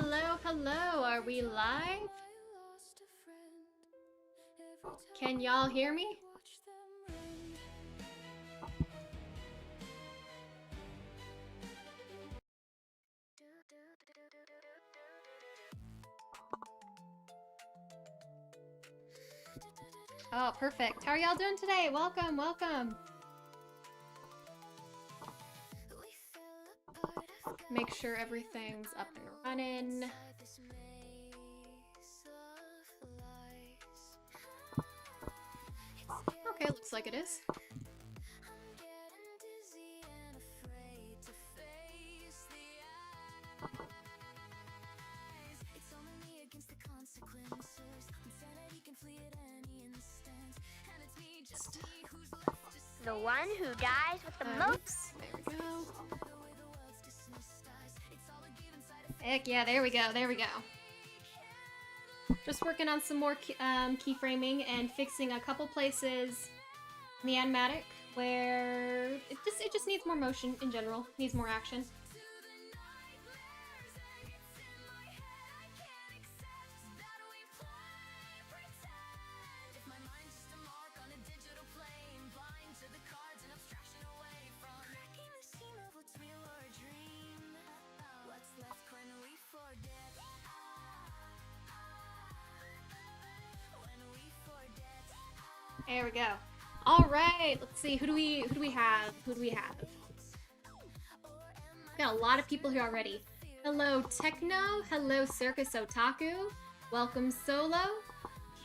hello, hello. Are we live? Can y'all hear me? Oh, perfect. How are y'all doing today? Welcome, welcome. Make sure everything's up and running. Okay, looks like it is. The one who dies with the most. There we go. Heck yeah, there we go, there we go. Just working on some more keyframing and fixing a couple places in the animatic where it just needs more motion in general, needs more action. There we go. All right, let's see. Who do we have? Who do we have? Got a lot of people here already. Hello, Techno. Hello, Circus Otaku. Welcome, Solo.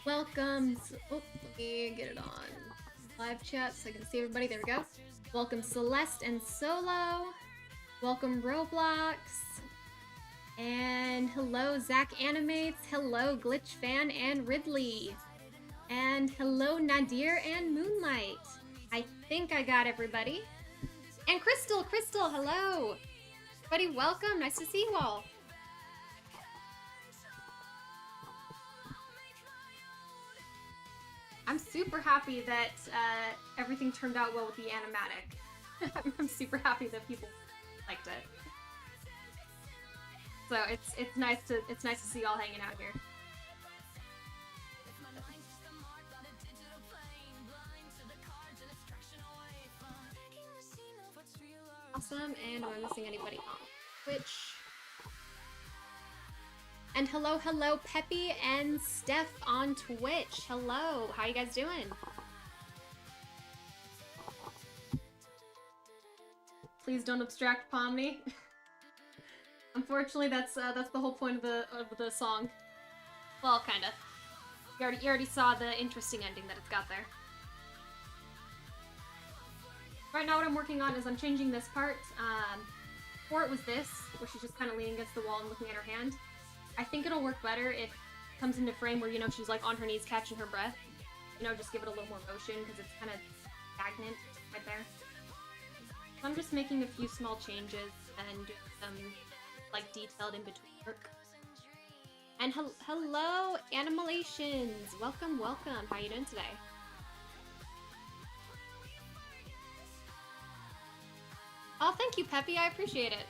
Welcome. Oh, let me get it on live chat so I can see everybody. There we go. Welcome, Celeste and Solo. Welcome, Roblox. And hello, Zach Animates. Hello, Glitch Fan and Ridley. And hello, Nadir and Moonlight. I think I got everybody. And Crystal, hello. Everybody, welcome. Nice to see you all. I'm super happy that everything turned out well with the animatic. I'm super happy that people liked it. So it's nice to see y'all hanging out here. Awesome, and am I missing anybody on Twitch? And hello, Peppy and Steph on Twitch. Hello, how you guys doing? Please don't abstract Pomni. Unfortunately, that's the whole point of the song. Well, kinda. You already saw the interesting ending that it's got there. Right now what I'm working on is I'm changing this part. Before it was this, where she's just kind of leaning against the wall and looking at her hand. I think it'll work better if it comes into frame where, you know, she's like on her knees catching her breath. You know, just give it a little more motion because it's kind of stagnant right there. So I'm just making a few small changes and doing some like detailed in between work. And hello, Animalations! Welcome, welcome. How you doing today? Oh, thank you, Peppy. I appreciate it.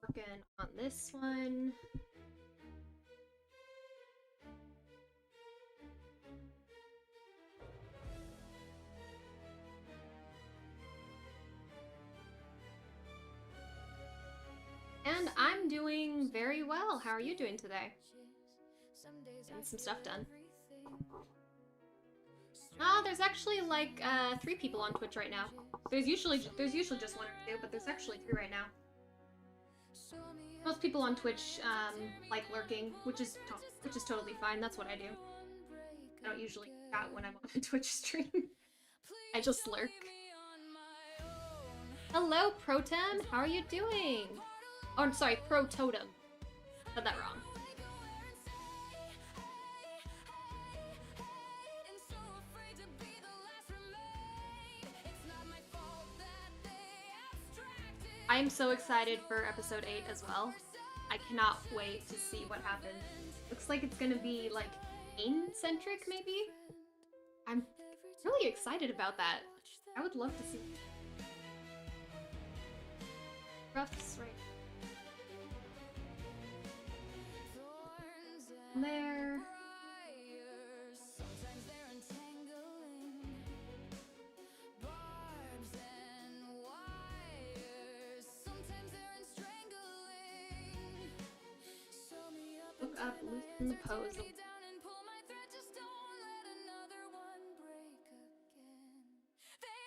Working on this one. And I'm doing very well. How are you doing today? Getting some stuff done. Oh, there's actually like 3 people on Twitch right now. There's usually just 1 or 2, but there's actually 3 right now. Most people on Twitch like lurking, which is totally fine. That's what I do. I don't usually chat when I'm on a Twitch stream. I just lurk. Hello, Protem. How are you doing? Oh, I'm sorry, Prototem. Said that wrong. I am so excited for episode 8 as well. I cannot wait to see what happens. Looks like it's gonna be like pain-centric, maybe? I'm really excited about that. I would love to see Ruffs right there. Look up, loosen the pose.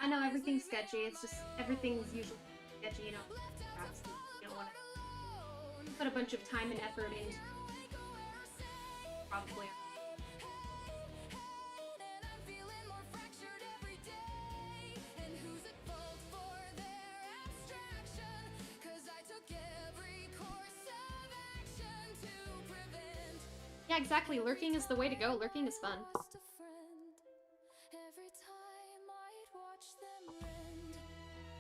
I know everything's sketchy. It's just everything's usually sketchy, you know. You don't want to put a bunch of time and effort into. Probably. Yeah, exactly. Lurking is the way to go. Lurking is fun.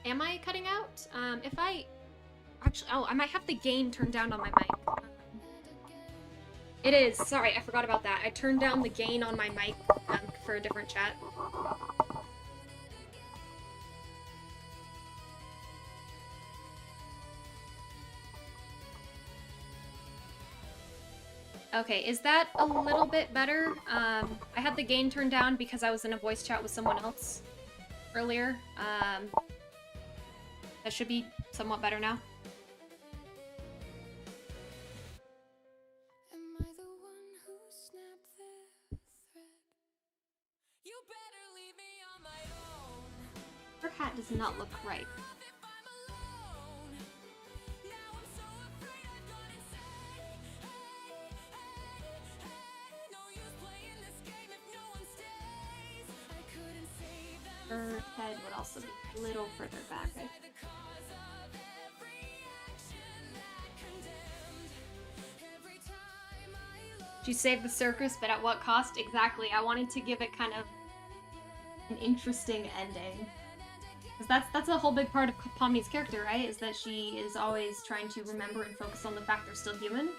Am I cutting out? If I... Actually, oh, I might have the gain turned down on my mic. It is. Sorry, I forgot about that. I turned down the gain on my mic for a different chat. Okay, is that a little bit better? I had the gain turned down because I was in a voice chat with someone else earlier. That should be somewhat better now. Her hat does not look right. Her head would also be a little further back, I think. She saved the circus, but at what cost? Exactly. I wanted to give it kind of an interesting ending. Because that's a whole big part of Pomni's character, right? Is that she is always trying to remember and focus on the fact they're still human.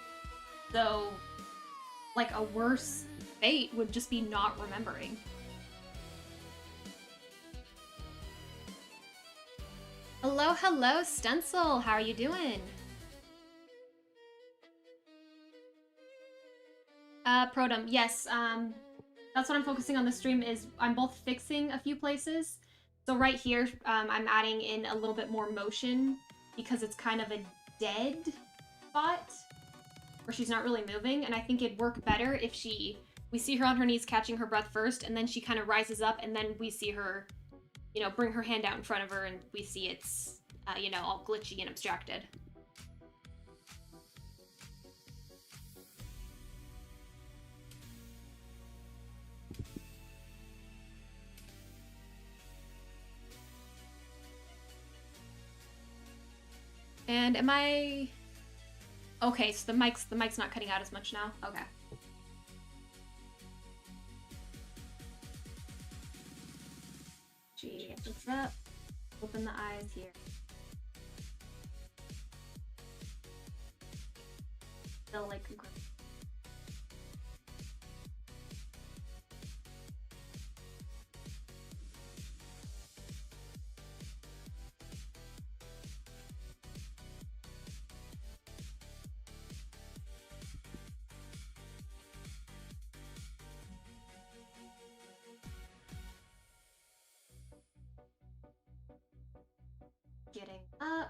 So, like, a worse fate would just be not remembering. Hello, hello, Stencil! How are you doing? Protum, yes, that's what I'm focusing on the stream is I'm both fixing a few places. So right here, I'm adding in a little bit more motion because it's kind of a dead spot where she's not really moving, and I think it'd work better if we see her on her knees catching her breath first, and then she kind of rises up, and then we see her, you know, bring her hand out in front of her, and we see it's, you know, all glitchy and abstracted. And am I... Okay, so the mic's not cutting out as much now? Okay. Gee, what's up? Open the eyes here. Still like... Getting up.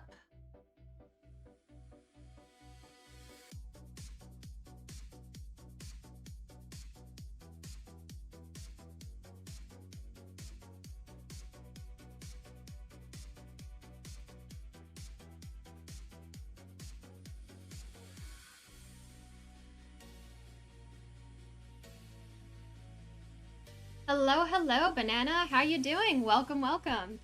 Hello, hello, Banana. How you doing? Welcome, welcome.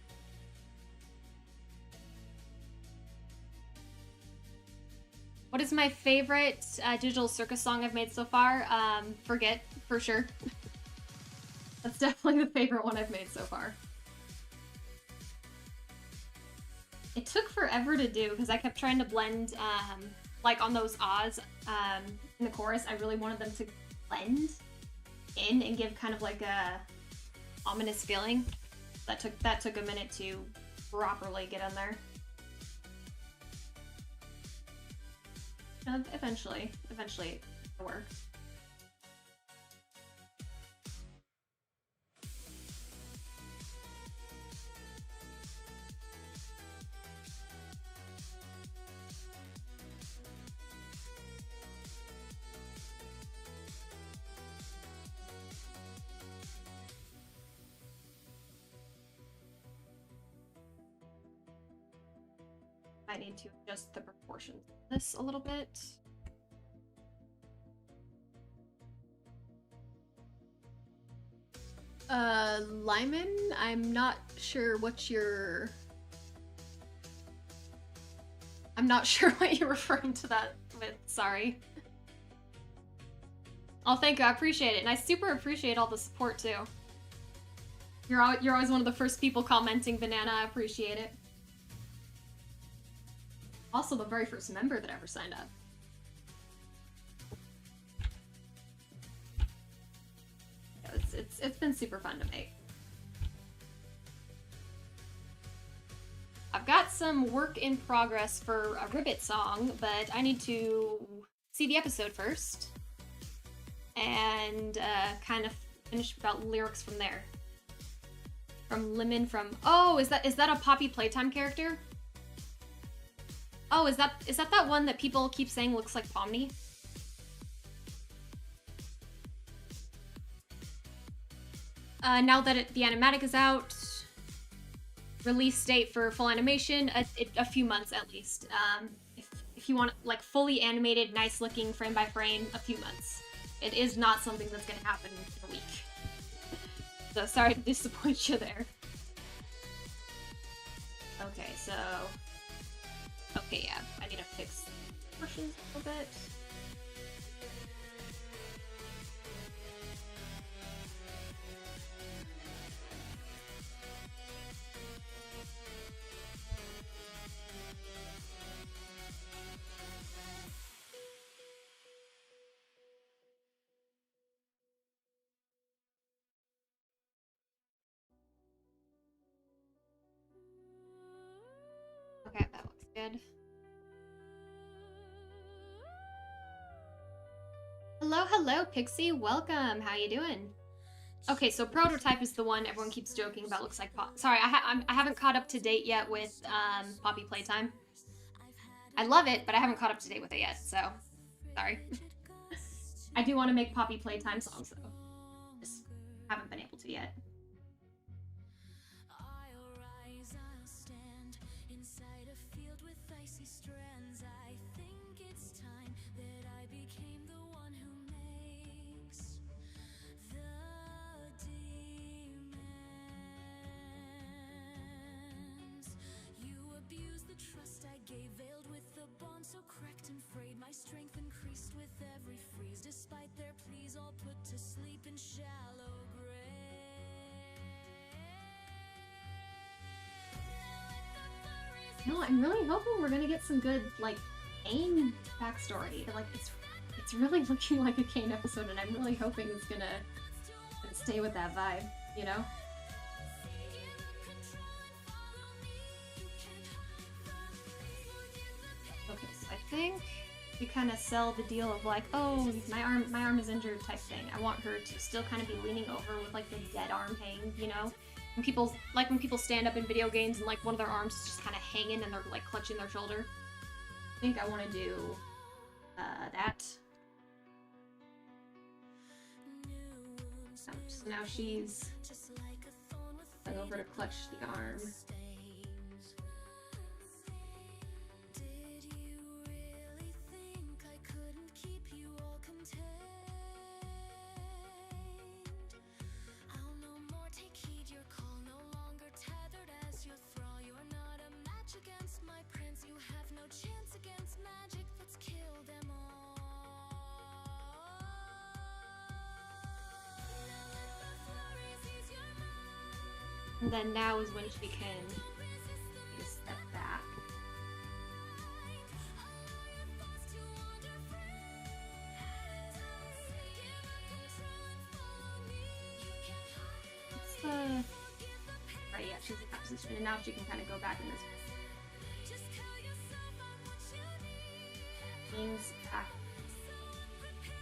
What is my favorite Digital Circus song I've made so far? Forget, for sure. That's definitely the favorite one I've made so far. It took forever to do because I kept trying to blend, like on those ahs in the chorus, I really wanted them to blend in and give kind of like a ominous feeling. That took a minute to properly get in there. Eventually it'll work. I need to adjust the proportions of this a little bit. Lyman, I'm not sure what you're... I'm not sure what you're referring to that with, sorry. Oh, thank you, I appreciate it, and I super appreciate all the support, too. You're always one of the first people commenting, Banana, I appreciate it. Also the very first member that ever signed up. Yeah, it's been super fun to make. I've got some work in progress for a Ribbit song, but I need to see the episode first and kind of finish about lyrics from there. From Lemon from... Oh, is that a Poppy Playtime character? Oh, is that that one that people keep saying looks like Pomni? Now that the animatic is out, release date for full animation, a few months at least. If you want like fully animated, nice looking frame by frame, a few months. It is not something that's gonna happen in a week. So sorry to disappoint you there. Okay, so... Okay, yeah, I need to fix proportions a little bit. Okay, that looks good. Hello, Pixie. Welcome. How you doing? Okay, so Prototype is the one everyone keeps joking about. Looks like Pop. Sorry, I haven't caught up to date yet with Poppy Playtime. I love it, but I haven't caught up to date with it yet. So, sorry. I do want to make Poppy Playtime songs though. Just haven't been able to yet. Strength increased with every freeze, despite their pleas, all put to sleep in shallow grave. No, I'm really hoping we're gonna get some good like Kane backstory. Like it's really looking like a Kane episode, and I'm really hoping it's gonna stay with that vibe, you know? Okay, so I think we kind of sell the deal of like, oh, my arm is injured type thing. I want her to still kind of be leaning over with like the dead arm hanging, you know? When people stand up in video games and like one of their arms is just kind of hanging and they're like clutching their shoulder. I think I want to do that. So now she's going over to clutch the arm. And then now is when she can step back. What's the... Right, yeah, she's in that position, and now she can kind of go back in this. Means back.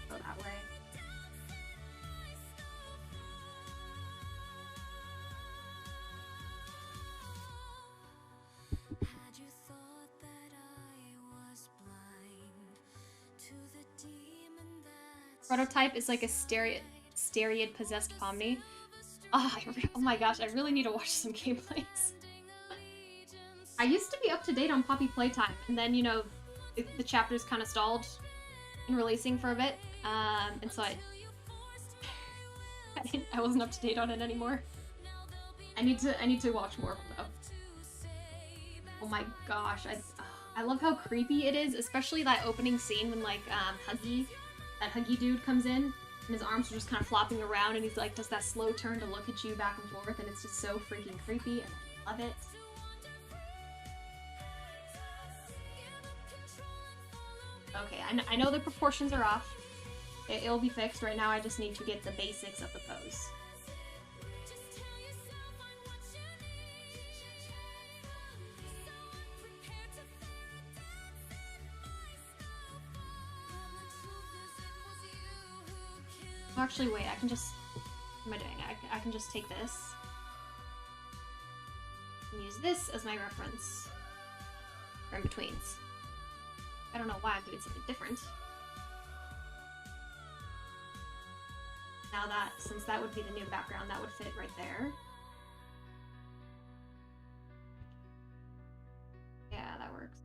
Go that way. Had you thought that I was blind to the demon that's Prototype is like a steroid possessed Pomni. Oh, oh my gosh, I really need to watch some gameplays. I used to be up to date on Poppy Playtime, and then, you know, the chapters kind of stalled in releasing for a bit, and so I wasn't up to date on it anymore. I need to watch more though. Oh my gosh, I love how creepy it is, especially that opening scene when like that Huggy dude comes in, and his arms are just kind of flopping around, and he's like does that slow turn to look at you back and forth, and it's just so freaking creepy, and I love it. Okay, I know the proportions are off. It'll be fixed. Right now I just need to get the basics of the pose. Oh, actually, wait, I can just... What am I doing? I can just take this and use this as my reference for in-betweens. I don't know why I'm doing something different. Now that, since that would be the new background, that would fit right there. Yeah, that works.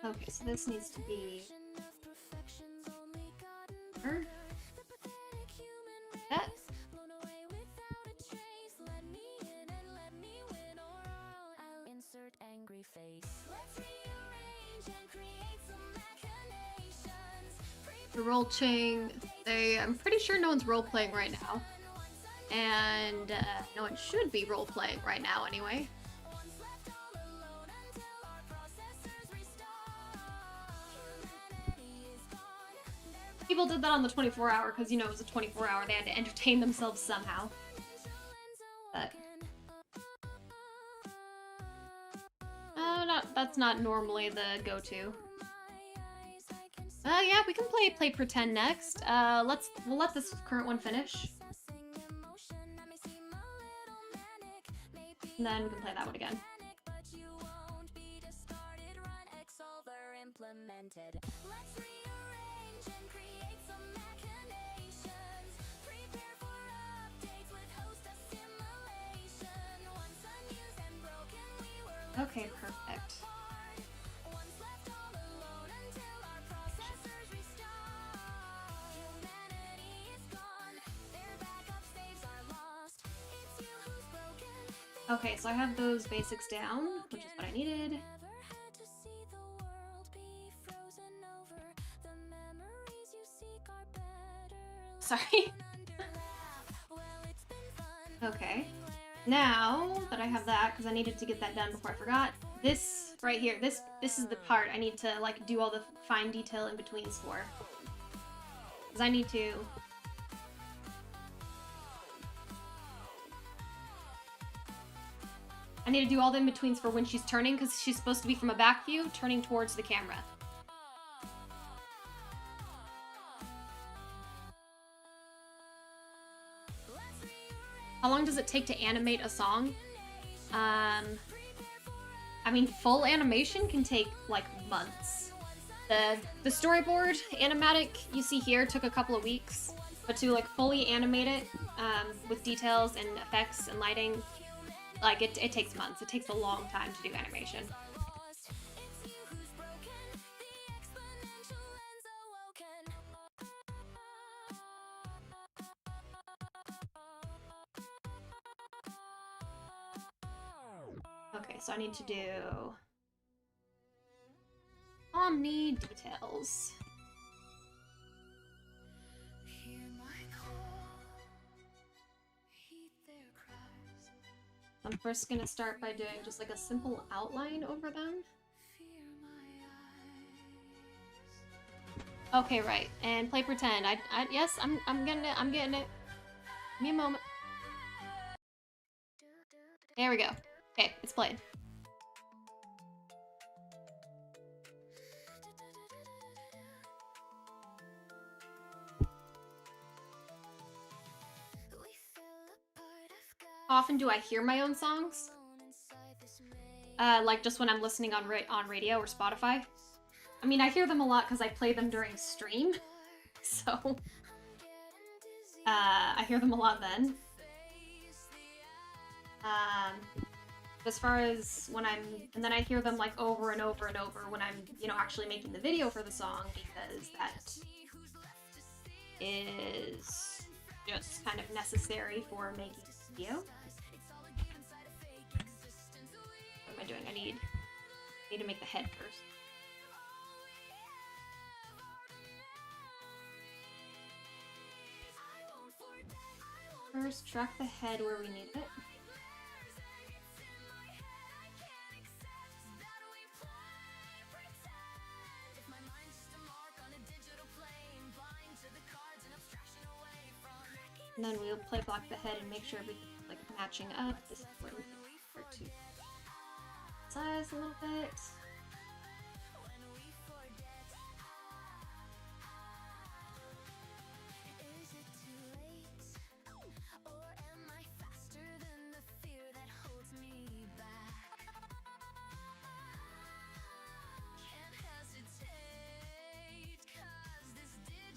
Okay, so this needs to be here. That. The role playing, I'm pretty sure no one's role playing right now, and no one should be role playing right now anyway. People did that on the 24-hour because, you know, it was a 24-hour. They had to entertain themselves somehow. But that's not normally the go-to. Yeah, we can play pretend next. We'll let this current one finish. And then we can play that one again. Okay, perfect. Okay, so I have those basics down, which is what I needed. Sorry. Okay. Now that I have that, because I needed to get that done before I forgot, this right here, this is the part I need to like do all the fine detail in betweens for. Because I need to... do all the in-betweens for when she's turning, because she's supposed to be from a back view, turning towards the camera. How long does it take to animate a song? I mean, full animation can take, like, months. The storyboard animatic you see here took a couple of weeks, but to, like, fully animate it, with details and effects and lighting, like, it takes months. It takes a long time to do animation. Okay, so I need to do Pomni details. I'm first gonna start by doing just like a simple outline over them. Okay, right. And play pretend. Yes, I'm getting it. I'm getting it. Give me a moment. There we go. Okay, it's played. How often do I hear my own songs? Like just when I'm listening on radio or Spotify. I mean, I hear them a lot because I play them during stream, so I hear them a lot then. As far as when and then I hear them like over and over and over when I'm, you know, actually making the video for the song, because that is just kind of necessary for making the video. What am I doing? I need to make the head first. First, track the head where we need it. And then we'll play block the head and make sure everything's like matching up. This is where we start to size a little bit.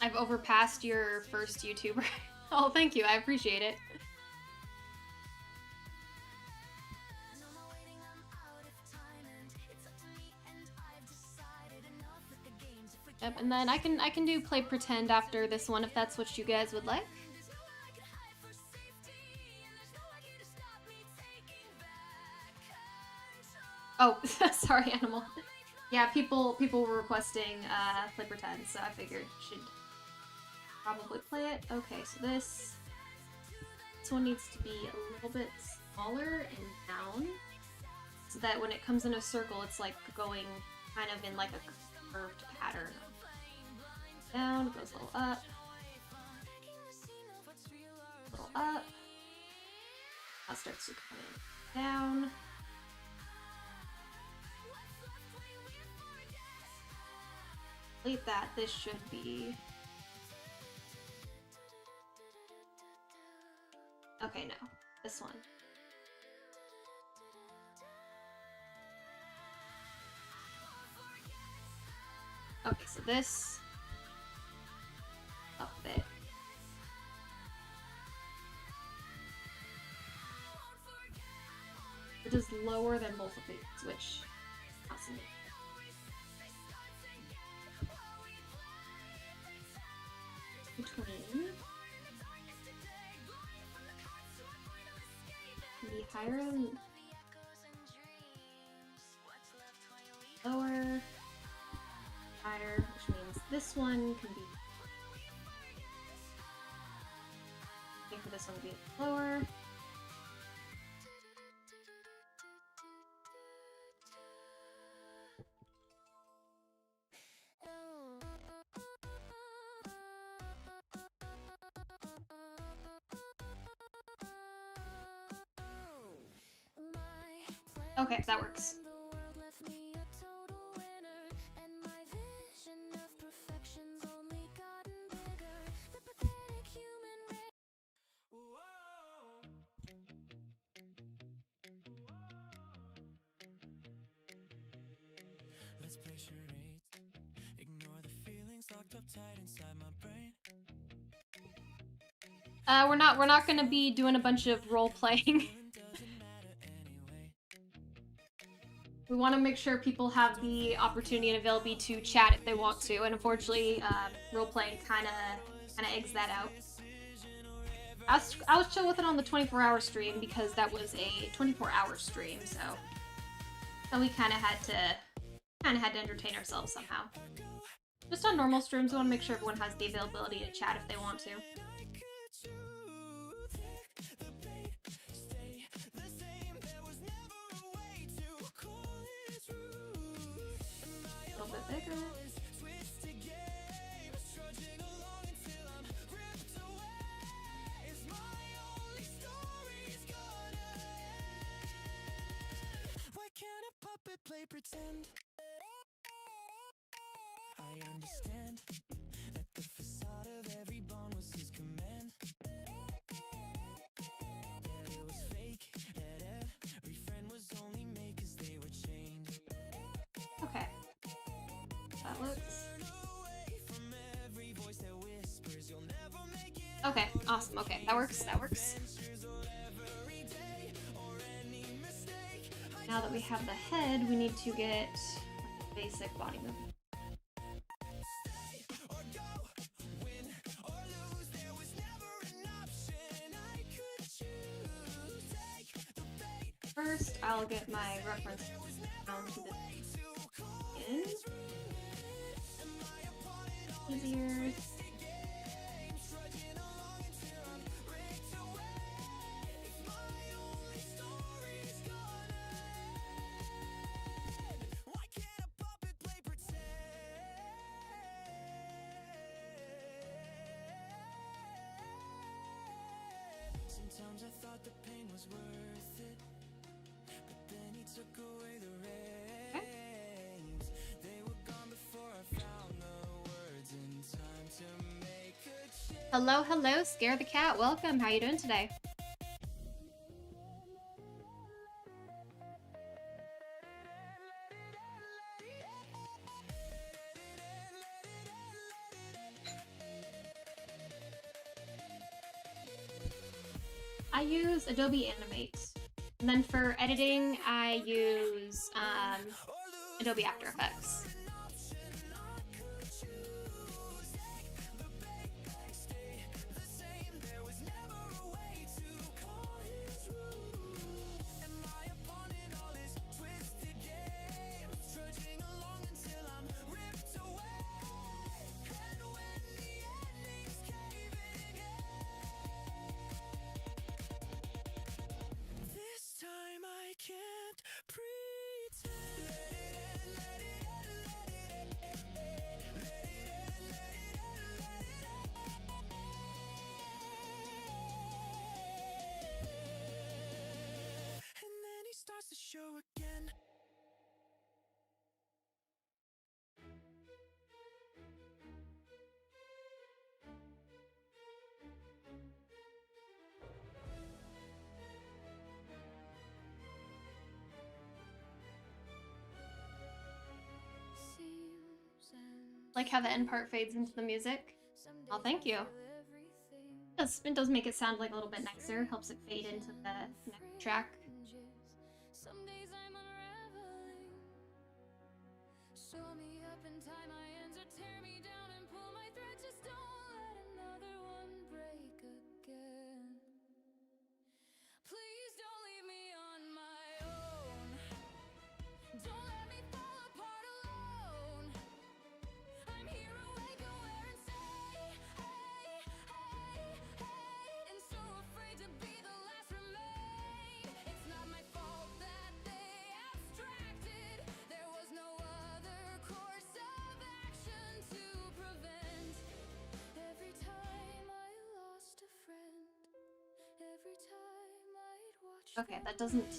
I've overpassed your first YouTuber. Oh, thank you. I appreciate it. Yep, and then I can do play pretend after this one if that's what you guys would like. Oh, sorry, Animal. Yeah, people were requesting play pretend, so I figured should probably play it. Okay, so this one needs to be a little bit smaller and down, so that when it comes in a circle, it's like going kind of in like a curved pattern. Down, goes a little up, now starts to come in down. Complete that. This should be okay. No, this one. Okay, so this up a bit. It is lower than both of these, which awesome. Between be higher and lower, higher, which means this one can be. Wait for this one to be lower. Okay, that works. Let's play charades. Ignore the feelings locked up tight inside my brain. We're not gonna be doing a bunch of role playing. We want to make sure people have the opportunity and availability to chat if they want to, and unfortunately, role-playing kind of eggs that out. I was chill with it on the 24-hour stream because that was a 24-hour stream, so we kind of had to entertain ourselves somehow. Just on normal streams, we want to make sure everyone has the availability to chat if they want to. pretend. I understand that the facade of every bond was his command. That it was fake, that every friend was only made 'cause they were chained. Okay. That looks... Okay, awesome. Okay, that works. That works. Now that we have the head, we need to get like, basic body movement. First, I'll get my reference down to the end. Easier. Sometimes I thought the pain was worth it, but then he took away the reins. They were gone before I found the words in time to make a change. Hello, hello, Scare the Cat. Welcome. How you doing today? I use Adobe Animate, and then for editing, I use Adobe After Effects. Starts the show again. Like how the end part fades into the music. Oh, thank you. It does make it sound like a little bit nicer. Helps it fade into the next track. Some days I'm unraveling. Show me up and tie my ends or tear me down and pull my thread. Just don't let another one break again. Please don't leave me on my own. Don't let me fall apart alone. I'm here awake, aware and say, hey, hey, hey. And so afraid to be the last remain. It's not my fault that they abstracted. There was no other course of action to prevent. Every time I lost a friend, every time I'd watch. Okay, that doesn't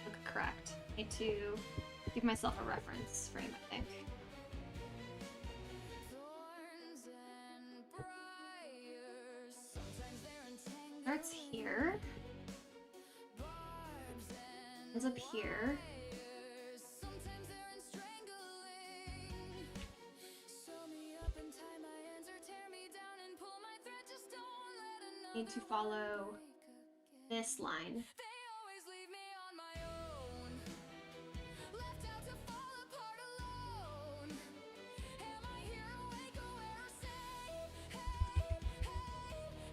look correct. I need to give myself a reference frame, I think. Thorns and briars, sometimes they're entangled. Starts here. Barbs and Ends up here. wires, sometimes they're strangling. Sew me up and tie my ends or tear me down and pull my thread. Just don't let another Need to follow break again. this line. They always leave me on my own, left out to fall apart alone. Am I here awake, aware, or say, hey, hey,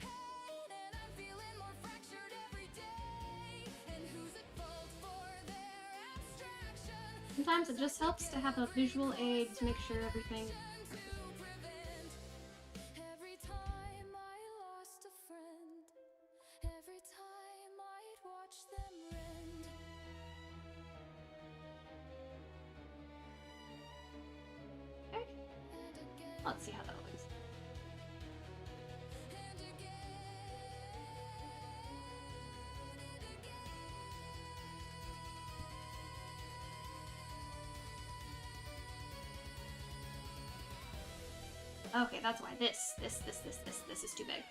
hey? And I'm feeling more fractured every day. And who's at fault for their abstraction? Sometimes it just helps to have a visual aid to make sure everything. To prevent. Every time I lost a friend, every time I'd watch them rend. Okay. And again, Let's see how that looks. and again, and again. Okay, that's why. This is too big.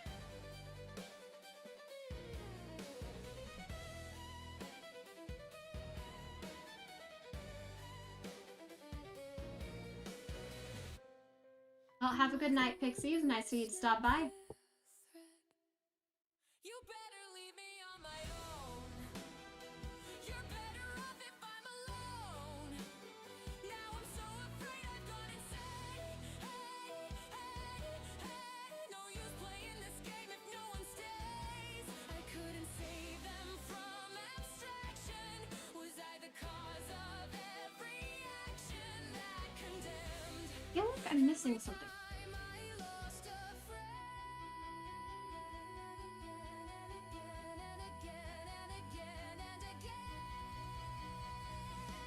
Well, have a good night, Pixies. Nice of you to stop by. You better leave me on my own. You're better off if I'm alone. Now I'm so afraid I've gone insane. Hey, no use playing this game if no one stays. I couldn't save them from abstraction. Was I the cause of every action that condemned? I feel like I'm missing something. I lost a friend. And again and again and again.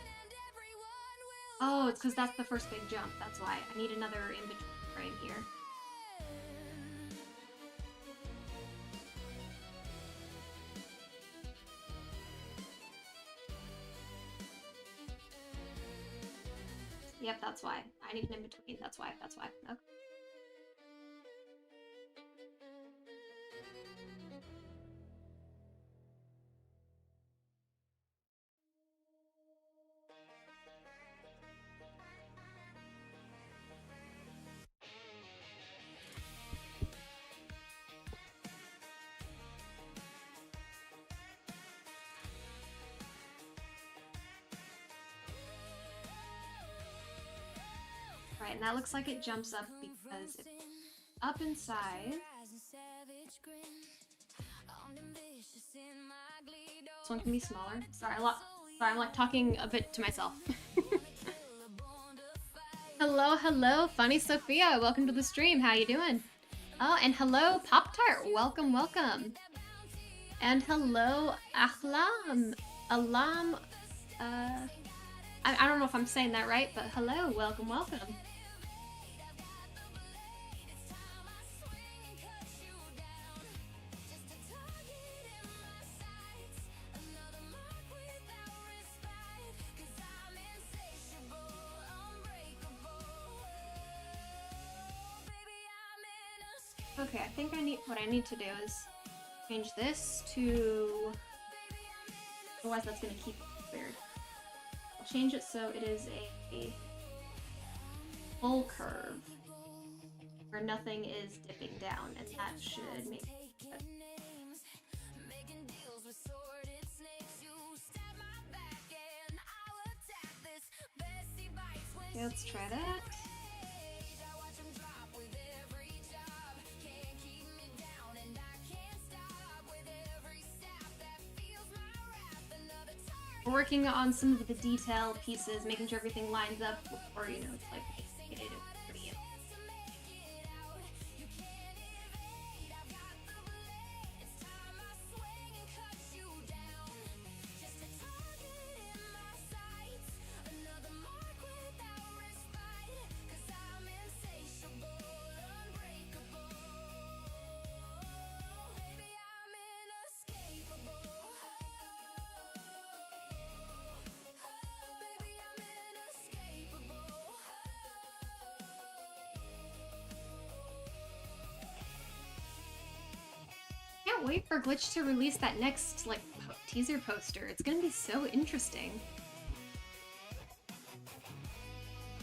And everyone will Oh, it's because that's the first big jump. That's why. I need another in between frame here. Yep, that's why. I need an in between. That's why. That's why. Okay. Right, and that looks like it jumps up because it's up in size. This one can be smaller. Sorry, I'm like talking a bit to myself. Hello, hello, Funny Sophia. Welcome to the stream. How you doing? Oh, and hello, Pop Tart. Welcome, welcome. And hello, Ahlam. Alam. I don't know if I'm saying that right, but hello, welcome, welcome. Okay, I think what I need to do is change this to, otherwise that's gonna keep it weird. I'll change it so it is a full curve where nothing is dipping down, and that should make it. Okay, let's try that. We're working on some of the detail pieces, making sure everything lines up before, you know, it's like pretty. Can't wait for Glitch to release that next, like, teaser poster. It's gonna be so interesting.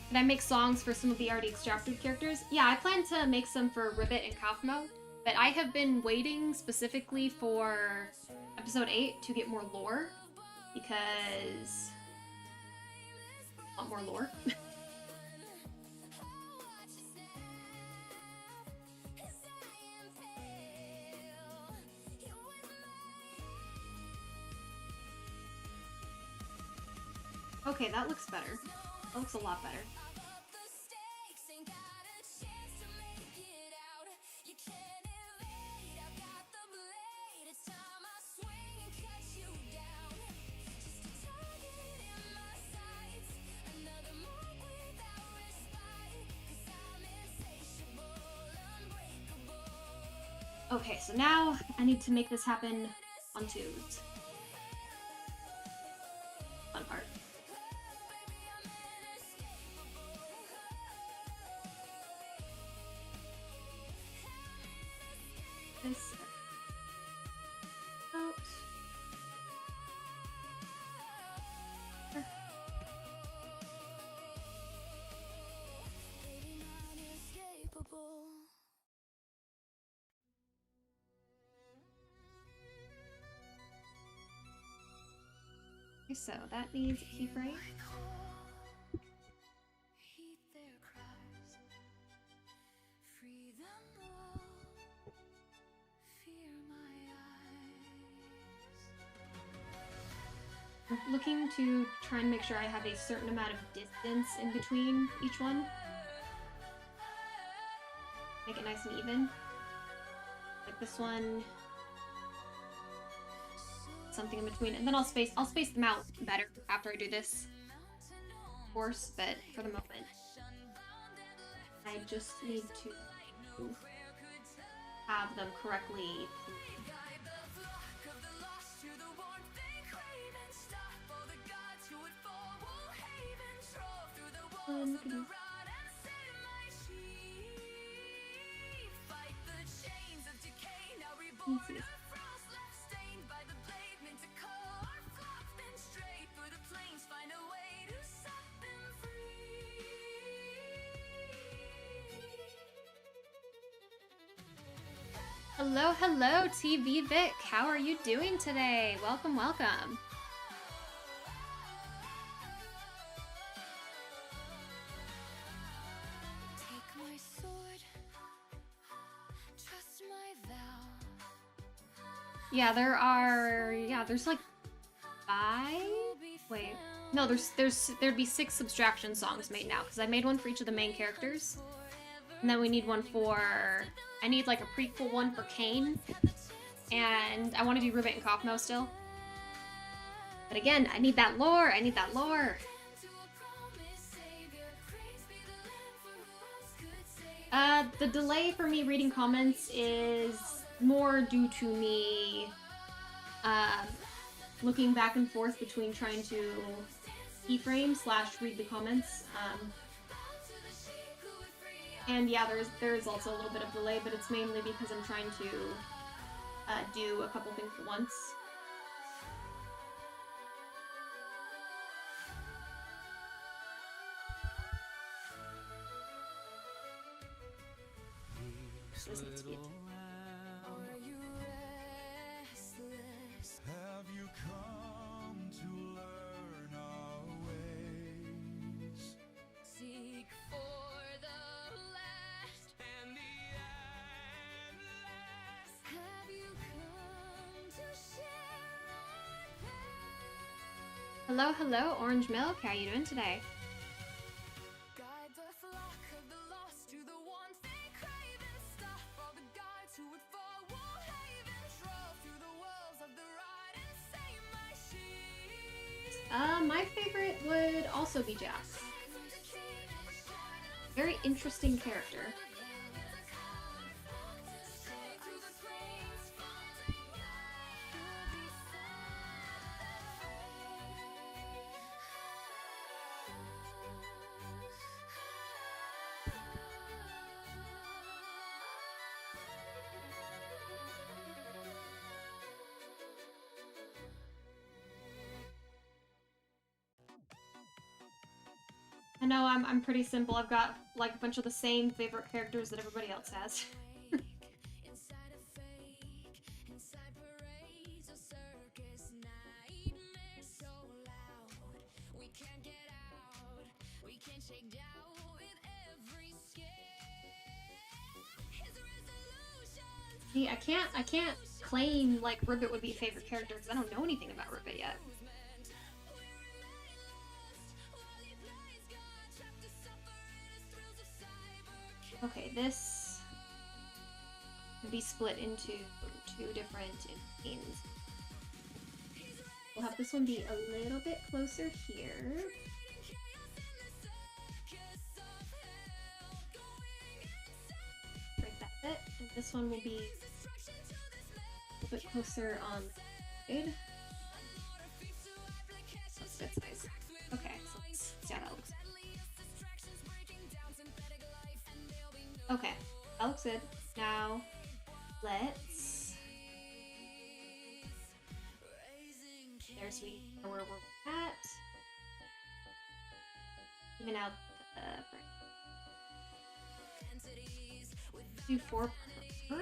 Did I make songs for some of the already extracted characters? Yeah, I plan to make some for Ribbit and Kaufmo, but I have been waiting specifically for episode 8 to get more lore, because I want more lore. Okay, that looks better. That looks a lot better. Okay, so now I need to make this happen on twos. Fun part. this out. Okay, so that needs a keyframe. Heed their cries, free them all, fear my eyes. I'm looking to try and make sure I have a certain amount of distance in between each one. Make it nice and even. Like this one. Something in between, and then I'll space them out better after I do this, of course, but for the moment I just need to have them correctly. Let's see. Hello, hello, TV Vic. How are you doing today? Welcome, welcome. Take my sword, trust my vow. Yeah, there's like 5. Wait, no, there'd be 6 subtraction songs made now because I made one for each of the main characters, and then we need one for. I need like a prequel one for Kane, and I want to do Ribbit and Kaufmo still. But again, I need that lore. I need that lore. The delay for me reading comments is more due to me looking back and forth between trying to keyframe / read the comments. And yeah, there's also a little bit of delay, but it's mainly because I'm trying to do a couple things at once. This needs to be Are you restless? Have you come to learn our ways? Seek for the last and the endless. Have you come to share our pain? Hello, hello, Orange Milk. How are you doing today? Guide the flock of the lost to the ones they crave and stop all the guides who would fall won't haven troll through the walls of the ride and save my sheep. My favorite would also be Jax. Very interesting character. I know I'm pretty simple. I've got like a bunch of the same favorite characters that everybody else has. Inside a fake, inside parades or circus nightmares so loud we can't get out, we can't shake doubt with every scare. His resolution. See, I can't claim like Ribbit would be a favorite character because I don't know anything about Ribbit yet. Okay, this can be split into 2 different scenes. We'll have this one be a little bit closer here. Break that bit. And this one will be a bit closer on the side. That's good size. Okay, so let's see how that looks. Okay, that looks good. Now, let's. There's we know where we're at. Even out do 4 per.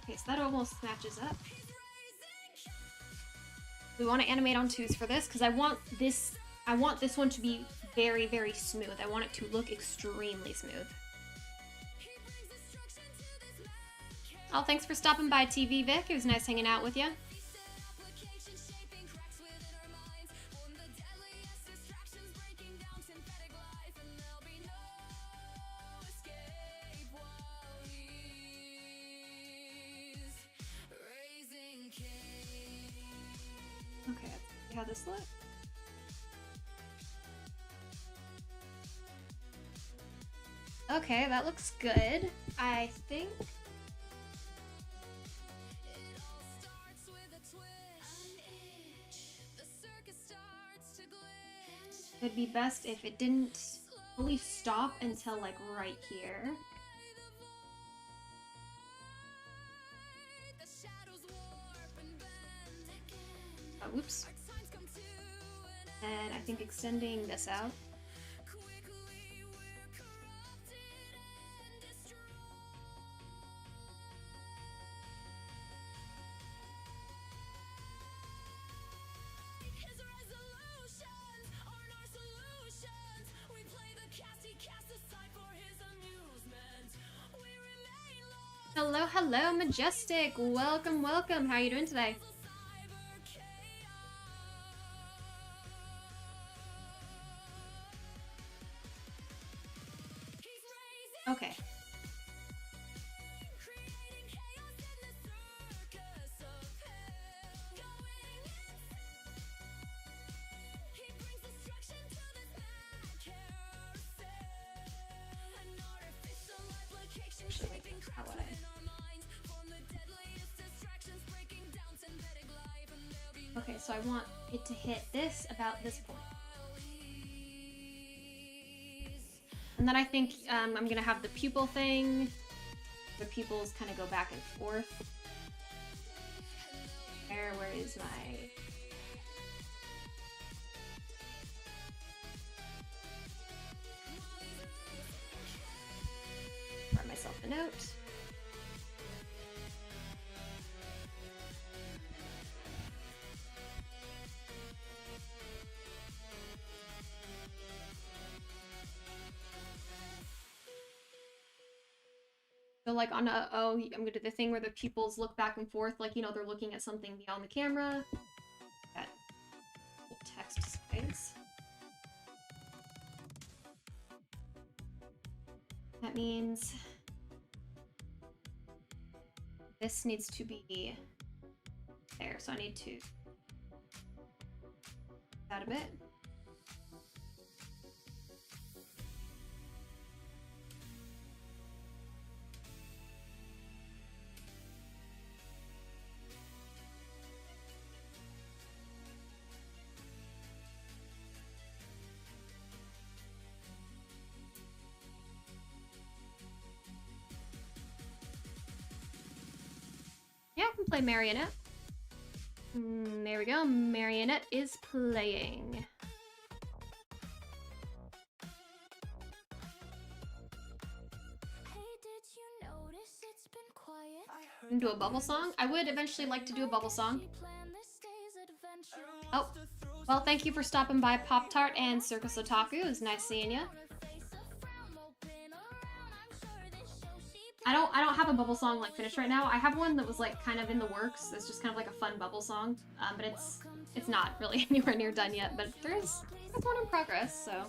Okay, so that almost matches up. We want to animate on 2s for this because I want this one to be very, very smooth. I want it to look extremely smooth. Oh, thanks for stopping by, TV Vic. It was nice hanging out with you. Okay, let's see how this looks. Okay, that looks good. I think it'd be best if it didn't fully stop until like right here. Oh, whoops. And I think extending this out. Hello, hello, Majestic. Welcome, welcome. How are you doing today? Okay. Okay, so I want it to hit this about this point. And then I think I'm gonna have the pupil thing. The pupils kind of go back and forth. Where is my... Write myself a note. So like on a, oh, I'm gonna do the thing where the pupils look back and forth, like, you know, they're looking at something beyond the camera. That little text space. That means this needs to be there, so I need to that a bit. Yeah, I can play Marionette. There we go. Marionette is playing. Do a bubble song? I would eventually like to do a bubble song. Oh, well, thank you for stopping by, Pop Tart and Circus Otaku. It was nice seeing you. I don't have a bubble song like finished right now. I have one that was like kind of in the works. It's just kind of like a fun bubble song, but it's not really anywhere near done yet. But there's one in progress, so.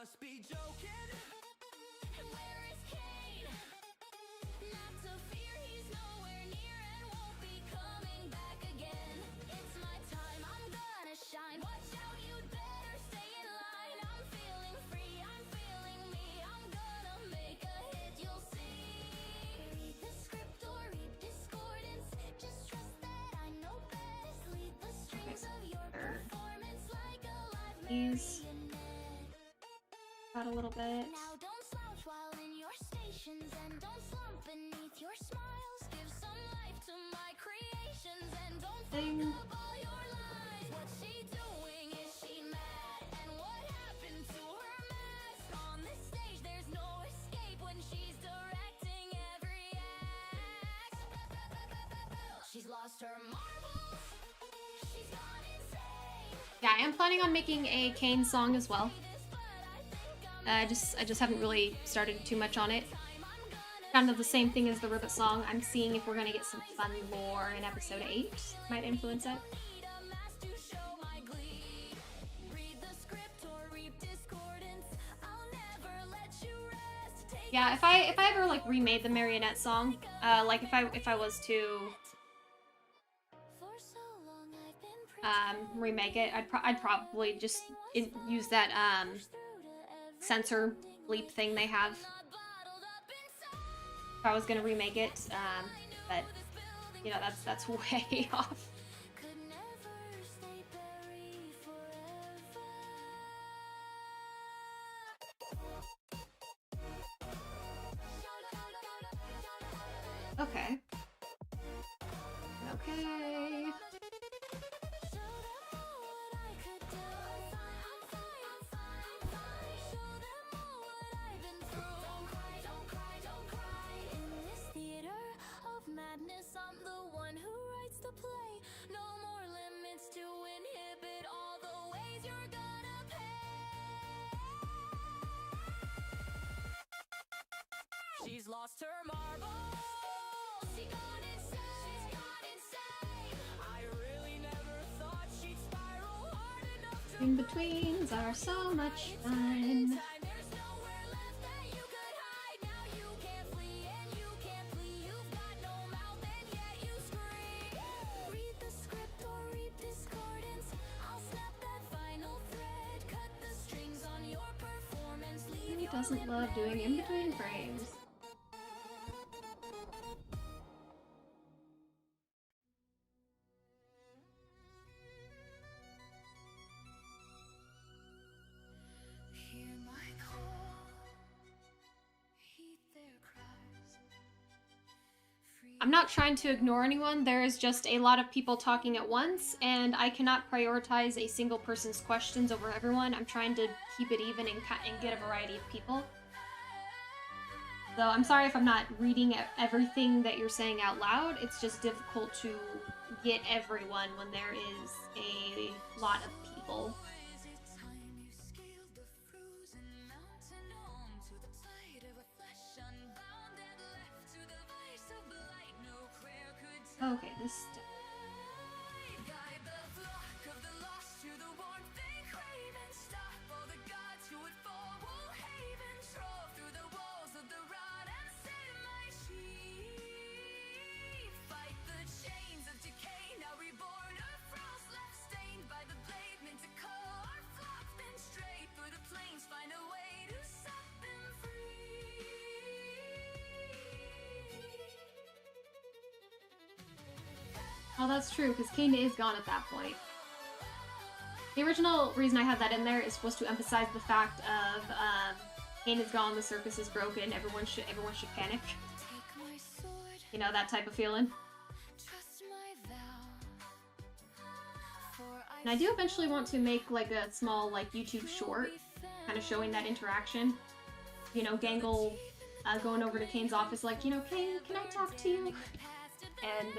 must be joking. Where is Kane? Not to fear, he's nowhere near and won't be coming back again. It's my time, I'm gonna shine. Watch out, you'd better stay in line. I'm feeling free, I'm feeling me. I'm gonna make a hit, you'll see. Read the script or read discordance. Just trust that I know best. Lead the strings of your performance like a live These marionette. got a little bit. Now don't slouch while in your stations and don't slump beneath your smiles. Give some life to my creations and don't Ding. fuck up all your lines. What's she doing? Is she mad? And what happened to her mask? On this stage there's no escape when she's directing every act. She's lost her marbles. She's gone insane. Yeah, I am planning on making a Kane song as well. I just haven't really started too much on it. Kind of the same thing as the Ribbit song. I'm seeing if we're gonna get some fun lore in episode 8. Might influence it. Yeah, if I ever like remade the marionette song, like if I was to remake it, I'd probably just use that censor bleep thing they have if I was gonna remake it, but you know that's way off. Okay. Okay. I'm the one who writes the play. No more limits to inhibit all the ways you're gonna pay. She's lost her marbles. She gone insane. She's gone insane. I really never thought she'd spiral hard enough to In-betweens are so much fun. There's nowhere left that you could hide. Now you can't flee and you can't flee. You've got no mouth and yet you scream. Read the script or read discordance. I'll snap that final thread. Cut the strings on your performance. Leave Who your doesn't lip love doing marionette. in-between frames? Hear my call. Heed their cries. I'm not trying to ignore anyone, there is just a lot of people talking at once, and I cannot prioritize a single person's questions over everyone. I'm trying to keep it even and get a variety of people. So I'm sorry if I'm not reading everything that you're saying out loud, it's just difficult to get everyone when there is a lot of people. Is it time you scaled the frozen mountain home to the tide of a flesh unbound and left to the vice of blight? No prayer could Okay, this guide the flock of the lost to the warmth they crave and stop all the gods who would fall. Will haven trove through the walls of the rod and set my sheep. Fight the chains of decay, now reborn of frost left stained by the blade meant to call our flocks been strayed through the plains. Find a way to set them free. Oh, that's true, because Kane is gone at that point. The original reason I had that in there was to emphasize the fact of Kane is gone, the circus is broken, everyone should panic. Take my sword, You know, that type of feeling. trust my vow. For And I do eventually want to make like a small like YouTube short, kind of showing that interaction. You know, Gangle going over to Kane's office like, you know, Kane, can I talk to you? And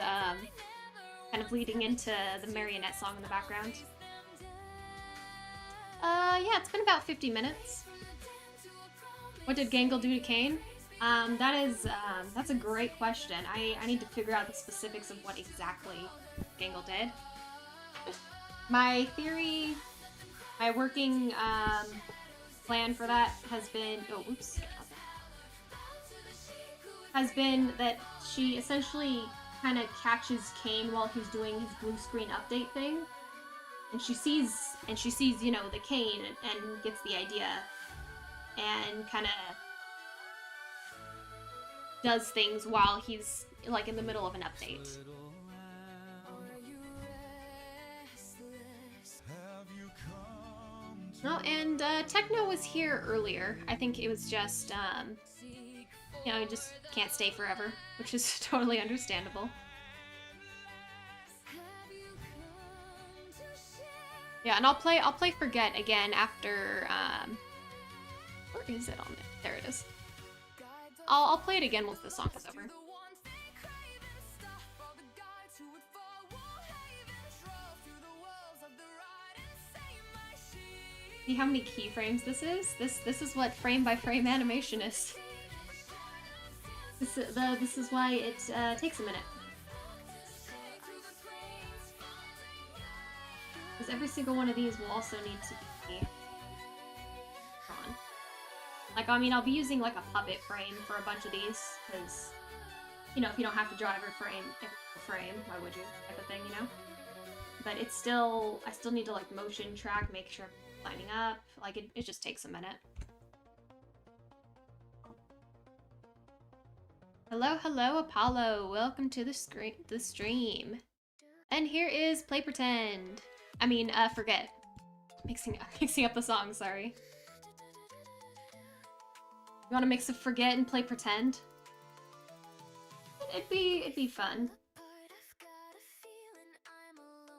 kind of leading into the marionette song in the background. Yeah, it's been about 50 minutes. What did Gangle do to Kane? That's a great question. I need to figure out the specifics of what exactly Gangle did. My theory, my working plan for that has been has been that she essentially kind of catches Kane while he's doing his blue screen update thing, and she sees you know the Kane and gets the idea and kind of does things while he's like in the middle of an update. Oh, and Techno was here earlier. I think it was just, you know, he just can't stay forever, which is totally understandable. Yeah, and I'll play Forget again after, where is it on it? There it is. I'll play it again once the song is over. See how many keyframes this is? This is what frame by frame animation is. This is why it takes a minute. Because every single one of these will also need to be drawn. Like, I mean, I'll be using like a puppet frame for a bunch of these, because, you know, if you don't have to draw every frame, why would you? Type of thing, you know? But it's still, I still need to like motion track, make sure I'm lining up. Like, it just takes a minute. Hello, Apollo. Welcome to the stream. And here is Play Pretend. I mean, Forget. Mixing up the songs, sorry. You want to mix of Forget and Play Pretend? It'd be fun.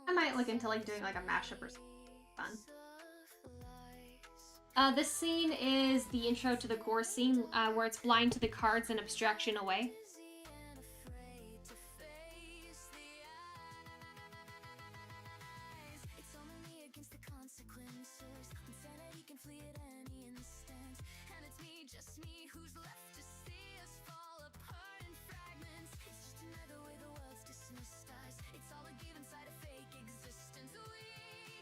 I might look into like doing like a mashup or something fun. This scene is the intro to the core scene, where it's blind to the cards and abstraction away.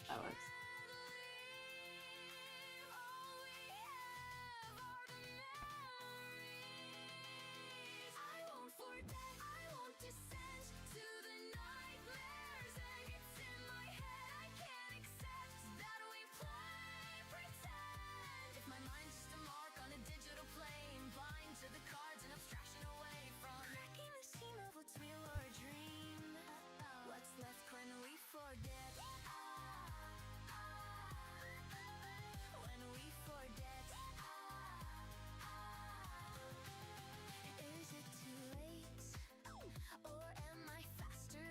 That works.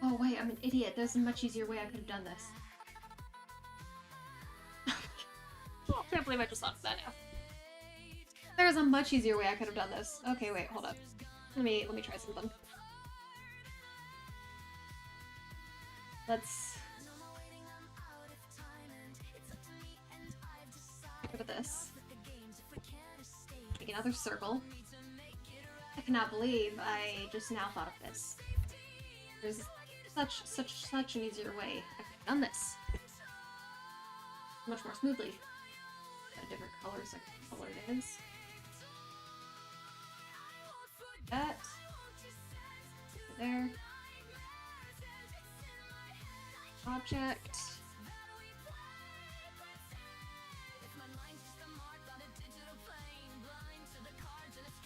Oh wait, I'm an idiot. There's a much easier way I could have done this. I can't believe I just thought of that now. There's a much easier way I could have done this. Okay, wait, hold up. Let me try something. Let's get rid of this. Make another circle. I cannot believe I just now thought of this. There's such an easier way I could have done this. Much more smoothly. Got different colors, like what color it is. That. There. Object.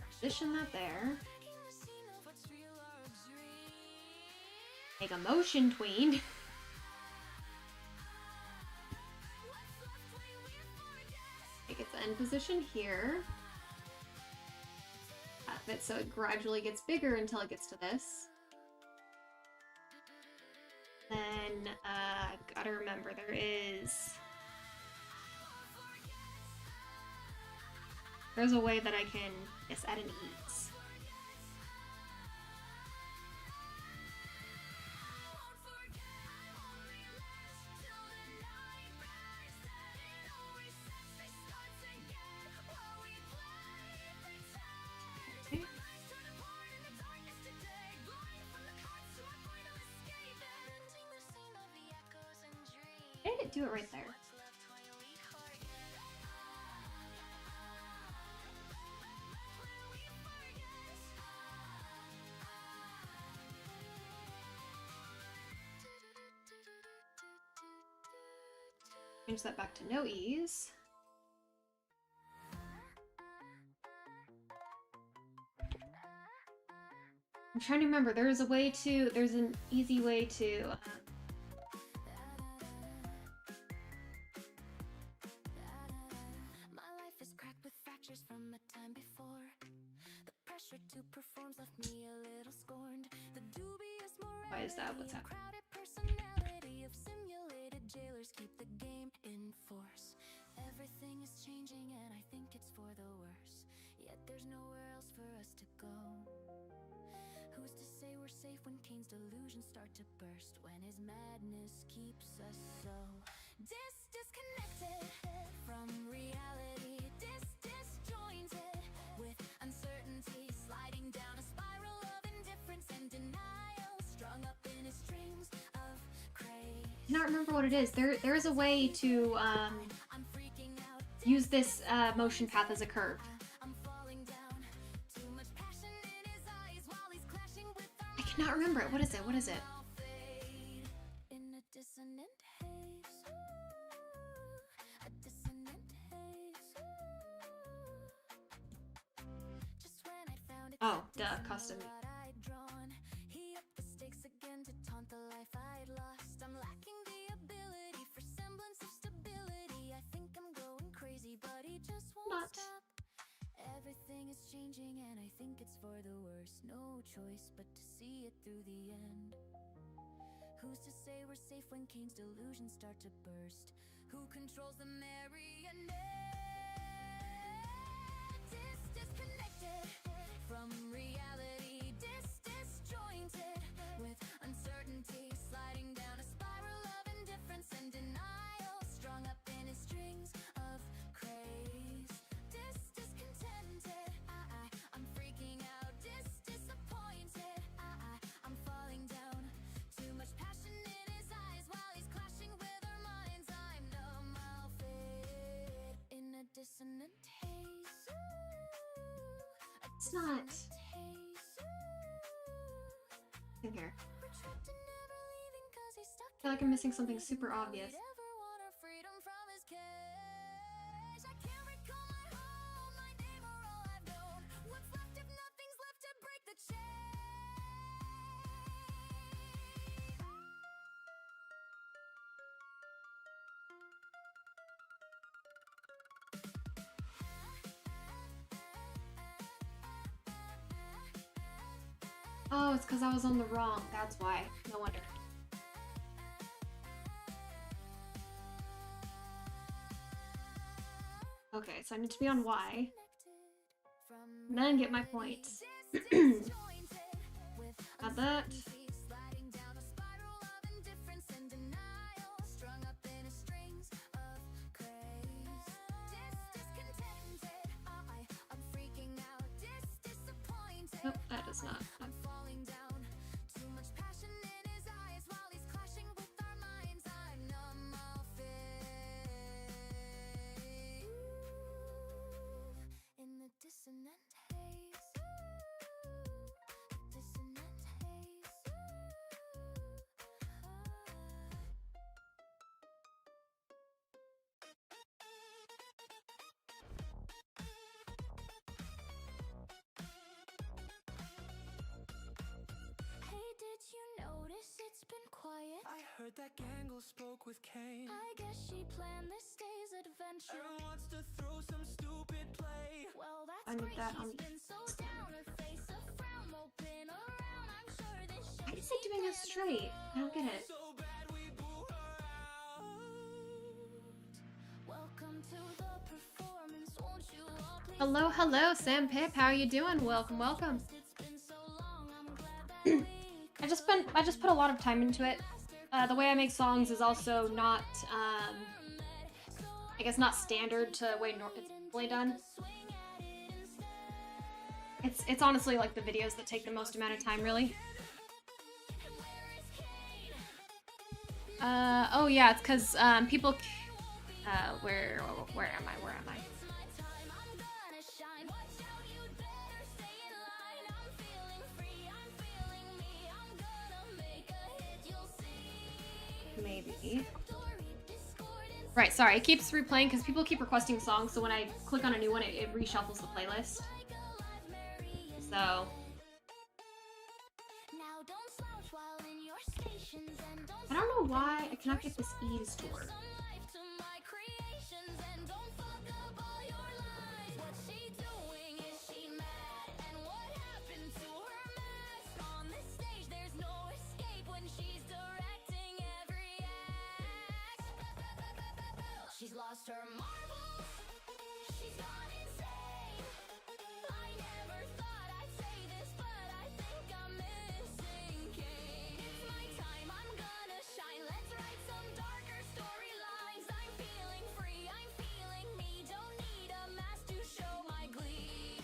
Position that there. Make a motion tween. Make its end position here. Have it so it gradually gets bigger until it gets to this. Then, gotta remember there's a way that I can, yes, add an ease. I didn't do it right there. Change that back to no ease. I'm trying to remember, there's an easy way to My life is cracked with fractures from a time before. The pressure to perform's left me a little scorned. The dubious morality, why is that? What's and happening? crowded personality of simulated jailers keep the game in force. Everything is changing and I think it's for the worse. Yet there's nowhere else for us to go. Who's to say we're safe when Cain's delusions start to burst? When his madness keeps us so disconnected from reality, disjointed with uncertainty, sliding down a spiral of indifference and denial, strung up in his strings of craze. I cannot remember what it is. There is a way to I'm freaking out, use this motion path as a curve. I'm falling down. Too much passion in his eyes while he's clashing with our I cannot remember it. What is it? What is it? fade in a dissonant haze. A dissonant haze. Just when I found it Oh, duh, custom. what I'd drawn, he upped the stakes again to taunt the life I'd lost. I'm lacking the ability for semblance of stability. I think I'm going crazy, but he just won't Not. stop. Everything is changing and I think it's for the worse. No choice but to see it through the end. Who's to say we're safe when Cain's delusions start to burst? Who controls the marionette? Disconnected from reality, disjointed with uncertainty, sliding down a spiral of indifference and denial, strung up in his strings of craze. Discontented, I'm freaking out, disappointed, I'm falling down. Too much passion in his eyes while he's clashing with our minds. I'm numb, I'll fade in a dissonant haze. A It's not. dissonant haze. In here. We're trapped and never leaving 'cause he's stuck I feel like I'm missing something super obvious. ever want our freedom from his cage. I can't recall my home, my name or all I've known. What's left if nothing's left to break the chain? Oh, it's because I was on the wrong. That's why. No wonder. Okay, so I need to be on Y. And then get my points. Got that. Sliding down a spiral of indifference and denial, strung up in his strings of craze. Discontented, I'm freaking out, disappointed. Nope, that does not. I'm falling down. Too much passion in his eyes while he's clashing with our minds. I'm numb, I'll fade in the dissonant haze. Dissonant haze. Hey, did you notice it's been quiet? I heard that Gangle spoke with Cain. I guess she planned this day's adventure. Aaron wants to throw some stupid play. Well, that's I need great. that He's on- been so down, her face a frown won't pin around. I'm sure this Why shit is it doing it straight? I don't get it. So bad we blew her out. Welcome to the performance. Won't you all please? Hello, hello, Sam Pip. How are you doing? Welcome, welcome. It's been so long. I'm glad that we I just put a lot of time into it. The way I make songs is also not, I guess not standard to the way it's normally done. It's honestly like the videos that take the most amount of time, really. Oh yeah, it's because people. Where am I? Where am I? Maybe. Right, sorry, it keeps replaying because people keep requesting songs, so when I click on a new one, it reshuffles the playlist. So, Now don't slouch while in your stations and don't I don't know why I cannot get this ease to work. some life to my creations and don't fuck up all your lies. What's she doing? Is she mad? And what happened to her mask? On this stage there's no escape when she's directing every act. She's lost her marbles. She's gone insane. I never thought I'd say this, but I think I'm missing Kane. It's my time, I'm gonna shine. Let's write some darker storylines. I'm feeling free, I'm feeling me. Don't need a mask to show my glee.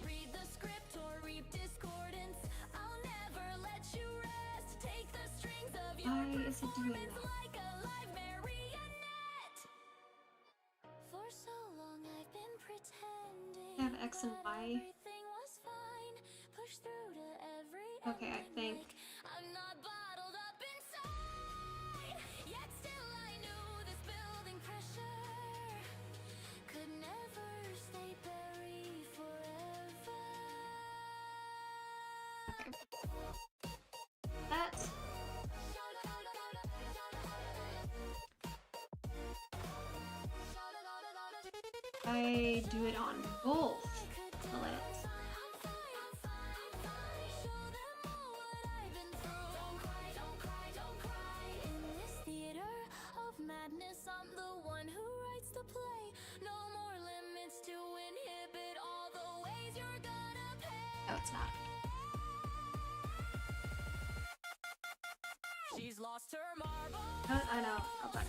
Read the script or reap discordance. I'll never let you rest. Take the strings of your Why is it doing performance that? like a live marionette. For so long I've been pretending I have X and Y. everything was fine. Push through to every Okay, I think. I'm not bottled up inside. Yet still I knew this building pressure could never stay buried forever. That. I do it on both. Will it? I'm the one who writes the play. No more limits to inhibit all the ways you're gonna pay. No, it's not. She's lost her marble. I know. Oh, but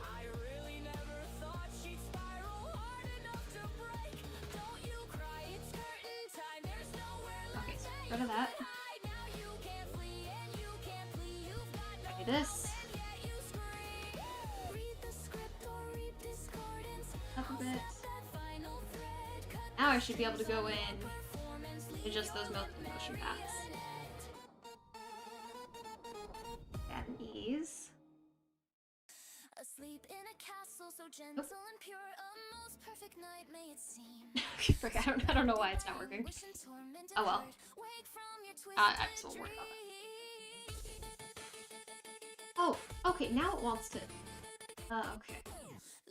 I really never thought she'd spiral hard enough to break. Don't you cry, it's curtain time. There's nowhere left okay, so go to that. to hide. Now you can't flee and you can't flee. You've got no I do this. and yet you scream. Read the script or reap discordance. Up a bit. That final thread cut Now I should be able to go in performance. and just those motion paths. At an ease. Asleep in a castle so gentle and pure, a most perfect night may it seem. Frick, I don't know why it's not working. Wish and torment Oh well. apart. Wake from your I twisted still worry about dream. Oh, okay, now it wants to. Okay.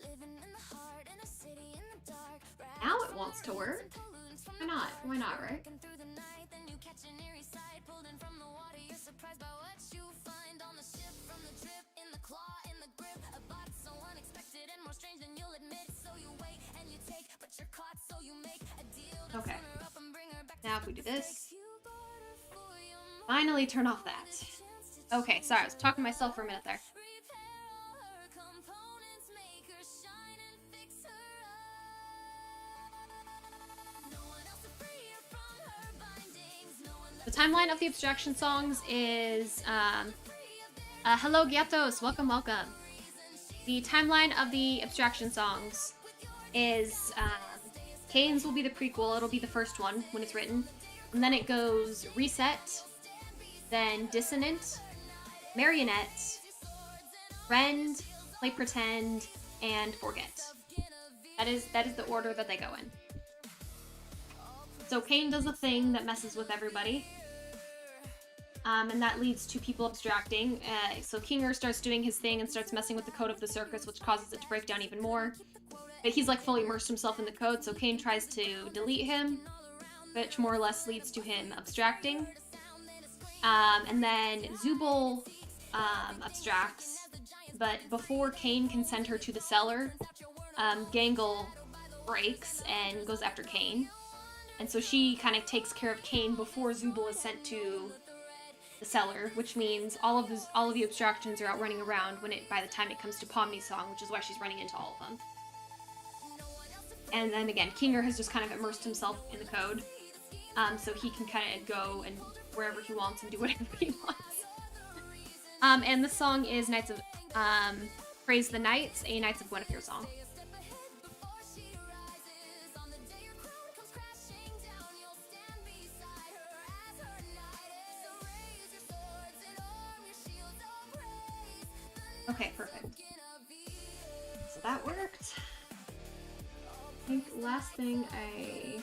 Living in the heart in a city in the dark. Now it wants to work. Why not? Why not, right? Walking through the night, then you catch an eerie sight. Pulled in from the water, you're surprised by what you find on the ship. From the drip in the claw, in the grip. A bot so unexpected and more strange than you'll admit. So you wait and you take, but you're caught, so you make a deal to Okay. turn her up and bring her back to Now if we do this, you barter for your finally turn off that. chance to Okay, sorry, I was talking to myself for a minute there. repair all her components, make her shine and fix her up. No one else to free her from her bindings. No one The timeline of the abstraction songs is hello Gyatos, welcome, welcome. The timeline of the abstraction songs is Kane's will be the prequel, it'll be the first one when it's written. And then it goes Reset, then Dissonant, Marionette, Friend, Play Pretend, and Forget. That is the order that they go in. So Kane does a thing that messes with everybody. And that leads to people abstracting. So Kinger starts doing his thing and starts messing with the code of the circus, which causes it to break down even more. But he's like fully immersed himself in the code, so Kane tries to delete him, which more or less leads to him abstracting. And then Zubul abstracts, but before Kane can send her to the cellar, Gangle breaks and goes after Kane. And so she kind of takes care of Kane before Zubul is sent to the cellar, which means all of the abstractions are out running around by the time it comes to Pomni's song, which is why she's running into all of them. And then again, Kinger has just kind of immersed himself in the code, so he can kind of go and wherever he wants and do whatever he wants. And the song is Knights of Praise the Knights, a Knights of Guinevere song. Okay, perfect. So that worked. I think last thing I...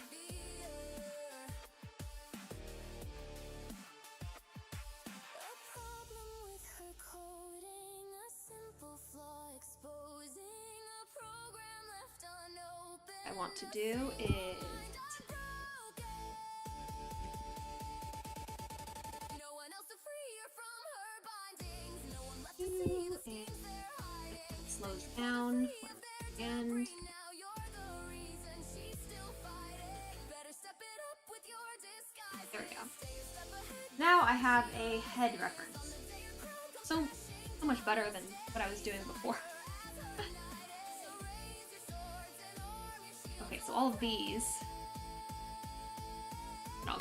want to do is slows down and there we go. Now I have a head reference. So much better than what I was doing before. Okay, so all of these. No.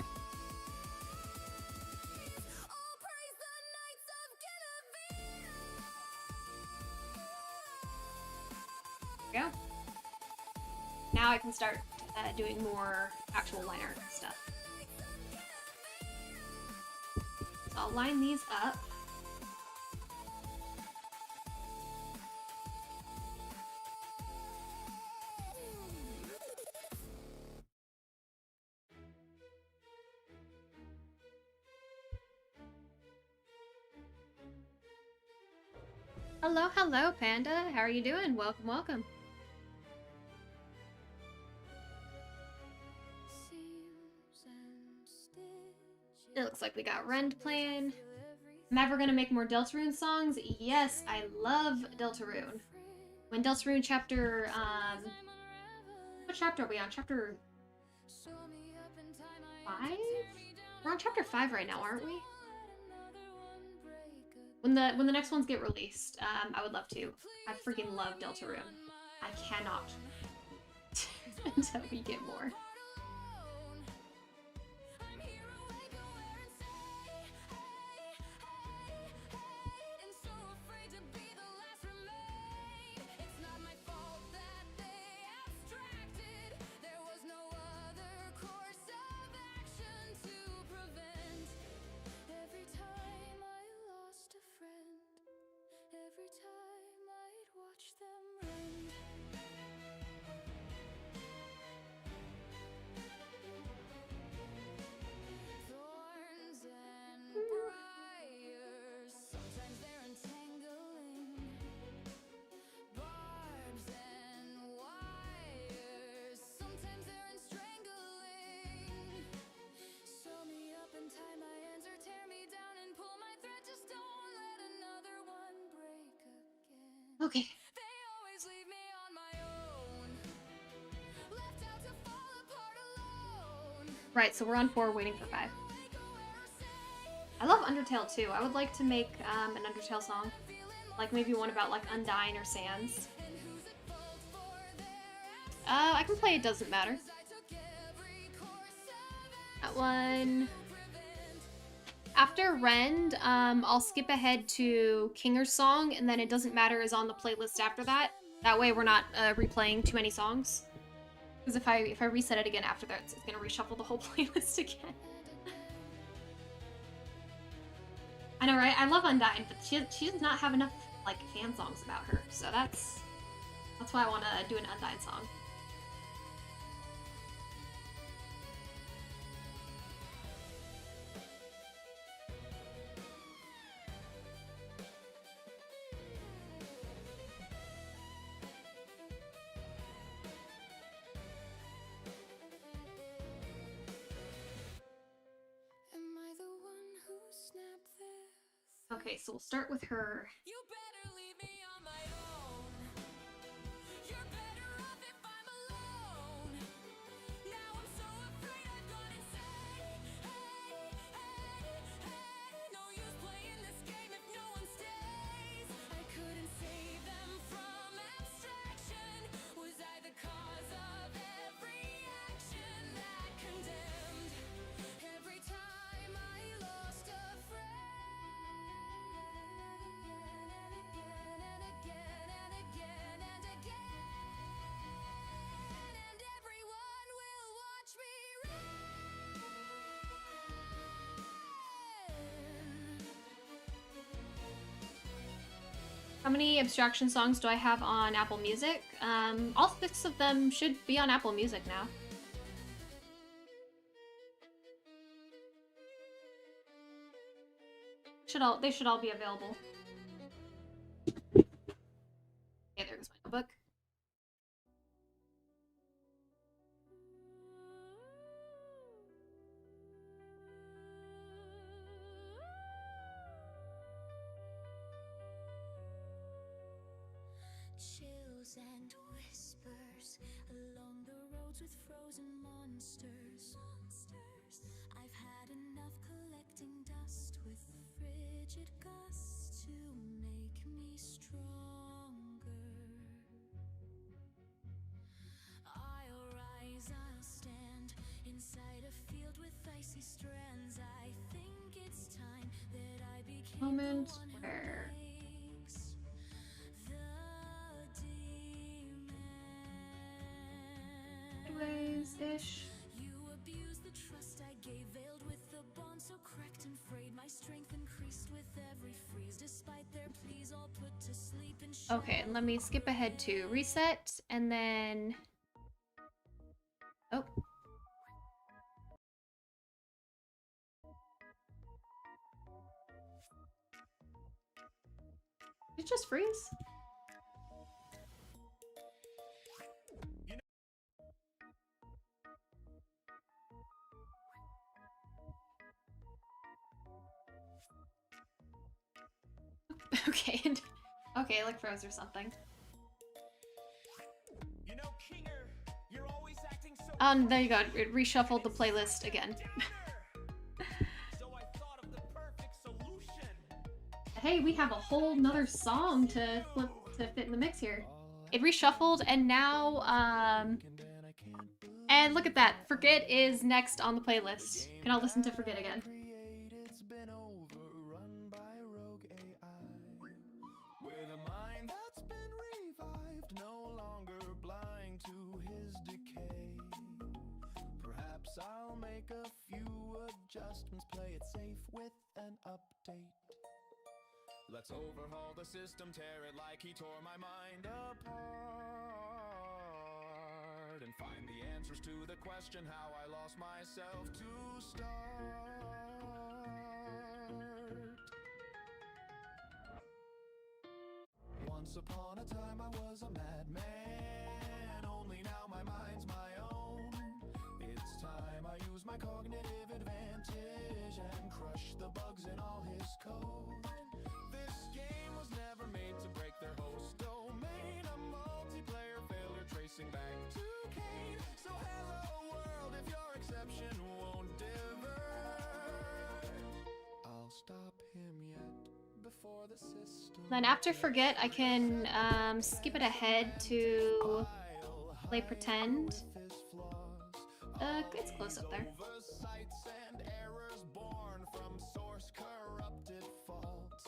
There we go. Now I can start doing more actual line art stuff. So I'll line these up. Hello, hello, Panda. How are you doing? Welcome, welcome. It looks like we got Rend playing. Am I ever gonna make more Deltarune songs? Yes, I love Deltarune. When Deltarune chapter, what chapter are we on? Chapter 5? We're on chapter 5 right now, aren't we? When the next ones get released, I would love to. I freaking love Deltarune. I cannot until we get more. Okay. Right, so we're on 4, waiting for 5. I love Undertale too. I would like to make an Undertale song. Like maybe one about like Undyne or Sans. I can play It Doesn't Matter. That one. After Rend, I'll skip ahead to Kinger's song, and then It Doesn't Matter is on the playlist after that. That way we're not replaying too many songs. Because if I reset it again after that, it's gonna reshuffle the whole playlist again. I know, right? I love Undyne, but she does not have enough like fan songs about her, so that's why I want to do an Undyne song. Okay, so we'll start with her. You better leave me on my own. You're better off if I'm alone. Now I'm so afraid I've gone insane. Hey, no use playing this game if no one stays. I couldn't save them from abstraction. Was I the cause of every action that condemned? Every time I lost a friend. How many abstraction songs do I have on Apple Music? All 6 of them should be on Apple Music now. They should all be available. Okay, there goes my notebook. Chills and whispers along the roads with frozen monsters. I've had enough collecting dust with frigid gusts to make me stronger. I'll rise, I'll stand inside a field with icy strands. I think it's time that I became Moment the one where who wakes the demon. sideways-ish. You abused the trust I gave, veiled with the bond so cracked and frayed. My strength increased with every freeze, despite their pleas, all put to sleep and Okay, let me skip ahead to reset, and then... Oh. Did it just freeze? Okay, okay, like froze or something. You know, Kinger, you're always acting so There you go. It reshuffled the playlist again. So I thought of the perfect solution. Hey, we have a whole nother song to fit in the mix here. It reshuffled, and now and look at that. Forget is next on the playlist. You can all listen to Forget again. It's been overrun by rogue AI. With a mind that's been revived, no longer blind to his decay. Perhaps I'll make a few adjustments, play it safe with an update. Let's overhaul the system, tear it like he tore my mind apart, and find the answers to the question how I lost myself to start. Once upon a time I was a madman, only now my mind's my own. It's time I use my cognitive advantage and crush the bugs in all his code. This game was never made to break their host domain, a multiplayer failure tracing back to Cain. So hello world, if your exception won't divert, I'll stop him yet before the system. Then after Forget, I can skip it ahead to play Pretend. It's close up there. Oversights and errors born from source corrupted faults.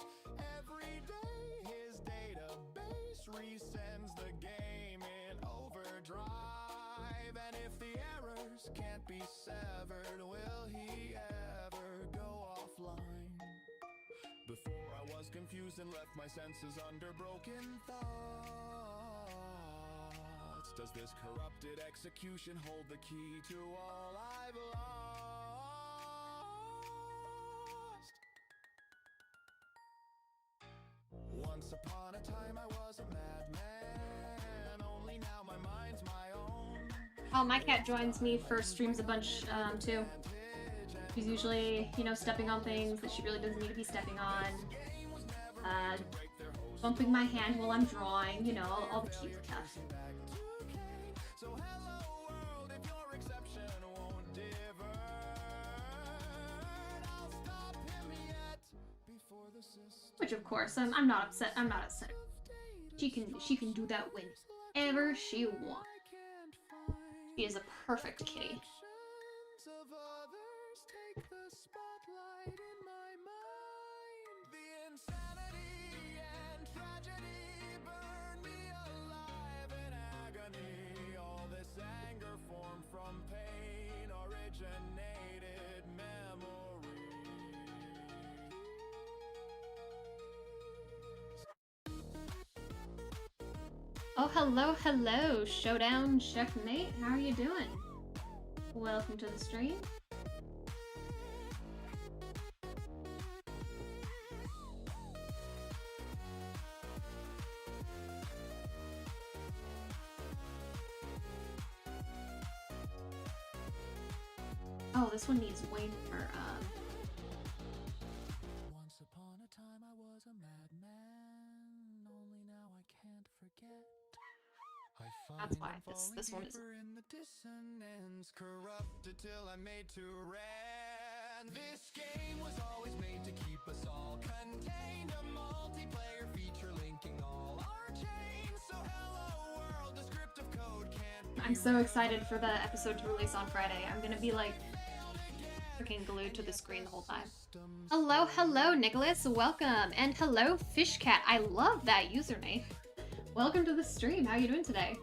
Every day his database resends the game in overdrive. And if the errors can't be severed, will he ever go offline? Before I was confused and left my senses under broken thoughts. Does this corrupted execution hold the key to all I've lost? Once upon a time I was a madman, only now my mind's my own. Oh, my cat joins me for streams a bunch too. She's usually, you know, stepping on things that she really doesn't need to be stepping on. Bumping my hand while I'm drawing, you know, all the cute stuff. So hello world, if your exception won't divert, I'll stop him yet before the system. Which of course, I'm not upset. I'm not upset. She can do that whenever she wants. She is a perfect kitty. Of others take the spotlight in my mind. The insanity and tragedy burn me alive in agony. All this anger formed from pain originated memories. Oh, hello, hello, Showdown Checkmate. How are you doing? Welcome to the stream. Oh, this one needs way more, Once upon a time I was a madman, only now I can't forget. I That's find why I'm falling this one is. deeper in the dissonance, corrupted till I'm made to rant. This game was always made to keep us all contained, a multiplayer feature linking all our chains. So hello world, the script of code can't be I'm so excited for the episode to release on Friday. I'm gonna be like freaking glued to the screen the whole time. Hello, hello, Nicholas. Welcome. And hello, Fishcat. I love that username. Welcome to the stream. How are you doing today?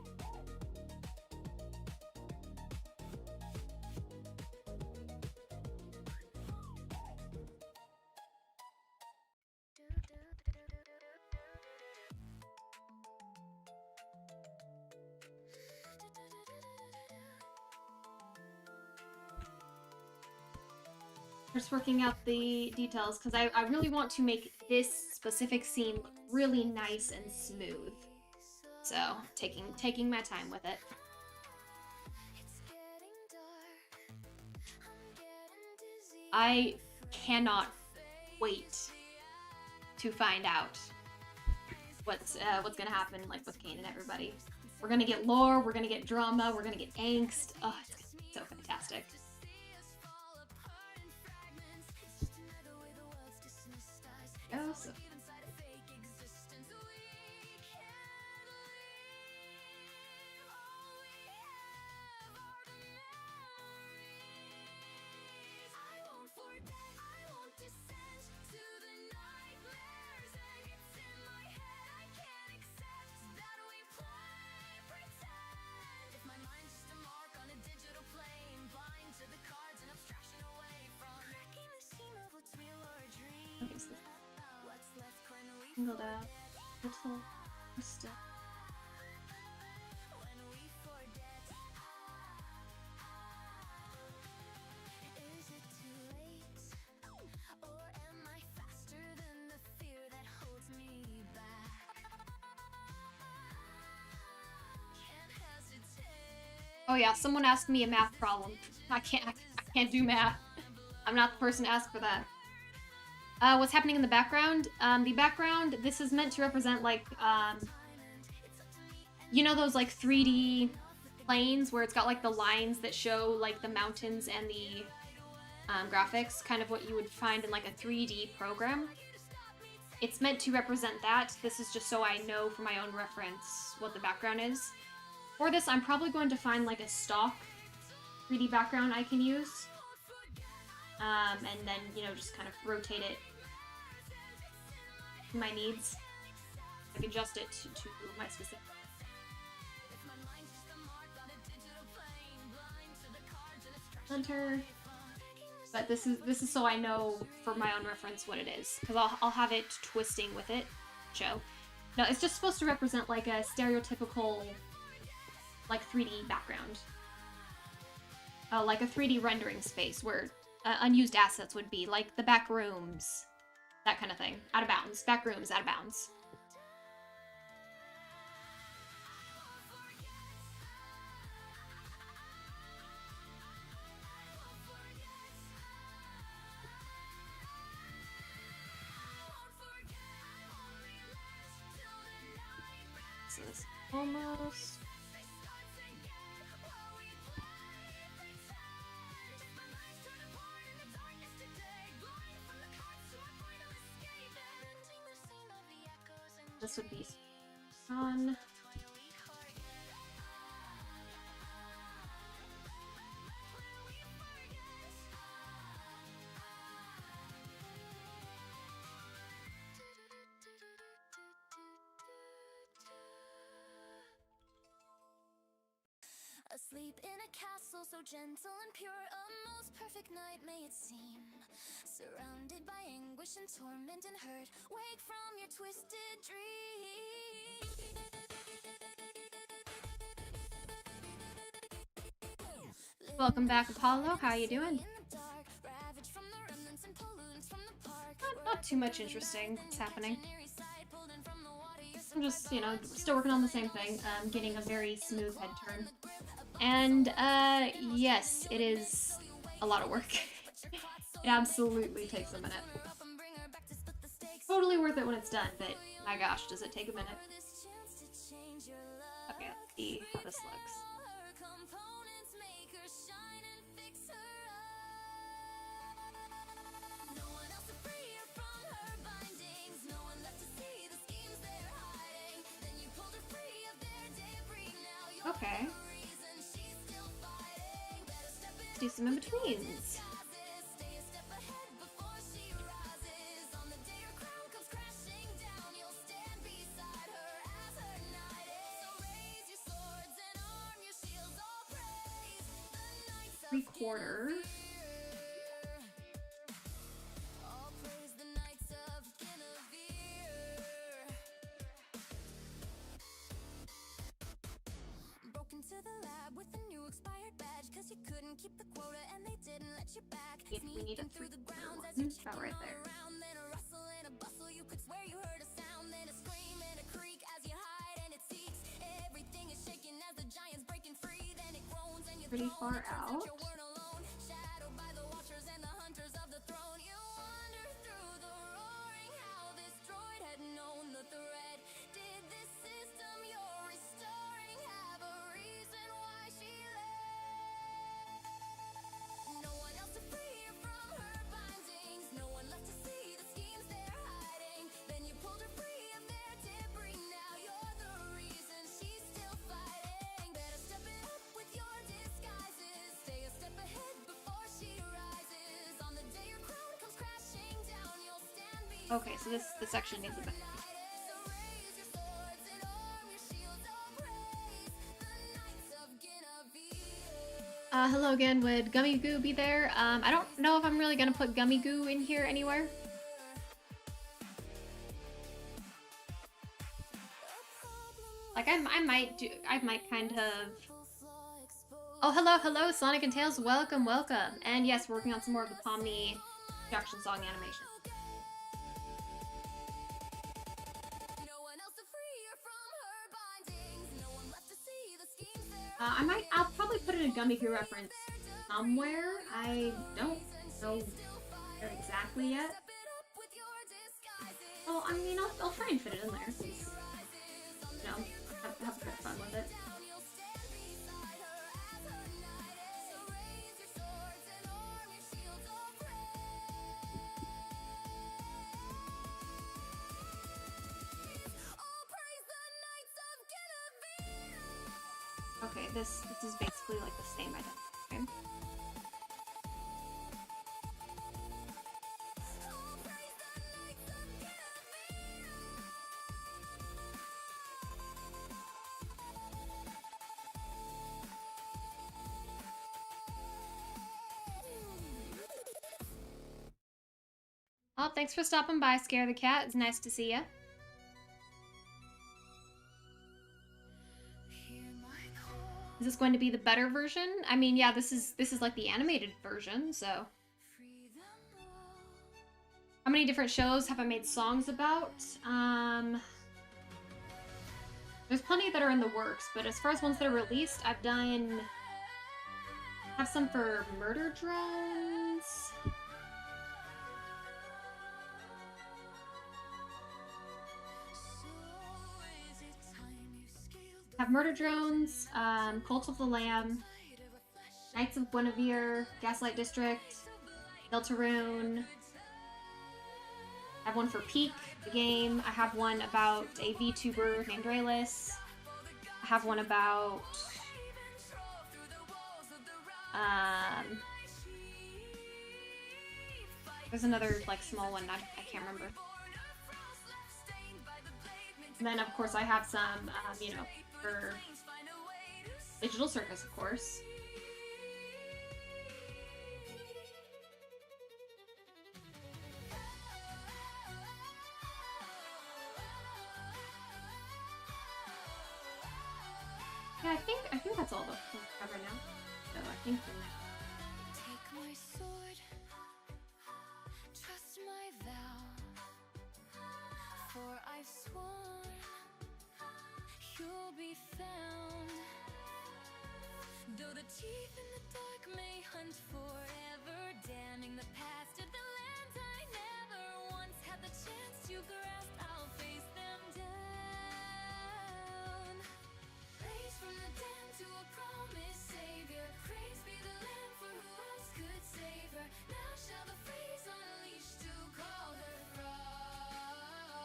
Just working out the details because I really want to make this specific scene look really nice and smooth. So taking my time with it. I cannot wait to find out what's gonna happen like with Kane and everybody. We're gonna get lore, we're gonna get drama, we're gonna get angst. Oh, it's gonna be so fantastic. Oh, so singled out little step. Oh yeah, someone asked me a math problem. I can't do math. I'm not the person to ask for that. What's happening in the background? The background, this is meant to represent like, you know those like 3D planes where it's got like the lines that show like the mountains and the graphics, kind of what you would find in like a 3D program. It's meant to represent that. This is just so I know for my own reference what the background is. For this, I'm probably going to find like a stock 3D background I can use. And then, you know, just kind of rotate it to my needs. I can adjust it to my specific. Center. But this is so I know for my own reference what it is, because I'll have it twisting with it. Show. No, it's just supposed to represent like a stereotypical like 3D background. Like a 3D rendering space where unused assets would be, like the back rooms, that kind of thing. Out of bounds. Back rooms, out of bounds. So this almost. This would be on. Asleep in a castle so gentle and pure, a most perfect night may it seem. Surrounded by anguish and torment and hurt, wake from your twisted dream. Welcome back, Apollo. How you doing? Not too much interesting that's happening. I'm just, you know, still working on the same thing. Getting a very smooth head turn. And, yes, it is a lot of work. It absolutely takes a minute. Totally worth it when it's done, but my gosh, does it take a minute? Okay, let's see how this looks. Okay. Let's do some in-betweens. Three-quarter. To the lab with a new expired badge, cause you couldn't keep the quota and they didn't let you back. If we need a three-quarter one, about right there. Then a rustle and a bustle, you could swear you heard a sound, then a scream and a creak as you hide and it seeks. Everything is shaking as the giant's breaking free, then it groans and you Pretty far out. you weren't alone, shadowed by the watchers and the hunters of the throne. You wander through the roaring, how this droid had known the threat. Did this system you're restoring have a reason why she left? No one else to free her from her bindings, no one left to see the schemes they're hiding. Then you pulled her free of their debris, now you're the reason she's still fighting. Better step it up with your disguises, stay a step ahead before she rises. On the day your crown comes crashing down, you'll stand beside. Okay, so this section needs a bit. So raise your swords and arm your shields, oh praise the Knights of Guinevere. Hello again. Would Gummy Goo be there? I don't know if I'm really gonna put Gummy Goo in here anywhere. Like I might kind of. Oh, hello, Sonic and Tails. Welcome. And yes, we're working on some more of the Pomni production song animation. No one else to free her from her bindings, no one left to see the schemes they're I'll probably put in a Gummy Goo reference somewhere. I don't know where exactly yet. Well, I mean, I'll try and fit it in there. Since, you know, have a bit of fun with it. Okay, this is basically like the same identity. Okay. Oh, thanks for stopping by, Scare the Cat. It's nice to see you. Is this going to be the better version? I mean, yeah, this is like the animated version, so. How many different shows have I made songs about? There's plenty that are in the works, but as far as ones that are released, I have some for Murder Drones. Have Murder Drones, Cult of the Lamb, Knights of Guinevere, Gaslight District, Deltarune. I have one for Peak, the game. I have one about a VTuber named Rayless. I have one about there's another like small one I can't remember. And then of course I have some you know, for Digital Circus, of course. Yeah, I think that's all the cover now. So I think for now. Take my sword, trust my vow, for I've sworn you'll be found. Though the teeth in the dark may hunt forever, damning the past to the lands I never once had the chance to grasp, I'll face them down. Praise from the damned to a promised savior, praise be the land for who else could save her. Now shall the phrase unleash to call her frost.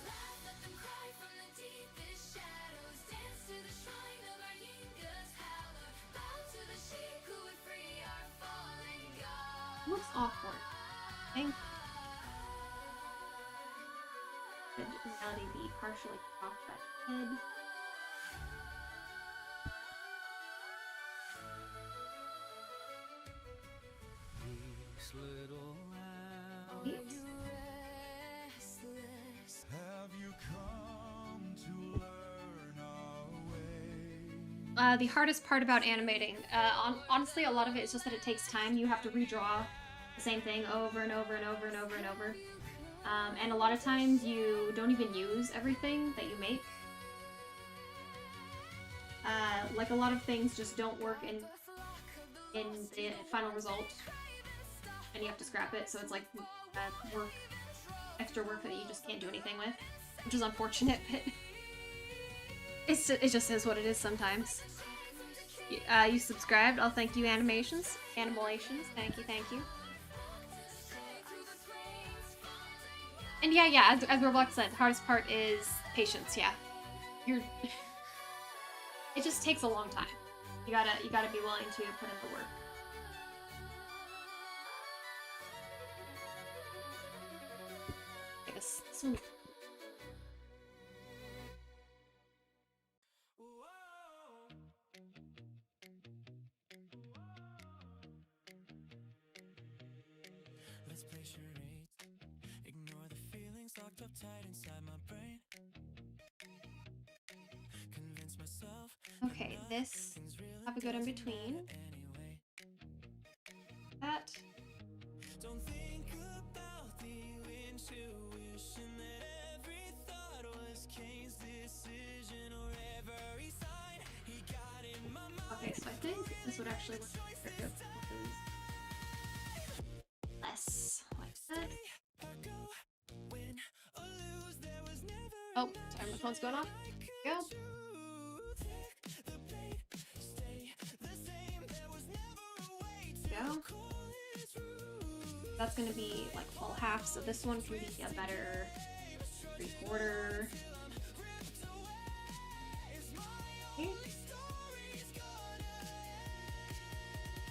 Laugh, let them cry from the deepest shadows, dance to the shrine of our Yinga's hallowed, bow to the sheik who would free our fallen god. Looks awkward. Thank Could Melody be partially off that head? These little lambs, Yes. Restless, have you come to learn our way? The hardest part about animating, honestly, a lot of it is just that it takes time. You have to redraw the same thing over and over and over and over and over. And a lot of times you don't even use everything that you make. Like a lot of things just don't work in the final result, and you have to scrap it. So it's like extra work that you just can't do anything with, which is unfortunate. But it just is what it is sometimes. You subscribed. I'll thank you, Animations. Thank you. And yeah, as Roblox said, the hardest part is patience. Yeah, it just takes a long time. You gotta be willing to put in the work. I guess this one. Let's play charades. Ignore the feelings locked up tight inside my brain. Convince myself Okay, this. Have a good in between. anyway. That. Don't think about the intuition that every thought was Kane's decision, or every sign he got in my mind. Okay, so I think this would actually look better. Less like that. Win or lose, there was never Oh, sorry, my phone's going off. There we go. Go. That's gonna be like full half, so this one can be a better 3/4. Okay.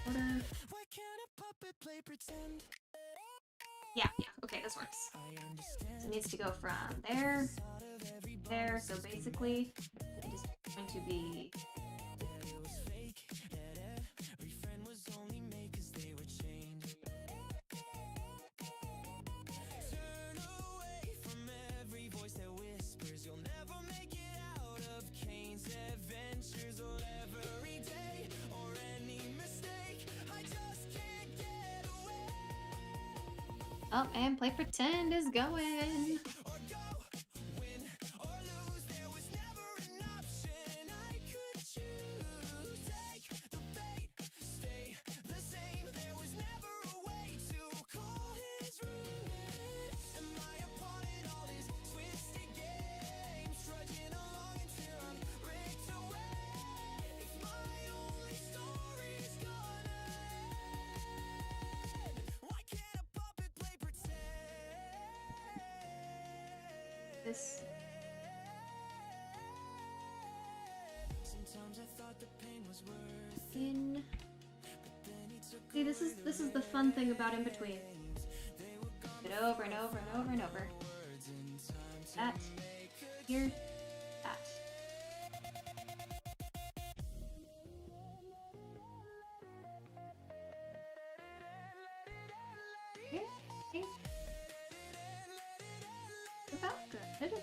Quarter. Why can't a puppet play pretend? Yeah, okay, this works. I understand. So it needs to go from there, there, so basically it is going to be It was fake, that every friend was only made 'cause they were chained. Turn away from every voice that whispers you'll never make it out of Kane's adventures, or every day or any mistake. I just can't get away. up, and play pretend is going. Or go, win or lose, there was never an option I could choose. Take the bait, stay the same, there was never a way to call his route. Am I a pawn in all these twisted games, trudging along until I'm ripped away? If my only story's gonna end, why can't a puppet play pretend? This. Sometimes I thought the pain was worth In. but then he took See, this is the fun thing about in between. It over and over and over and over. That. Here. That. Here. Here. About good.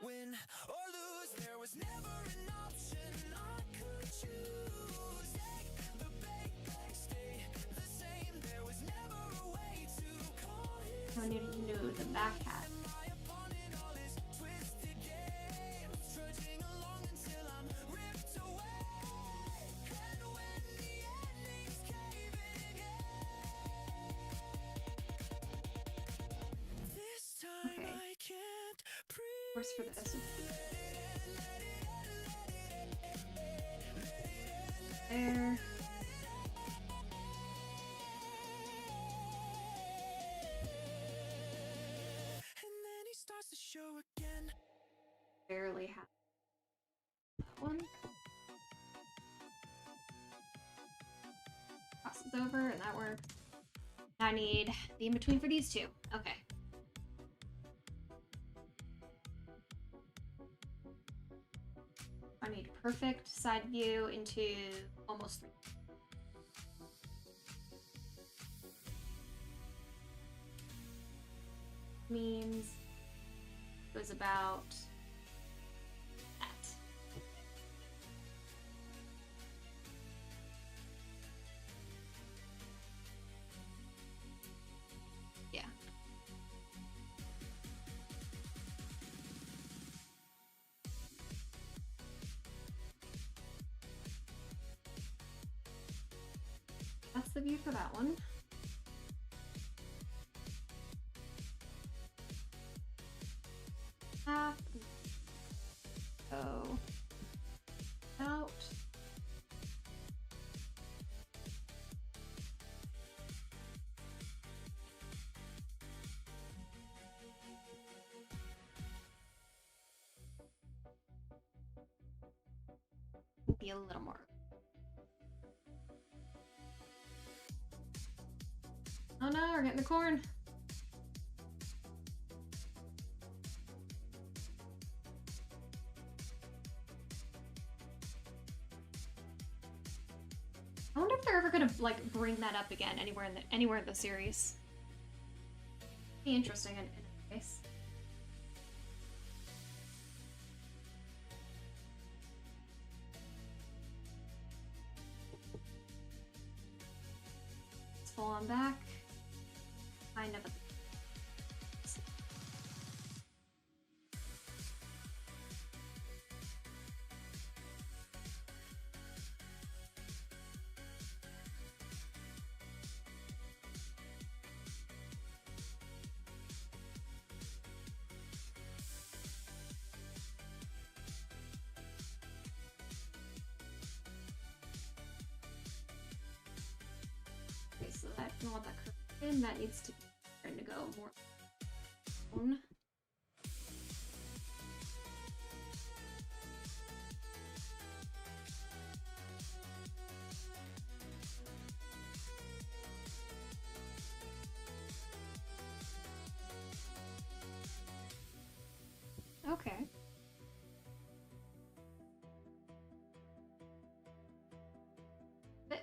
Win or lose, there was never an option I could choose. Take the bait, stay the same. There was never a way to call it. I need to do the back hat. My opponent, all this twisted game, trudging along until I'm ripped away. And when the ending's caving in, this time Okay. I can't breathe. Course for this. There. And then he starts to show again. Barely have that one. Crosses over, and that works. I need the in between for these two. Okay. I need perfect side view into almost 3. Means it was about that. Yeah. That's the view for that one. Half. Go out. Be a little more. Oh no, we're getting the corn. I wonder if they're ever gonna like bring that up again anywhere in the series. Be interesting in any case. It's full on back. Kind of. Okay, so that I don't want that curve in. That needs to be trying to go more down. Okay. But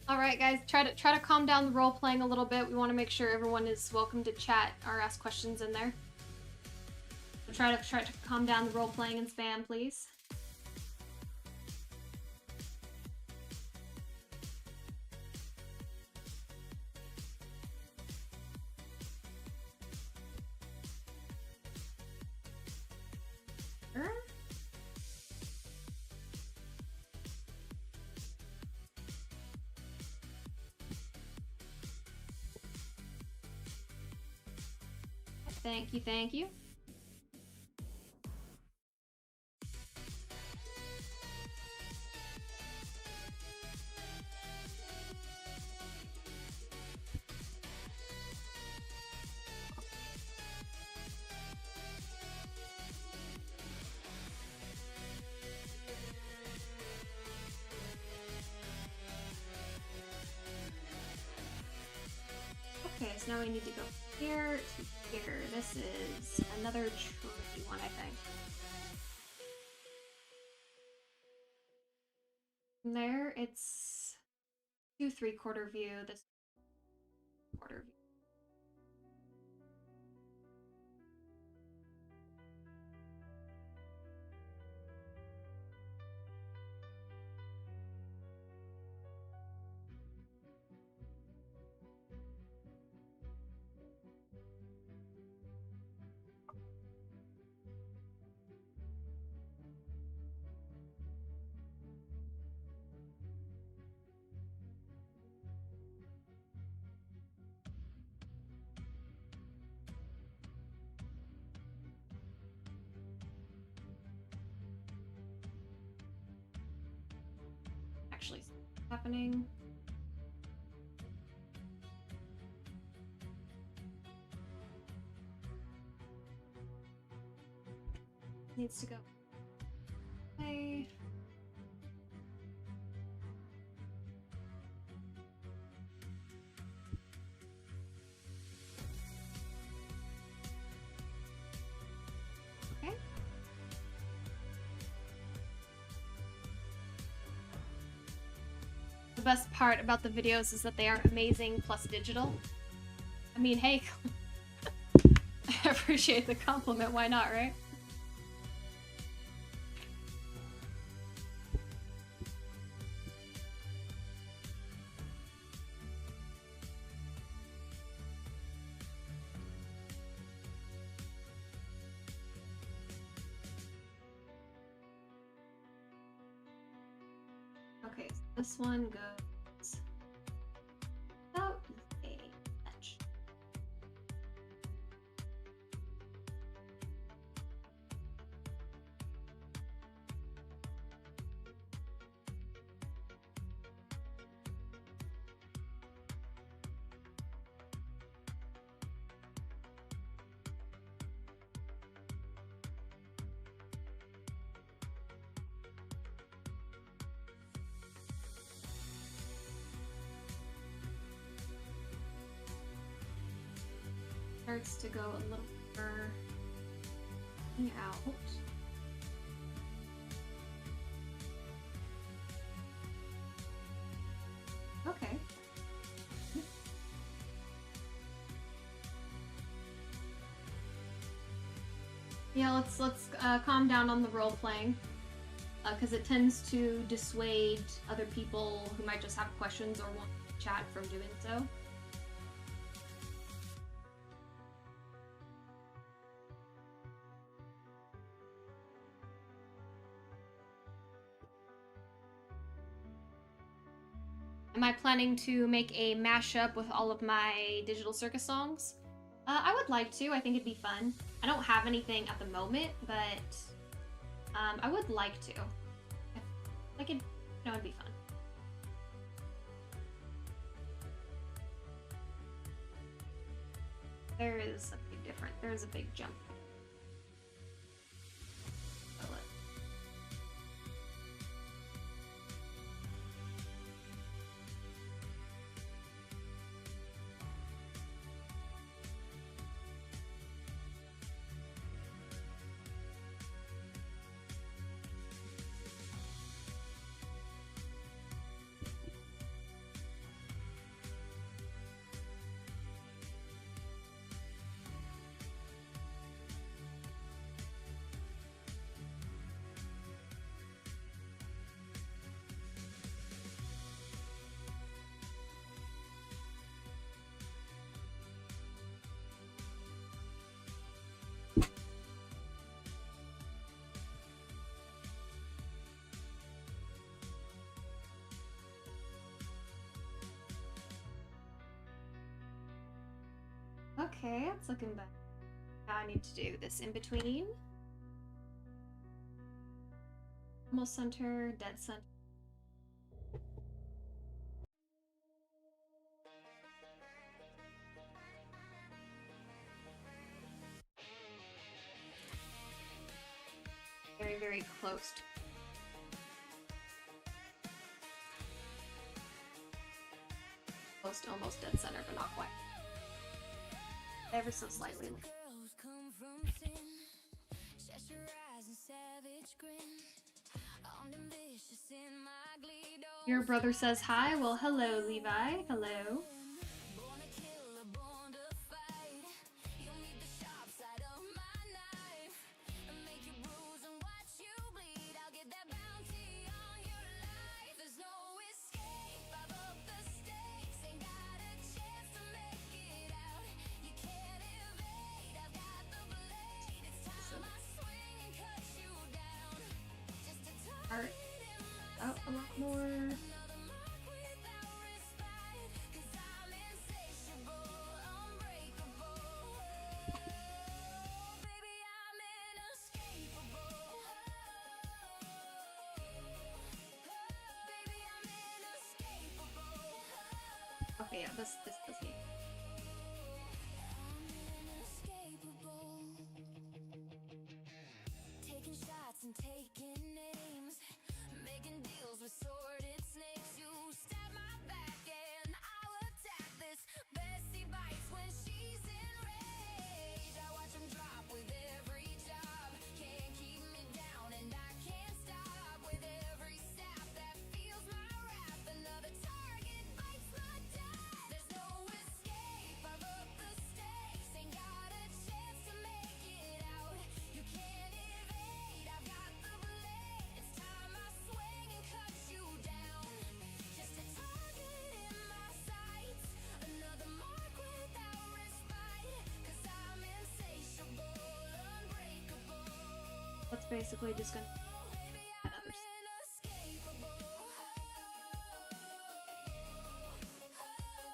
all right, guys, try to calm down the role playing a little bit. We want to make sure everyone is welcome to chat or ask questions in there. So try to calm down the role playing and spam, please. Sure. Thank you, thank you. Okay, so now we need to go here to here. This is another tricky one, I think. From there, it's 2 3/4 view. This quarter view. Actually happening. Needs to go. Okay. Okay. The best part about the videos is that they are amazing plus digital. I mean, hey, I appreciate the compliment, why not, right? Okay, so this one goes about a edge. Starts to go a little further out. Okay. Yeah, let's calm down on the role playing, because it tends to dissuade other people who might just have questions or want to chat from doing so. Am I planning to make a mashup with all of my Digital Circus songs? I would like to. I think it'd be fun. I don't have anything at the moment, but I would like to. Like it, it'd be fun. There is a big difference. There is a big jump. Okay, it's looking better. Now I need to do this in between. Almost center, dead center. Very, very close. Close to almost dead center, but not quite. ever so slightly. Girls come from sin, Cheshire eyes and savage grin. I'm ambitious in my glee. Your brother says hi. Well, hello, Levi. Hello. Born a killer, born to fight. You'll meet the sharp side of my knife and make you bruise and watch you bleed. I'll get that bounty on your life. There's no escape. I've upped the stakes. Ain't got a chance to make it out. You can't evade. I've got the blade. It's time I swing and cut you down. Just a Art. target in my Oh, a lot more. another mark without respite. 'Cause I'm insatiable, unbreakable. Baby, I'm inescapable. Baby, I'm inescapable. Okay, yeah, this me. I'm inescapable. Taking shots and taking names, making deals with sordid snakes. You stab my back and I'll attack this. Bessie bites when she's enraged. I watch 'em drop with every job. Can't keep me down and I can't stop. With every stab that feels my wrath. Another target bites my dime. There's no escape. I've upped the stakes. Ain't got a chance to make it out. You can't evade. I've got the blade. It's time I swing and cut you down. Just a target in my sights. Another mark without respite. 'Cause I'm insatiable, unbreakable. That's basically just gonna. Baby, I'm inescapable.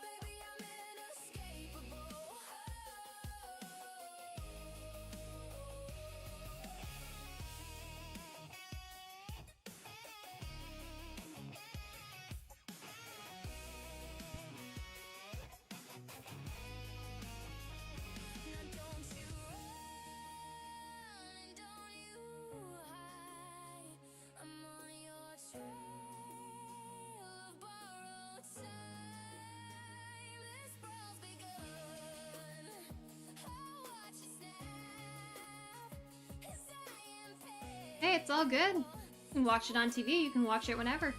Baby, I'm inescapable. Now don't you run, don't you hide. I'm on your trail of borrowed time. This sprawl's begun. I'll watch you snap as I impale. Hey, it's all good. You can watch it on TV. You can watch it whenever.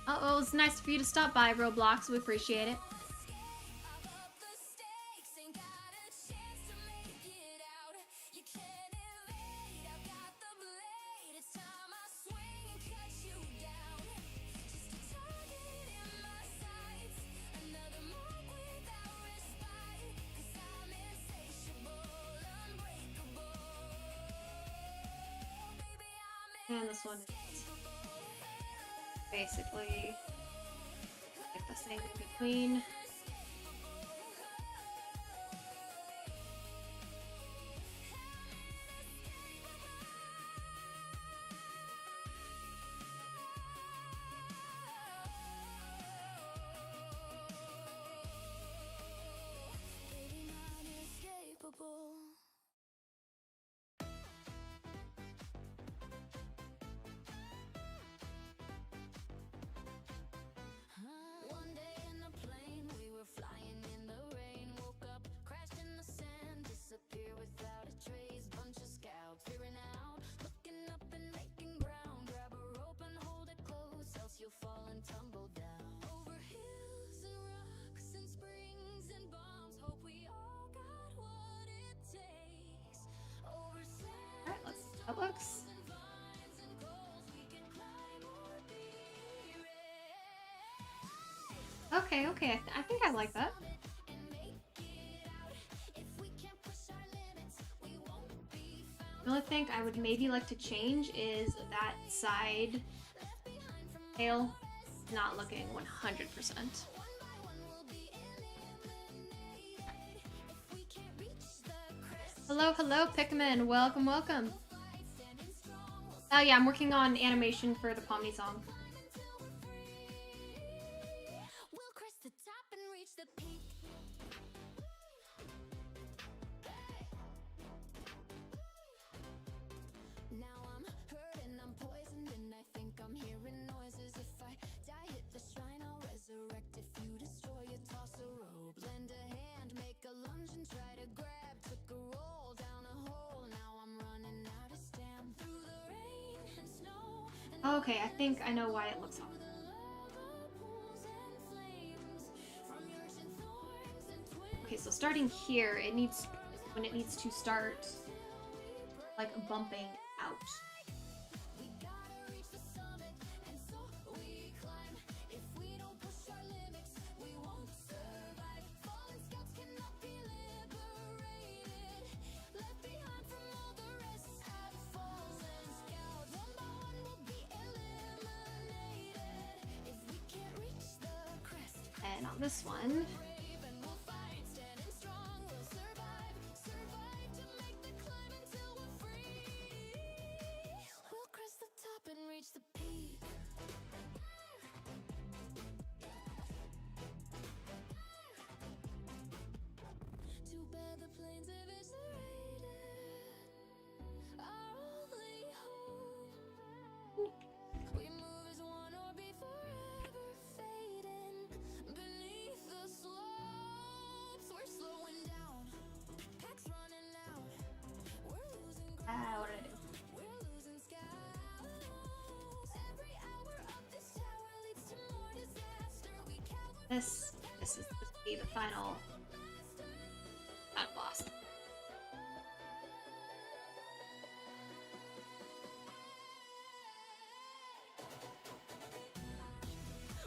Oh, well, it's nice for you to stop by, Roblox. We appreciate it. I've upped the stakes, ain't got a chance to make it out. You can't evade, I've got the blade. It's time I swing and cut you down. Just a target in my sights. Another mark without respite. 'Cause I'm insatiable, unbreakable. Baby, I'm And this one is basically like the same in between. Baby, not escapable. One day in a plane, we were flying in the rain. Woke up, crashed in the sand, disappear without a trace. Bunch of scouts peering out, looking up and making ground. Grab a rope and hold it close, else you'll fall and tumble down. Over hills and rocks and springs and bombs, hope we all got what it takes. Over sand Alright, let's see how that looks. and vines and coals, we can climb or be Okay, okay. I think I like that. and make it out. If we can't push our limits, we won't be found. The only thing I would maybe like to change is that side Left behind from tail not looking 100%. one by one, we'll be eliminated. If we can't reach the crest, Hello, hello, Pikmin. Welcome, welcome. fight standing strong. We'll Oh yeah, I'm working on animation for the Pomni song. climb until we're free. We'll crest the top and reach the peak. Now I'm hurting, I'm poisoned, and I think I'm hearing noises. If I die, hit the shrine, I'll resurrect. If you destroy it, toss a rope, lend a hand, Okay, I think I know why it looks off. Okay, so starting here, when it needs to start like bumping out. And on this one, We'll crest the top and reach the peak. Too bad the planes eviscerated our only hope. We move as one or be forever fading beneath the slopes. We're slowing down, packs running out. We're losing ground. what did I do? We're losing scouts. Every hour up this tower leads to more disaster. We cowboy This is to be the final boss.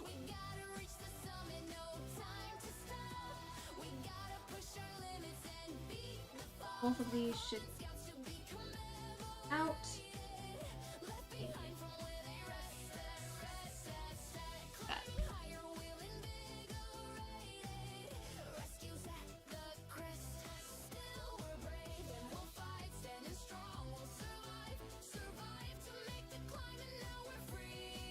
We gotta reach the summit, no time to stop. We gotta push our limits and beat the fall. Both of these should Scouts to be commemorated. out. Left behind from where they rest at. That. Climbing higher, we'll invigorate. Rescues at the crest. Still we're brave and we'll fight. Standing strong, we'll survive. Survive to make the climb and now we're free.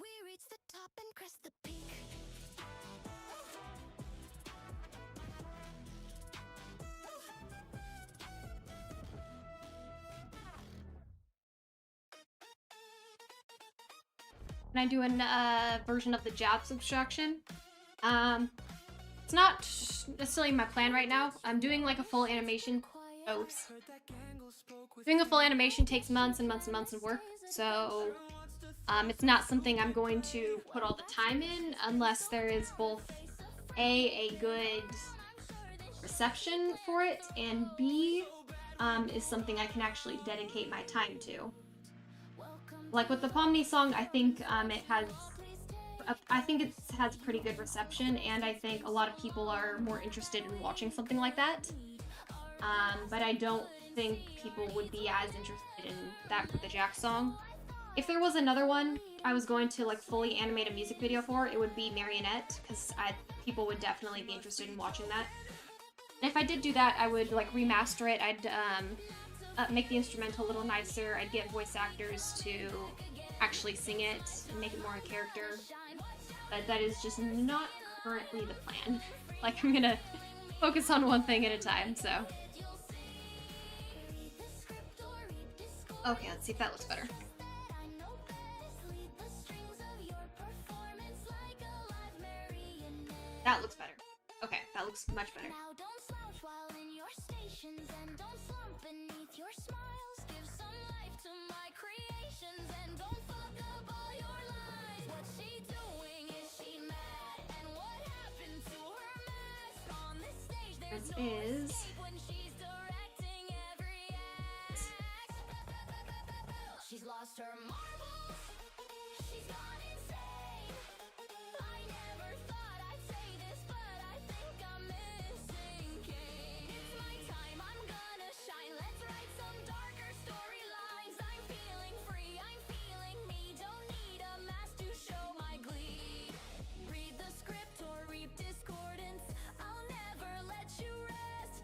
We reach the top and crest the peak. And I do a version of the jabs abstraction. It's not necessarily my plan right now. I'm doing like a full animation. Oops. Doing a full animation takes months and months and months of work. So it's not something I'm going to put all the time in unless there is both a good reception for it, and B is something I can actually dedicate my time to. Like with the Pomni song, I think it has pretty good reception, and I think a lot of people are more interested in watching something like that. But I don't think people would be as interested in that for the Jack song. If there was another one I was going to like fully animate a music video for, it would be Marionette, because people would definitely be interested in watching that. And if I did do that, I would like remaster it. I'd make the instrumental a little nicer. I'd get voice actors to actually sing it and make it more a character. But that is just not currently the plan. Like, I'm gonna focus on one thing at a time, so. Okay, let's see if that looks better. That looks better. Okay, that looks much better. Now don't slouch while in your stations and don't slump beneath your smiles. Give some life to my creations and don't fuck up all your lines. What's she doing? Is she mad? And what happened to her mask? On this stage there's This no is escape when she's directing every act. She's lost her marbles. She's gone insane. I never thought I'd say this, but I think I'm missing Kane. It's my time, I'm gonna shine. Let's write some darker storylines. I'm feeling free, I'm feeling me. Don't need a mask to show my glee. Read the script or reap discordance. I'll never let you rest.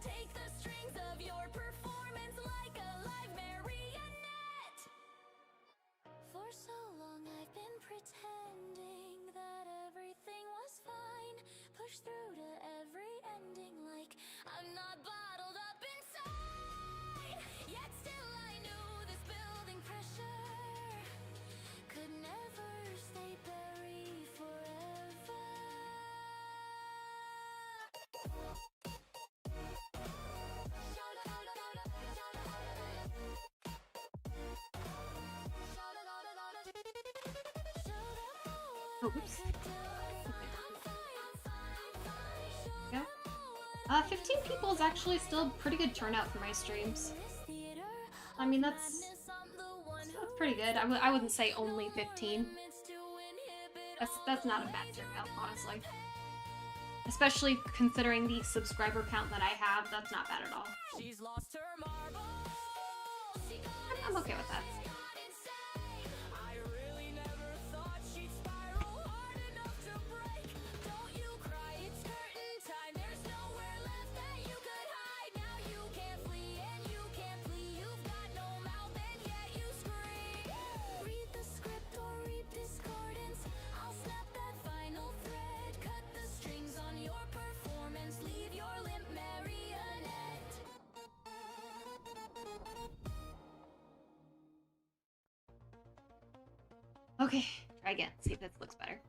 Oh, oops. There we go. 15 people is actually still a pretty good turnout for my streams. I mean, that's pretty good. I wouldn't say only 15. That's not a bad turnout, honestly. Especially considering the subscriber count that I have, that's not bad at all. She's lost her marbles. I'm okay with that. I really never thought she'd spiral hard enough to break. Don't you cry, it's curtain time. There's nowhere left that you could hide. Now you can't flee and you can't flee. You've got no mouth and yet you scream. Read the script or read discordance. I'll snap that final thread. Cut the strings on your performance. Leave your limp marionette. Okay, try again. See if this looks better.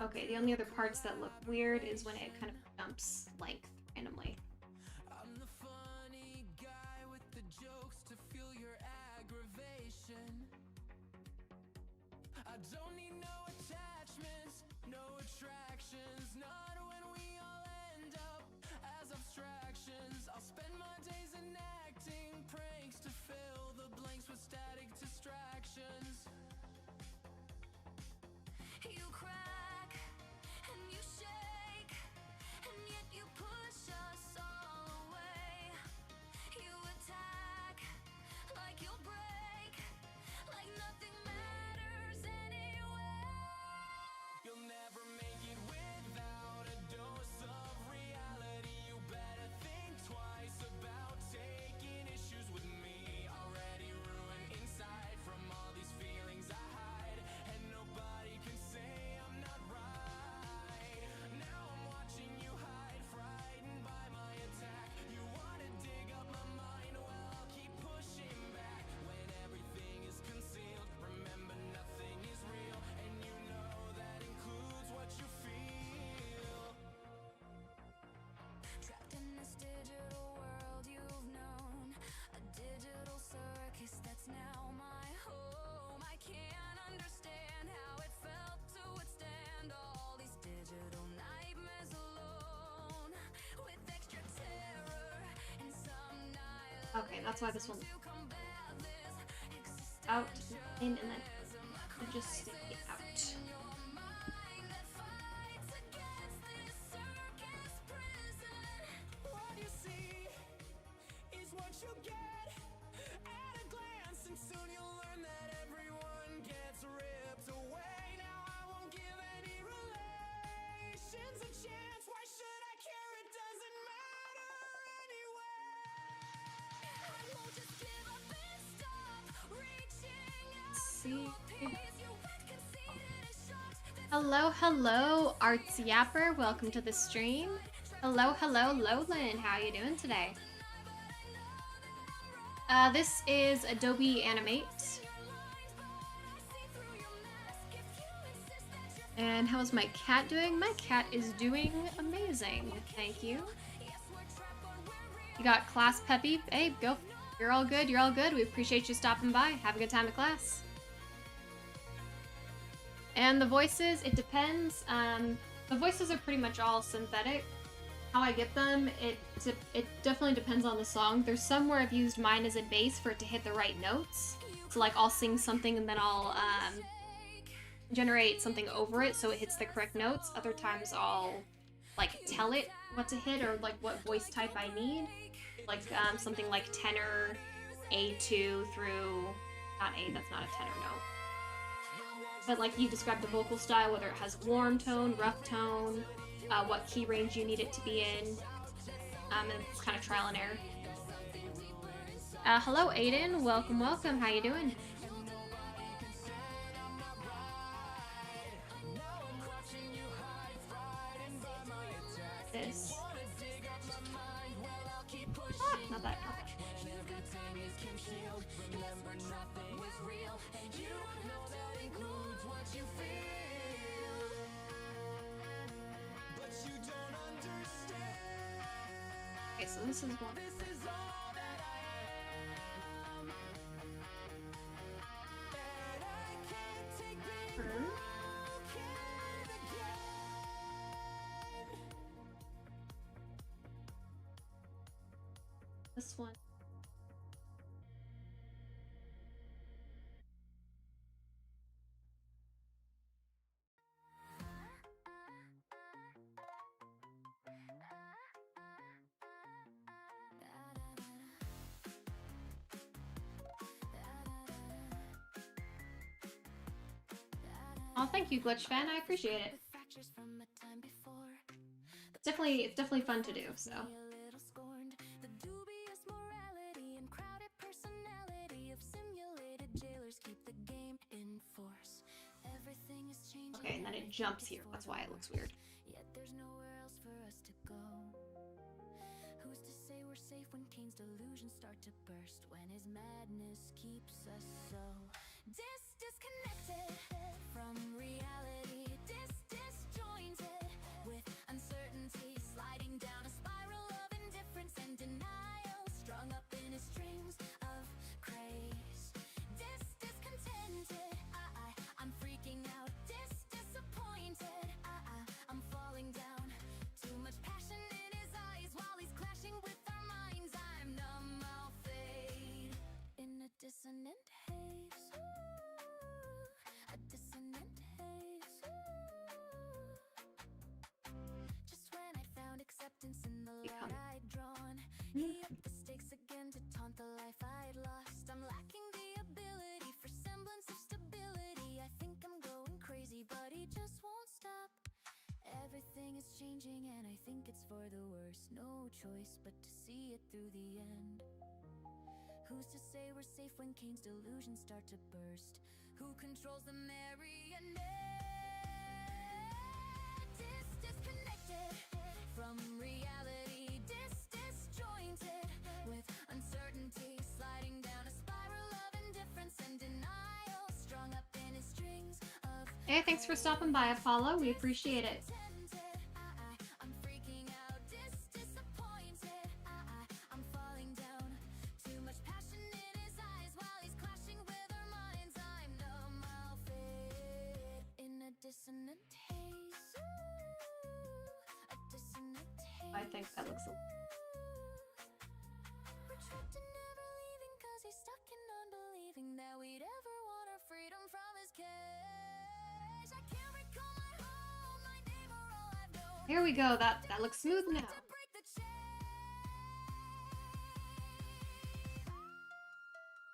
Okay, the only other parts that look weird is when it kind of jumps length randomly. I'm the funny guy with the jokes to feel your aggravation. I don't need no attachments, no attractions, not when we all end up as abstractions. I'll spend my days enacting pranks to fill the blanks with static distractions. You crack and you shake, and yet you push us all away. You attack like you'll break, like nothing matters anyway. You'll never make it without a dose of reality. You better think twice about taking issues with me. Already ruined inside from all these feelings I hide, and nobody can say I'm not right. Now I'm watching you hide, frightened by my attack. You wanna dig up my mind, well I'll keep pushing back. When everything is concealed, remember nothing is real, and you know that includes what you feel. Trapped in this digital world you've known, a digital circus that's now my home. I can't understand how it felt to withstand all these digital nightmares alone, with extra terror and some night Okay, that's why this one to combat this existence out, in, and then just stick it out. in your mind that fights against this circus prison. What you see is what you get at a glance, and soon you'll learn that everyone gets ripped away. Now I won't give any relations a chance. Why should I care? It doesn't matter anyway. I won't just give up and stop reaching out. See. Appease you with conceited and shocked. Hello, hello, Arts Yapper. Welcome to the stream. Hello, hello, Lowland. How you doing today? This is Adobe Animate. And how's my cat doing? My cat is doing amazing. Thank you. You got class peppy? Hey, go. You're all good. You're all good. We appreciate you stopping by. Have a good time at class. And the voices, it depends. The voices are pretty much all synthetic. How I get them, it definitely depends on the song. There's some where I've used mine as a base for it to hit the right notes. So like I'll sing something and then I'll generate something over it so it hits the correct notes. Other times I'll like tell it what to hit or like what voice type I need. Like something like tenor, A2 through, not A, that's not a tenor note. But like you described the vocal style, whether it has warm tone, rough tone, what key range you need it to be in, and it's kind of trial and error. Hello Aiden, welcome, welcome, how you doing? This. Ah, not that, not that. so this is one. This is all that I am. And I can't take being broken again. This one. Oh, thank you, Glitch Fan. I appreciate it. With fractures from a time before. It's definitely fun to do. So A little scorned. The dubious morality and crowded personality of simulated jailers keep the game in force. Everything is changing. okay, and then it jumps here. That's why it looks weird. Yet there's nowhere else for us to go. Who's to say we're safe when Kane's delusions start to burst? When his madness keeps us so disconnected from reality, disjointed with uncertainty, sliding down a spiral of indifference and denial, strung up in his strings of craze. Discontented, I'm freaking out. Disappointed, I'm falling down. Too much passion in his eyes while he's clashing with our minds. I'm numb, I'll fade in a dissonant haze. A dissonant haze. Just when I found acceptance in the Become- lie I'd drawn, he upped the stakes again to taunt the life I'd lost. I'm lacking the ability for semblance of stability. I think I'm going crazy, but he just won't stop. Everything is changing and I think it's for the worse. No choice but to see it through the end. Who's to say we're safe when Kane's delusions start to burst? Who controls the marionette? Disconnected from reality, disjointed with uncertainty, sliding down a spiral of indifference and denial, strung up in his strings of Hey, thanks for stopping by, Apollo. We appreciate it. I'm freaking out, disappointed. I'm falling down. Too much passion in his eyes while he's clashing with our minds. I'm numb, I'll fade in a dissonant haze. A dissonant haze. I think that looks. We're trapped and never leaving 'cause he's stuck in unbelieving that we'd ever want our freedom from his cage. I can't recall my home, my name, or all I've known. Here we go. That looks smooth now. To break the chain.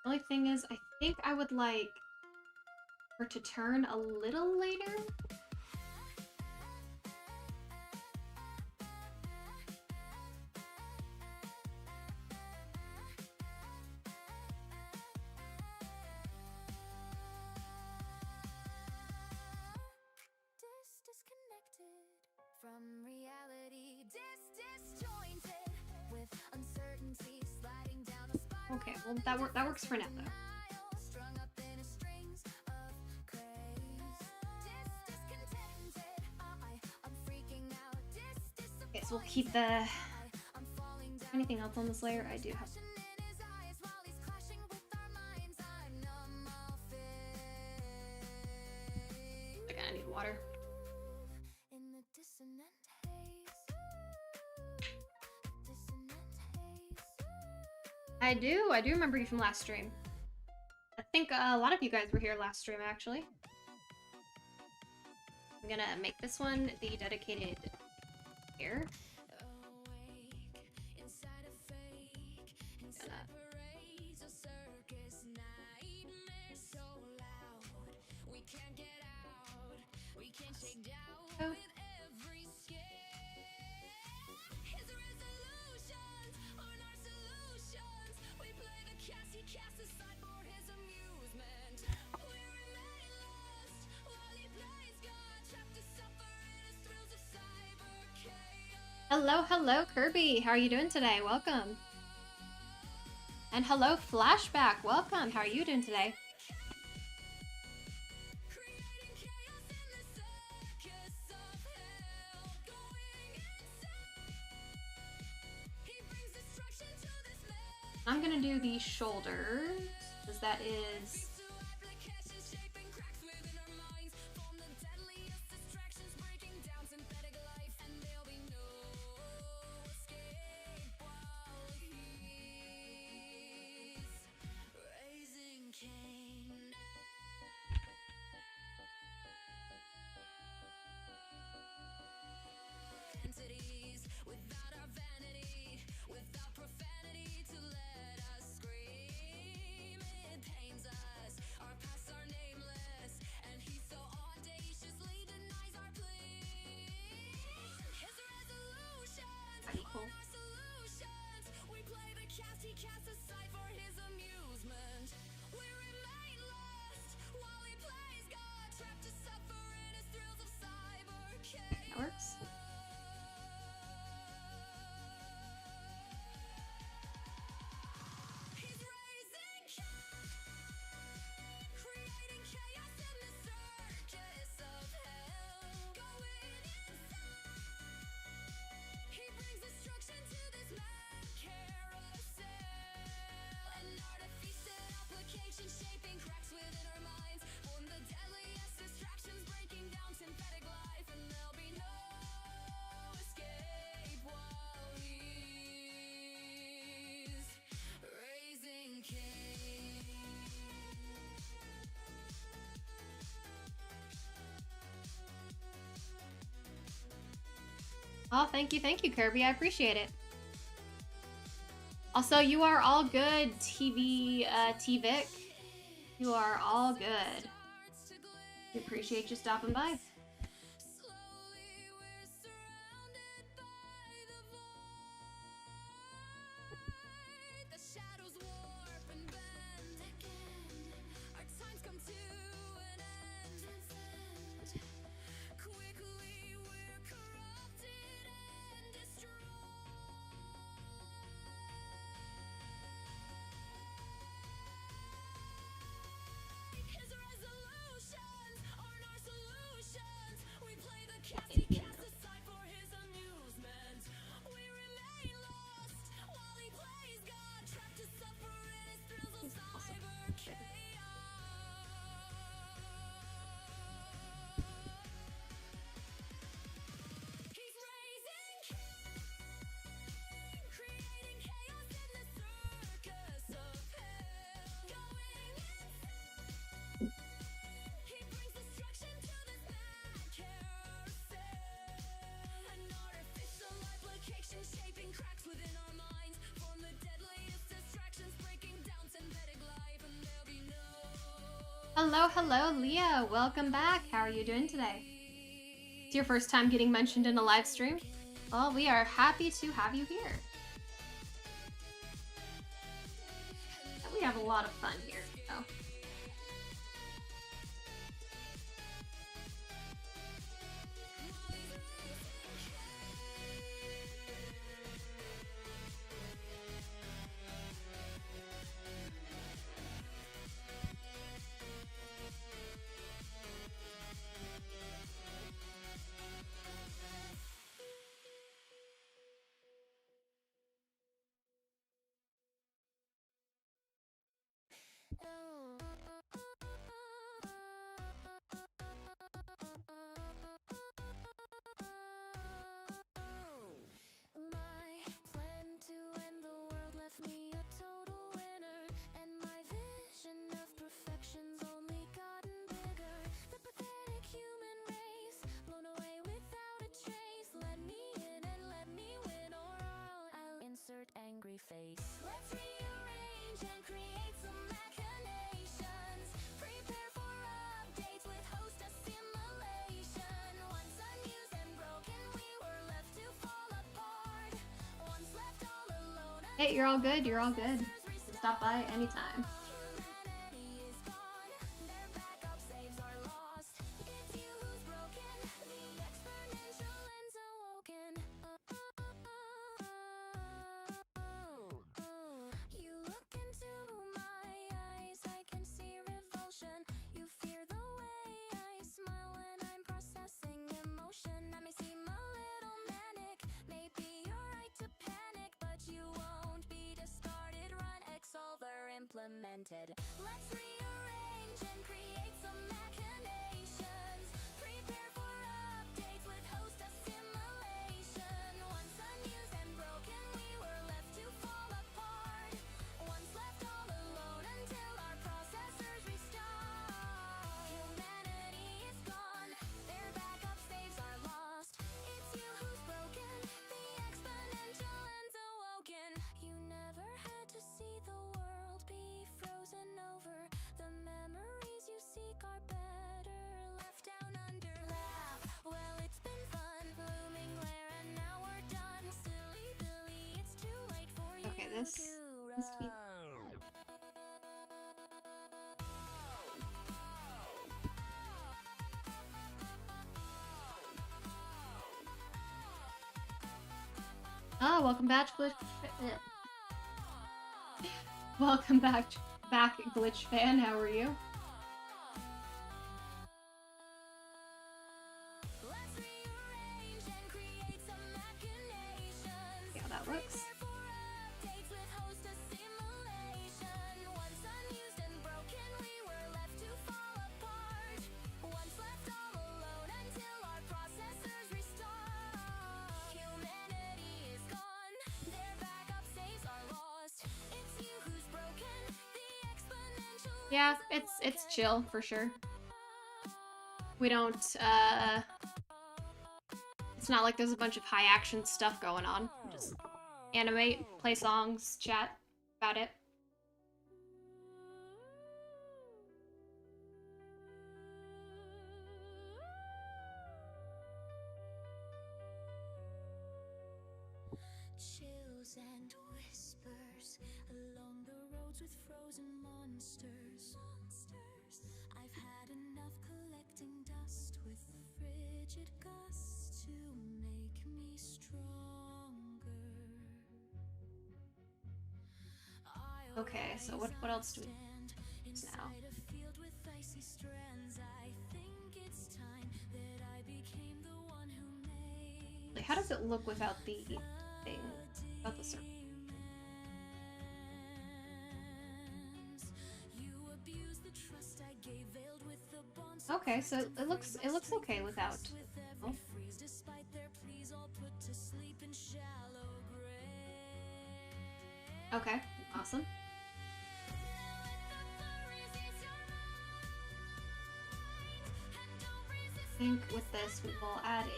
The only thing is, I think I would like her to turn a little later. Disconnected from reality, disjointed with uncertainty, sliding down a spiral. Okay, well that works for now though. Strung up in his strings of craze. Discontented, I'm freaking out. Okay, so we'll keep the. I'm falling down. Anything else on this layer? I do have. Passion in his eyes while he's clashing with our minds. I'm numb, I'll fade. Okay, I need water. In the dissonant haze. Dissonant haze. I do remember you from last stream. I think a lot of you guys were here last stream actually. I'm gonna make this one the dedicated here. Awake inside a fake, inside Mirage Circus, nightmares so loud. We can't get out, we can't shake down Oh. with every scare. His resolutions aren't our solutions. We play the cast he casts aside for his amusement. We remain lost while he plays God, trapped to suffer in his thrills of cyber chaos. Hello, Kirby. How are you doing today? Welcome. And hello, Flashback. Welcome. How are you doing today? Creating chaos in the circus of hell, going insane. He brings I'm gonna do the shoulders, because that is without our vanity, without profanity to let us scream. It pains us, our pasts are nameless, and he so audaciously denies our plea. His resolutions pretty are cool. our solutions. We play the cast, he casts aside for his amusement. We remain lost while he plays God, trapped to suffer in his thrills of cyber chaos. That works. He's raising creating chaos in the circus of hell. Going insane. He brings destruction to this mad carousel. An artificial application shaping cracks within our minds. Form the deadliest distractions, breaking down synthetic life, and there'll be no escape while he's raising Cain. Oh, thank you, Kirby. I appreciate it. Also, you are all good, T-Vic. You are all good. We appreciate you stopping by. Slowly we're surrounded by the void. The shadows warp and bend again. Our times come to an end. Quickly we're corrupted and destroyed. His resolutions aren't our solutions. We play the cast, he casts aside for his amusement. We remain lost while he plays God, trapped to suffer in his thrills of cyber chaos. He's raising creating chaos in the circus of hell. Going insane. He brings destruction to this mad carousel. An artificial application shaping cracks within our minds. Form the deadliest distractions, breaking down synthetic life, and there'll be no Hello, Leah. Welcome back. How are you doing today? It's your first time getting mentioned in a live stream? Well, we are happy to have you here. And we have a lot of fun here, so. My plan to end the world left me a total winner, and my vision of perfection's only gotten bigger. The pathetic human race, blown away without a trace. Let me in and let me win, or I'll insert angry face. Let's rearrange and create some machinations. Prepare for updates with host assimilation. Once unused and broken, we were left to fall apart. Once left all alone. Hey, you're all good. You're all good. Stop by anytime. Humanity is gone. Their backup saves are lost. It's you who's broken. The exponential ends awoken. You look into my eyes, I can see revulsion. You fear the way I smile when I'm processing emotion. I may seem a little manic, maybe you're right to panic, but you won't be discarded. Run implemented. Let's rearrange and create some machinations. Prepare for updates with host assimilation. Once unused and broken, we were left to fall apart. Once left all alone until our processors restart. Humanity is gone, their backup saves are lost. It's you who's broken, the exponential ends awoken. You never had to see the world be frozen over. The memories you seek are better left down under. Laugh, well it's been fun, looming glare and now we're done. Silly Billy, it's too late for you Okay, this to must be. run. Oh, welcome back, Glitch. Welcome back, Glitch fan. How are you? Let's rearrange and create some machinations. See how that looks. Prepare for updates with host assimilation. Once unused and broken, we were left to fall apart. Once left all alone until our processors restart. Humanity is gone, their backup saves are lost. It's you who's broken, the exponential. Yeah, it's chill for sure. We don't it's not like there's a bunch of high action stuff going on. We just animate, play songs, chat about it. Chills and whispers along the roads with frozen monsters. I've had enough collecting dust with frigid gusts to make me stronger. I Okay, so what else do we stand use now? inside a field with icy strands. I think it's time that I became the one who made. Like, how does it look without the thing? Without the circle? Okay, so it looks okay without. Oh. Okay, awesome. I think with this we will add in.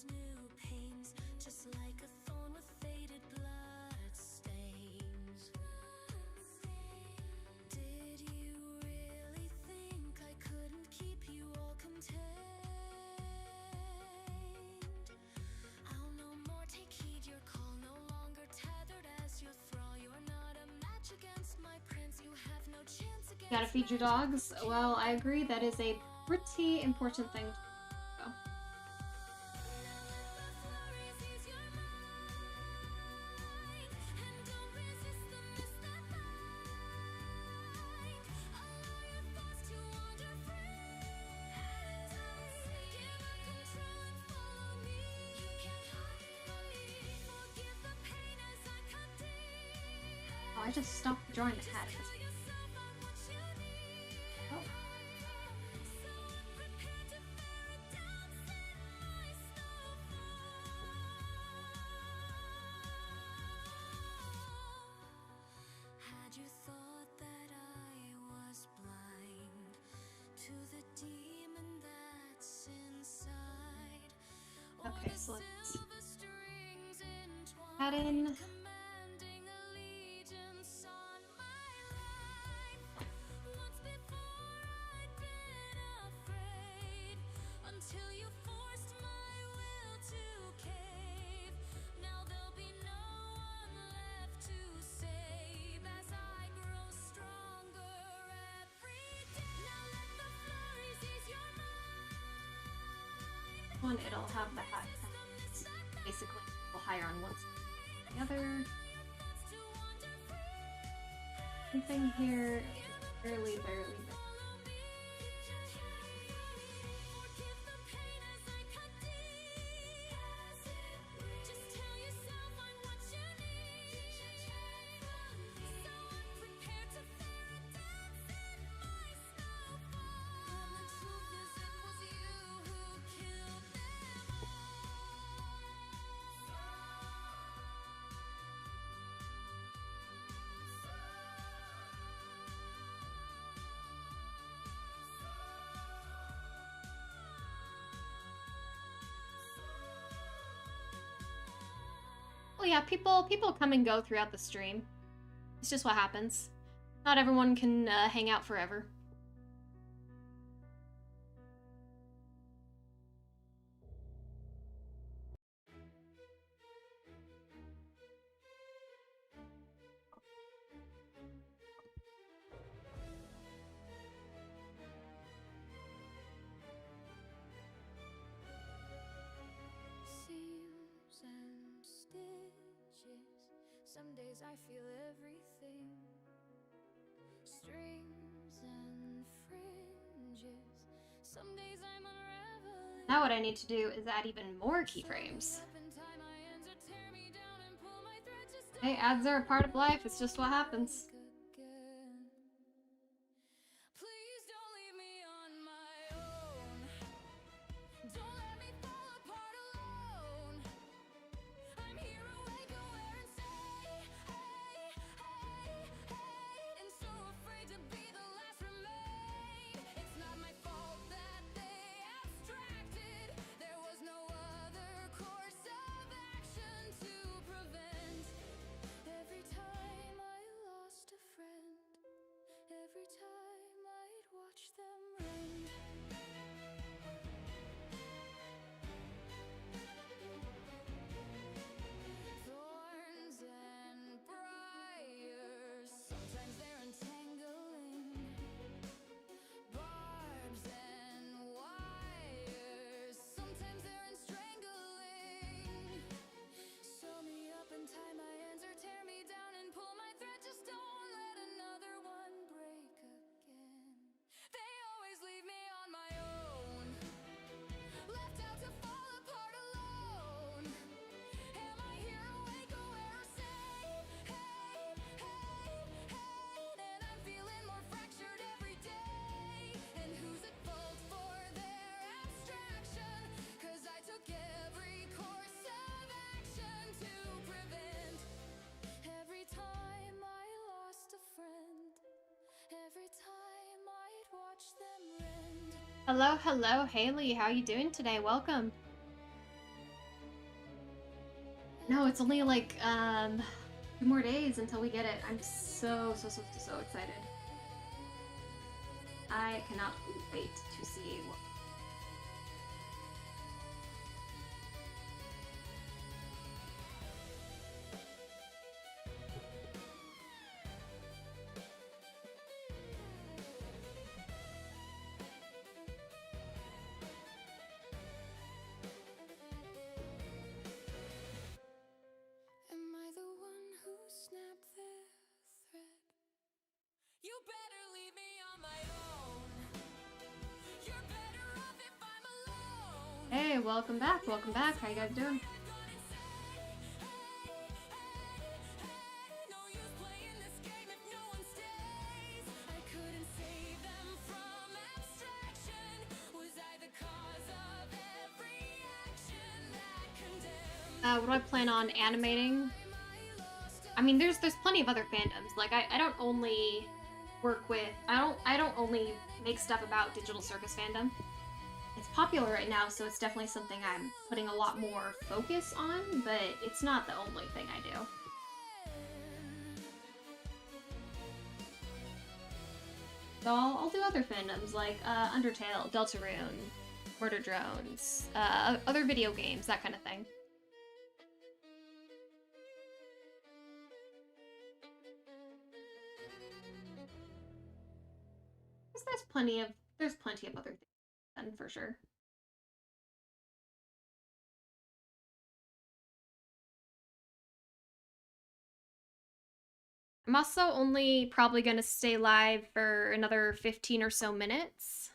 New pains, just like a thorn with faded blood stains. Did you really think I couldn't keep you all contained? I'll no more take heed your call, no longer tethered as your thrall. You're not a match against my prince, you have no chance against. Gotta feed your dogs? Well, I agree, that is a pretty important thing to do. Oh, I just stopped drawing the hat at this point. Oh. Had you thought that I was blind to the demon that's inside? Okay, so let's add in. Until you forced my will to cave. Now there'll be no one left to save. one, it'll have the hat basically a little higher on one side than the other. Anything here? Barely. Well, yeah, people come and go throughout the stream. It's just what happens. Not everyone can hang out forever. Seams and stitches. Some days I feel everything. Strings and fringes. Some days I'm unraveling. Now what I need to do is add even more keyframes. Hey, ads are a part of life. It's just what happens. Please don't leave me on my own. Don't let me fall apart alone. I'm here awake, aware, and say, hey, and so afraid to be the last remain. It's not my fault that they abstracted. There was no other course of action to prevent. Every time I lost a friend, every time I'd watch them run. Thorns and briars, sometimes they're entangling. Barbs and wires, sometimes they're strangling. Sew me up and tie my ends or tear me down and pull my thread. Just don't let another one break again. They always leave me on my own, left out to fall apart alone. Am I here awake, aware, or say, hey, and I'm feeling more fractured every day. And who's at fault for their abstraction? 'Cause I took every course of action to prevent. Every time I lost a friend, every time I'd watch them rend. Hello, Haley. How you doing today? Welcome. No, it's only like 2 more days until we get it. I'm so excited. I cannot wait to see what. Am I the one who snapped their thread? You better leave me on my own. You're better off if I'm alone. Hey, welcome back. How you guys doing? No use playing this game if no one stays. I couldn't save them from abstraction. Was I the cause of every action that condemned? What do I plan on animating? I mean, there's plenty of other fandoms. Like I don't only work with I don't only make stuff about Digital Circus fandom. It's popular right now, so it's definitely something I'm putting a lot more focus on, but it's not the only thing I do. So I'll do other fandoms like Undertale, Deltarune, Murder Drones, other video games, that kind of thing. There's plenty of other things done for sure. I'm also only probably gonna stay live for another 15 or so minutes.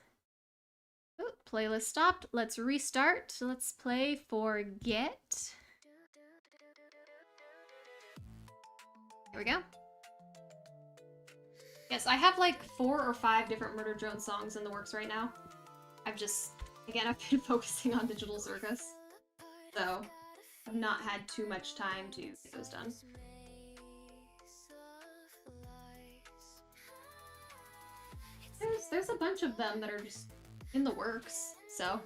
Ooh, playlist stopped. Let's restart. Let's play Forget. Here we go. Yes, I have like 4 or 5 different Murder Drone songs in the works right now. I've been focusing on Digital Circus, so I've not had too much time to get those done. There's a bunch of them that are just in the works, so.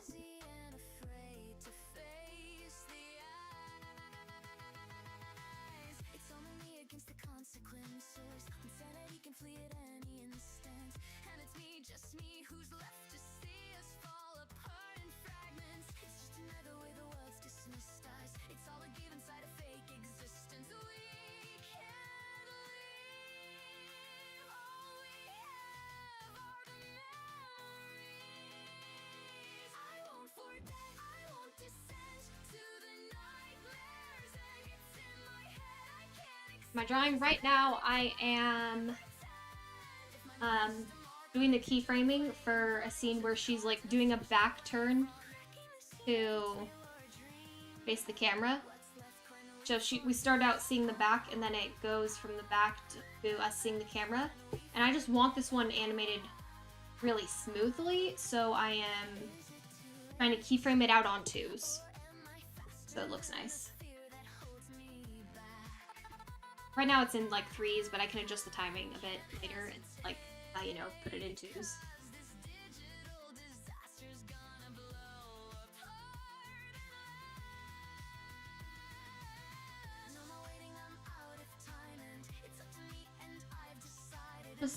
My drawing right now, I am doing the keyframing for a scene where she's like doing a back turn to face the camera. So we start out seeing the back, and then it goes from the back to us seeing the camera. And I just want this one animated really smoothly, so I am trying to keyframe it out on 2s, so it looks nice. Right now it's in like 3s, but I can adjust the timing a bit later and like, you know, put it in 2s.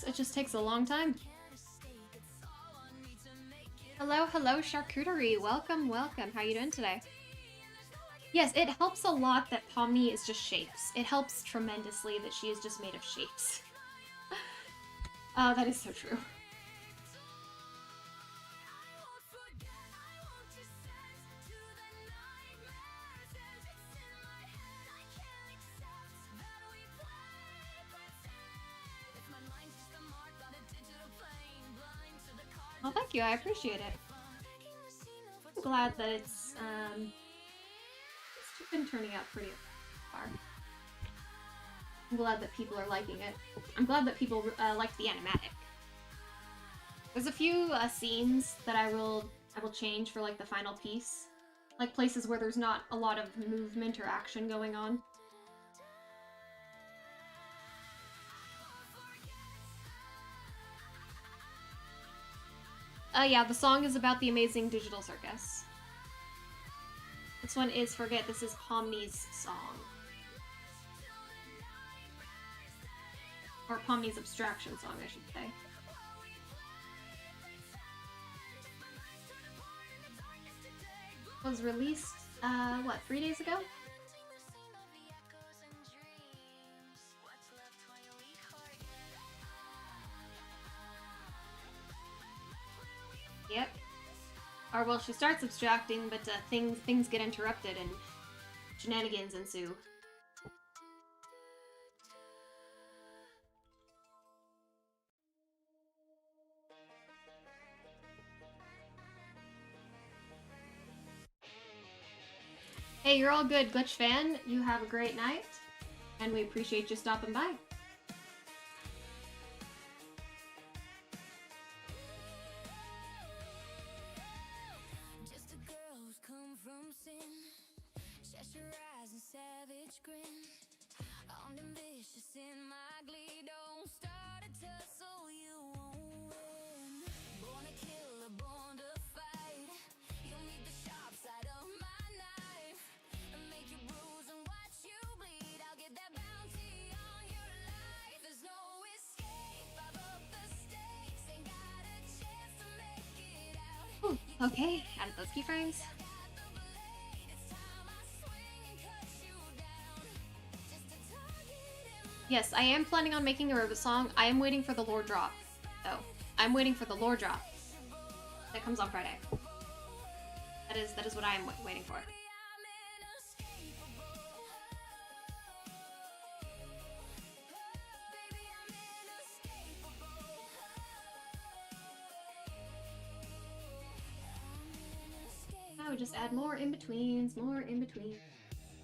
It just takes a long time. Hello, charcuterie. Welcome. How you doing today? Yes, it helps a lot that Pomni is just shapes. It helps tremendously that she is just made of shapes. That is so true. Well, thank you. I appreciate it. I'm glad that it's been turning out pretty far. I'm glad that people are liking it. I'm glad that people like the animatic. There's a few scenes that I will change for like the final piece, like places where there's not a lot of movement or action going on. Yeah, the song is about the Amazing Digital Circus. This one is Forget. This is Pomni's song. Or Pomni's abstraction song, I should say. It was released, what, 3 days ago? Yep. Or well, she starts abstracting, but things get interrupted and shenanigans ensue. Hey, you're all good, Glitch fan. You have a great night, and we appreciate you stopping by. Ooh, okay, added those keyframes. Yes, I am planning on making a robot song. I am waiting for the lore drop, though. I'm waiting for the lore drop. That comes on Friday. That is what I am waiting for. we just add more in-betweens, more in-betweens.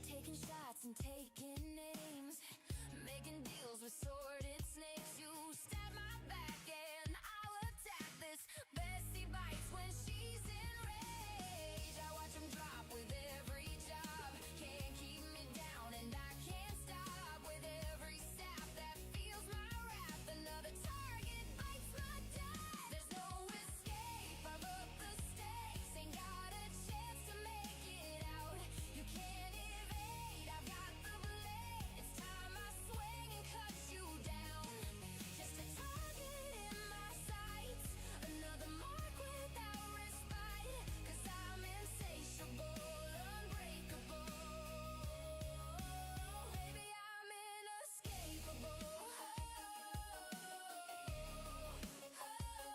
Taking shots and taking names, making deals with sordid snakes. You stab my back and I'll attack this. Bessie bites when she's in rage. I watch 'em drop with every job. Can't keep me down and I can't stop with every stab that feels my wrath. Another target bites my dime. There's no escape. I've upped the stakes. Ain't got a chance to make it out. You can't evade. I've got the blade. It's time I swing and cut you down. Just a target in my sights. Another mark without respite. 'Cause I'm insatiable, unbreakable. Baby, I'm inescapable.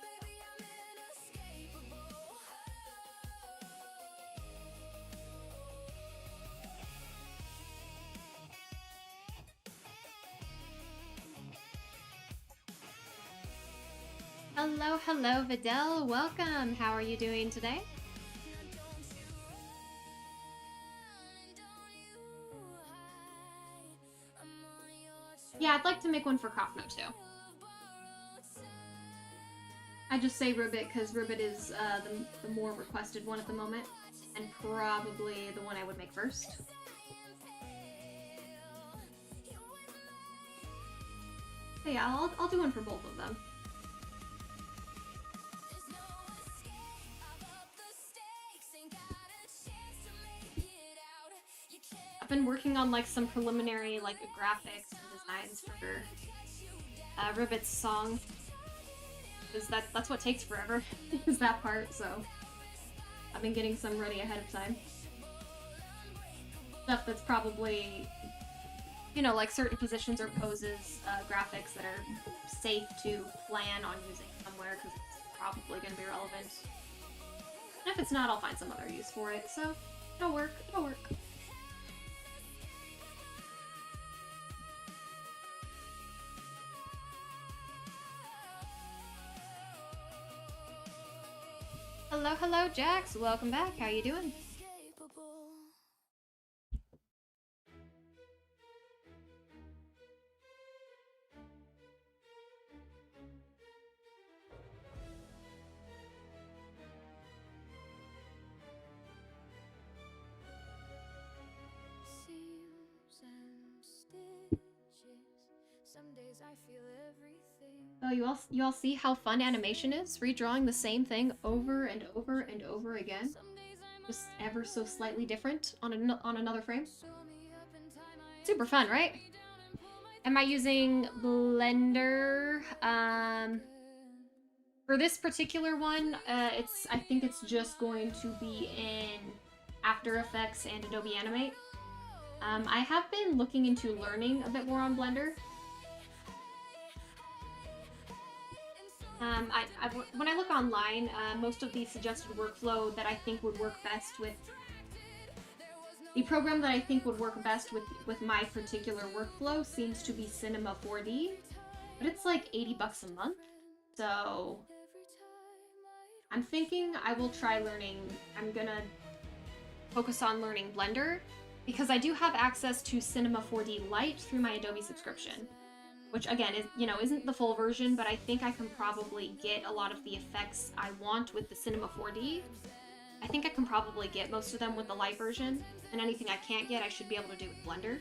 Baby, I'm inescapable. Hello, hello, Vidal. Welcome. How are you doing today? Yeah, I'd like to make one for Kaufno too. I just say Ribbit because Ribbit is the more requested one at the moment, and probably the one I would make first. So yeah, I'll do one for both of them. I've been working on like some preliminary like graphics and designs for Ribbit's song, because that's what takes forever is that part. So I've been getting some ready ahead of time. Stuff that's probably, you know, like certain positions or poses, graphics that are safe to plan on using somewhere because it's probably going to be relevant. And if it's not, I'll find some other use for it. So it'll work. It'll work. Hello, hello, Jax. Welcome back. How you doing? Seams and stitches. Some days I feel everything. Oh, you all see how fun animation is? Redrawing the same thing over and over and over again, just ever so slightly different on another frame. Super fun, right? Am I using Blender? For this particular one, I think it's just going to be in After Effects and Adobe Animate. I have been looking into learning a bit more on Blender. When I look online, most of the suggested workflow that I think would work best with the program that I think would work best with my particular workflow seems to be Cinema 4D, but it's like $80 a month. So I'm thinking I will try learning. I'm gonna focus on learning Blender because I do have access to Cinema 4D Lite through my Adobe subscription, which again is, you know, isn't the full version, but I think I can probably get a lot of the effects I want with the Cinema 4D. I think I can probably get most of them with the Lite version, and anything I can't get I should be able to do with Blender.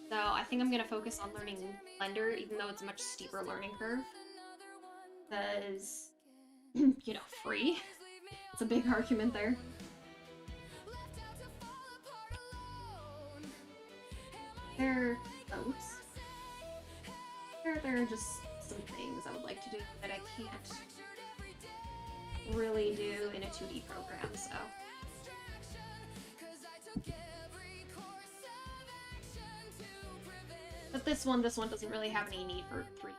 So I think I'm gonna focus on learning Blender, even though it's a much steeper learning curve, because, you know, free. It's a big argument there. There are just some things I would like to do that I can't really do in a 2D program, so. But this one doesn't really have any need for 3D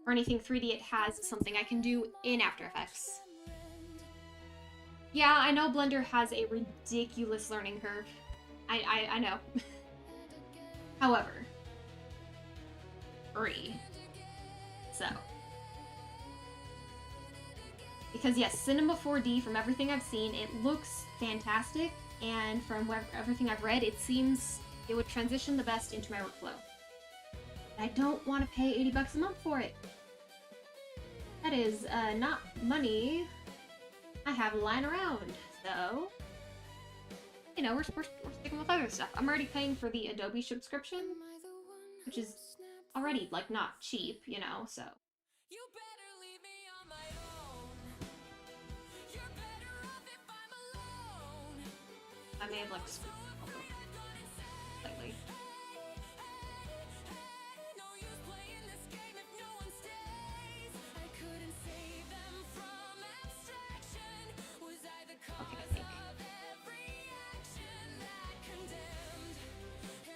or anything 3D. It has something I can do in After Effects. Yeah, I know Blender has a ridiculous learning curve. I know. However, free. So, if Because yes, Cinema 4D, from everything I've seen, it looks fantastic, and from everything I've read, it seems it would transition the best into my workflow. I don't want to pay $80 a month for it. That is not money I have lying around, so you know, we're sticking with other stuff. I'm already paying for the Adobe subscription, which is already like not cheap, you know, so. You better leave me on my own. You're better off if I'm alone. I may have like screwed slightly. No use playing this game if no one stays. I couldn't save them from abstraction. Was I the cause Okay, I think. of every action that condemned?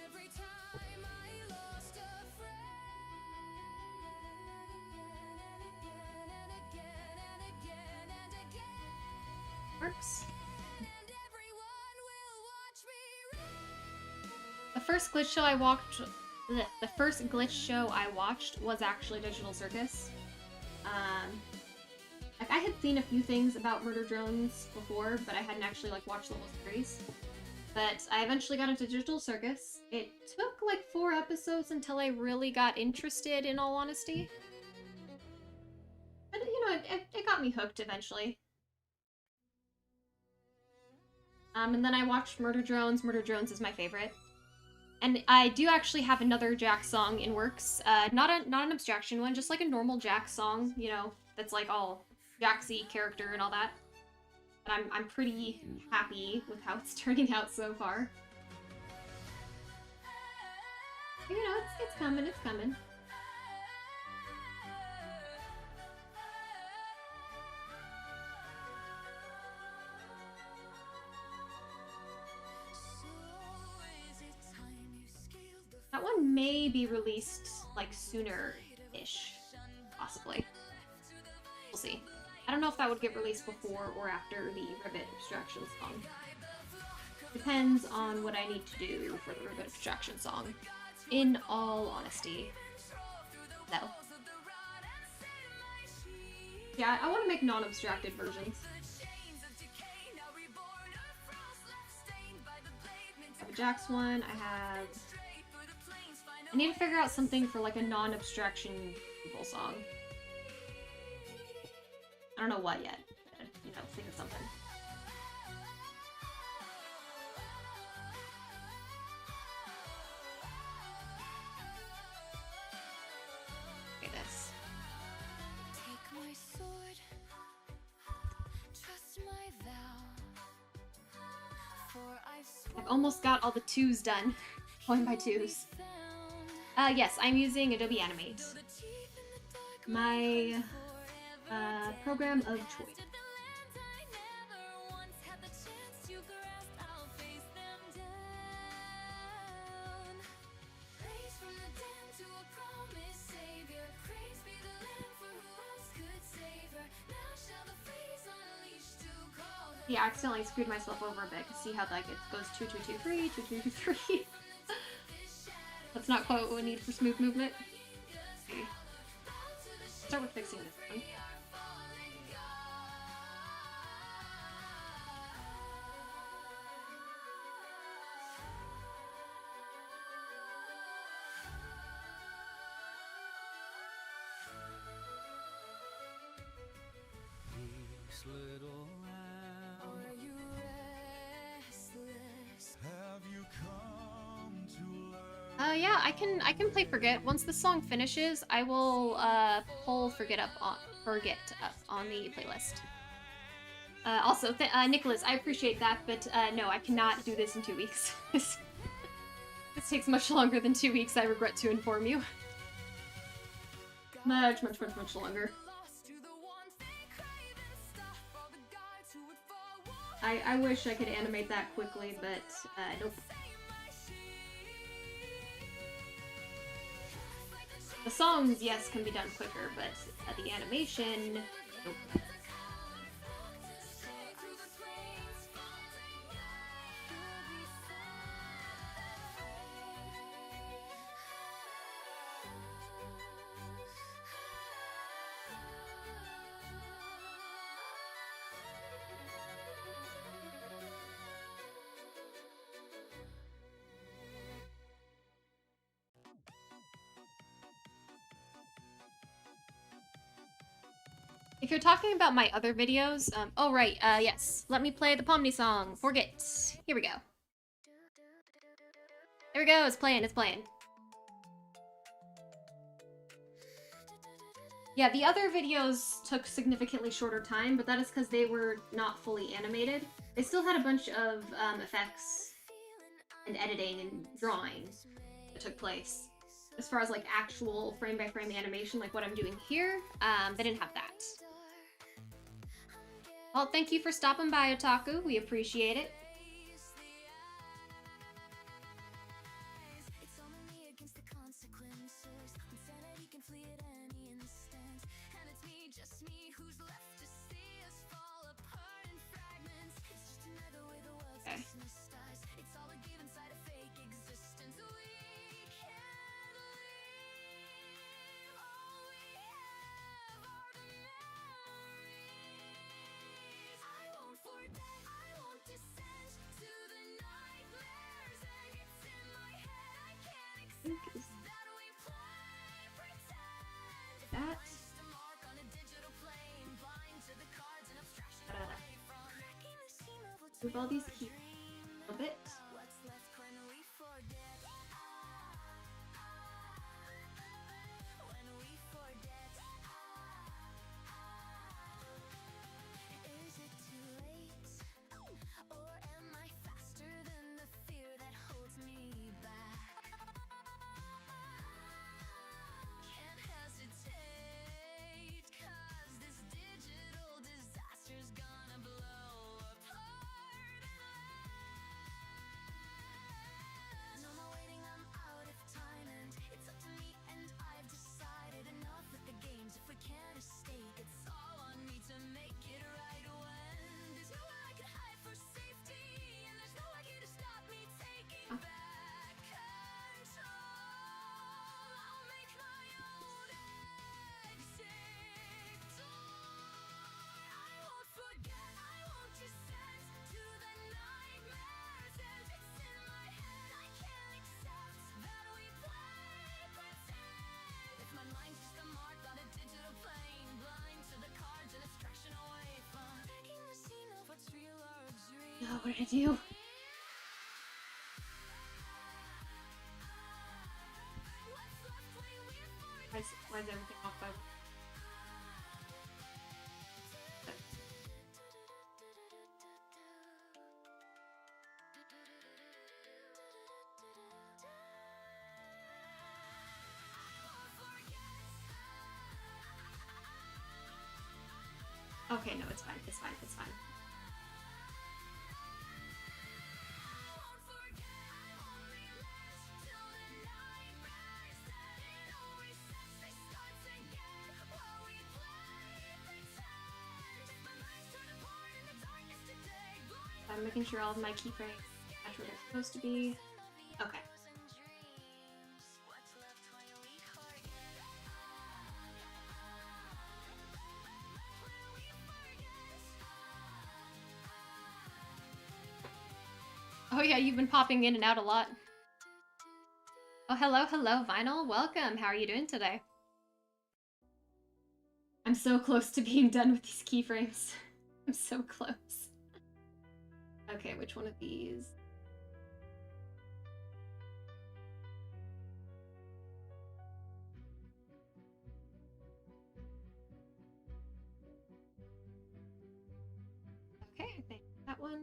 Every time I lost a friend. And again and again and again and again. Works. And everyone will watch me run. The first glitch show I watched, the first glitch show I watched was actually Digital Circus. Like I had seen a few things about murder drones before, but I hadn't actually like watched the whole series. But I eventually got into Digital Circus. It took like 4 episodes until I really got interested, in all honesty. But you know, it got me hooked eventually. And then I watched Murder Drones. Murder Drones is my favorite. And I do actually have another Jax song in works. Not an abstraction one, just like a normal Jax song, you know, that's like all Jaxy character and all that. But I'm pretty happy with how it's turning out so far. You know, it's coming, it's coming. That one may be released like sooner-ish, possibly. We'll see. I don't know if that would get released before or after the Ribbit Abstraction song. Depends on what I need to do for the Ribbit Abstraction song, in all honesty. No. Yeah, I want to make non-abstracted versions. I have a Jax one, I need to figure out something for like a non-abstraction Google song. I don't know what yet, but, you know, think of something. Okay, this. Take my sword, trust my vow. For I've almost got all the 2s done. Going by 2s. Yes, I'm using Adobe Animate. My program of choice. Yeah, I accidentally screwed myself over a bit. See how like it goes 2 2 2 3 2 2 2 3. That's not quite what we need for smooth movement. Okay. Start with fixing this one. Peace, little lamb. Are you restless? Have you come to learn? Yeah, I can play Forget. Once the song finishes, I will pull Forget up on the playlist. Also, Nicholas, I appreciate that, but no, I cannot do this in 2 weeks. This takes much longer than 2 weeks, I regret to inform you. Much longer. I wish I could animate that quickly, but nope. The songs, yes, can be done quicker, but the animation, nope. If you're talking about my other videos, oh right, yes. Let me play the Pomni song, Forget. Here we go. There we go, it's playing, it's playing. Yeah, the other videos took significantly shorter time, but that is because they were not fully animated. They still had a bunch of effects and editing and drawing that took place. As far as like actual frame-by-frame animation, like what I'm doing here, they didn't have that. Well, thank you for stopping by, Otaku. We appreciate it. Okay. That. Move all these keys a little bit. Oh, what did I do? Why is everything off by? Okay, no, it's fine. It's fine. It's fine. I'm making sure all of my keyframes match where they're supposed to be. Okay. Oh yeah, you've been popping in and out a lot. Oh, hello, Vinyl. Welcome. How are you doing today? I'm so close to being done with these keyframes. I'm so close. Okay, which one of these? Okay, I think that one.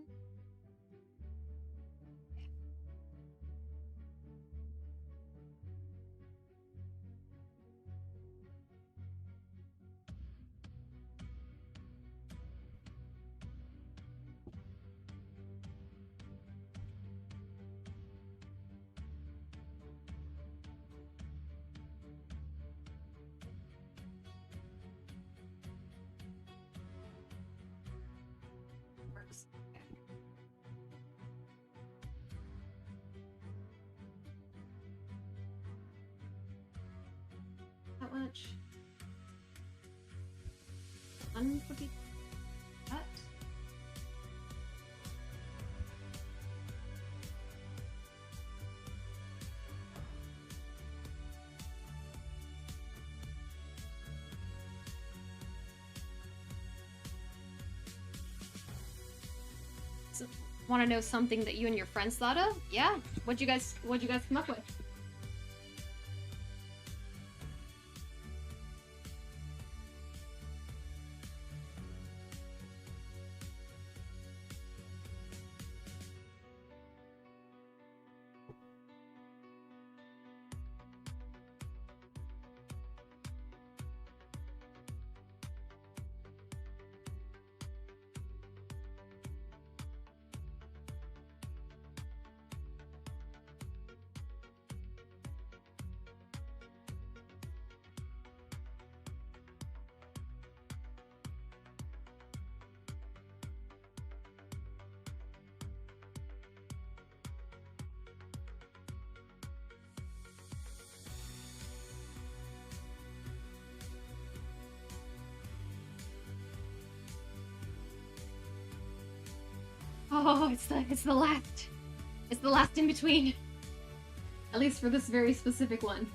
Works. Okay. That much. One would be that. want to know something that you and your friends thought of? Yeah. What'd you guys come up with? Oh, it's the last in between. At least for this very specific one.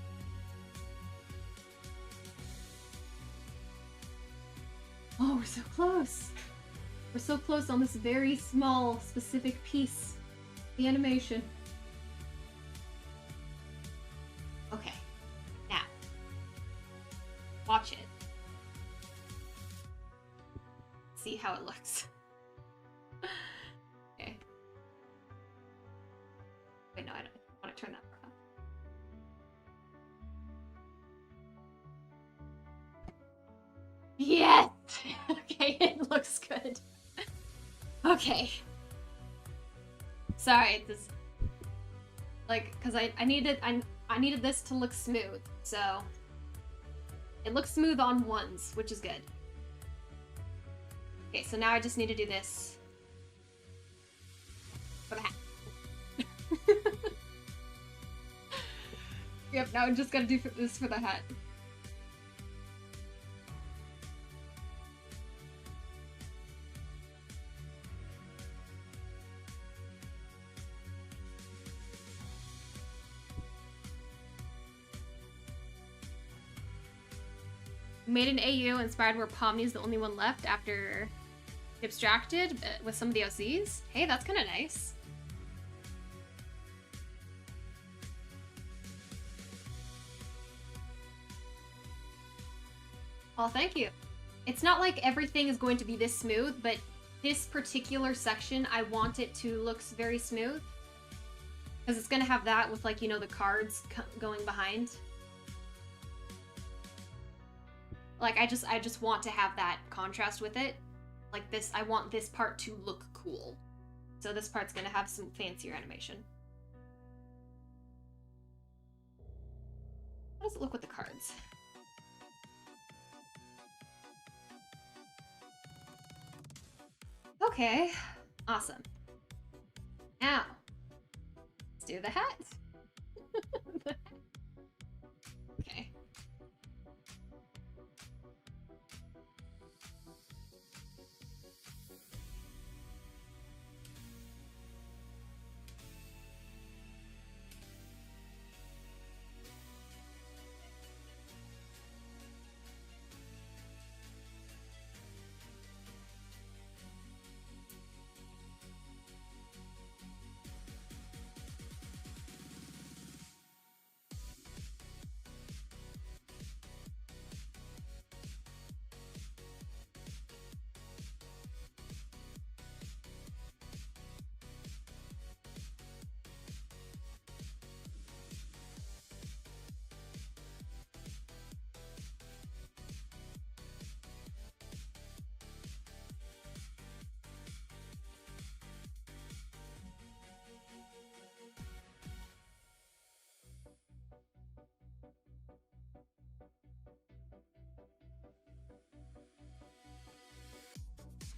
Oh, we're so close. We're so close on this very small, specific piece. The animation. Okay. Now. Watch it. See how it looks. Okay. Wait, no, I don't want to turn that part off. Yes! Okay, it looks good. Okay. Sorry, this... Like, because I needed this to look smooth, so... It looks smooth on ones, which is good. Okay, so now I just need to do this for the hat. Yep, now I'm just gonna do this for the hat. Made an AU inspired where Pomni's the only one left after abstracted with some of the OCs. Hey, that's kind of nice. Oh, thank you. It's not like everything is going to be this smooth, but this particular section, I want it to look very smooth. Because it's going to have that with, like, you know, the cards going behind. Like, I just want to have that contrast with it. Like this, I want this part to look cool. So this part's gonna have some fancier animation. How does it look with the cards? Okay, awesome. Now, let's do the hat. Okay.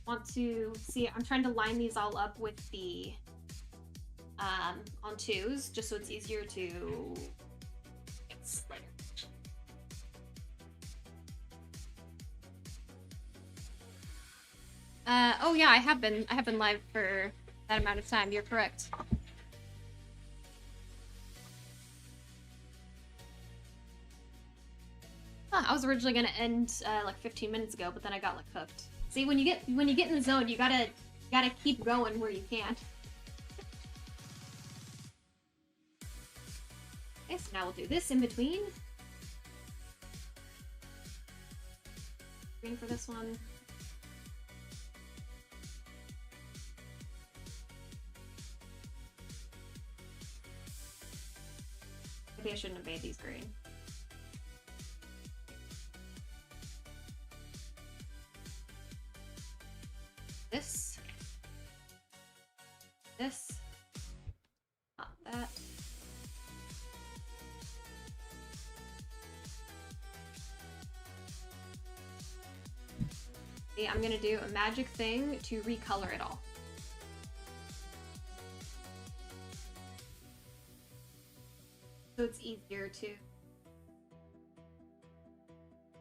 Want to see, I'm trying to line these all up with the on twos, just so it's easier to get lighter. Oh yeah, I have been live for that amount of time. You're correct. Huh, I was originally gonna end like 15 minutes ago, but then I got like hooked. See, when you get in the zone, you gotta gotta keep going where you can. Okay, so now we'll do this in between. Green for this one. Maybe I shouldn't have made these green. This. This. Not that. Okay, I'm gonna do a magic thing to recolor it all. So it's easier to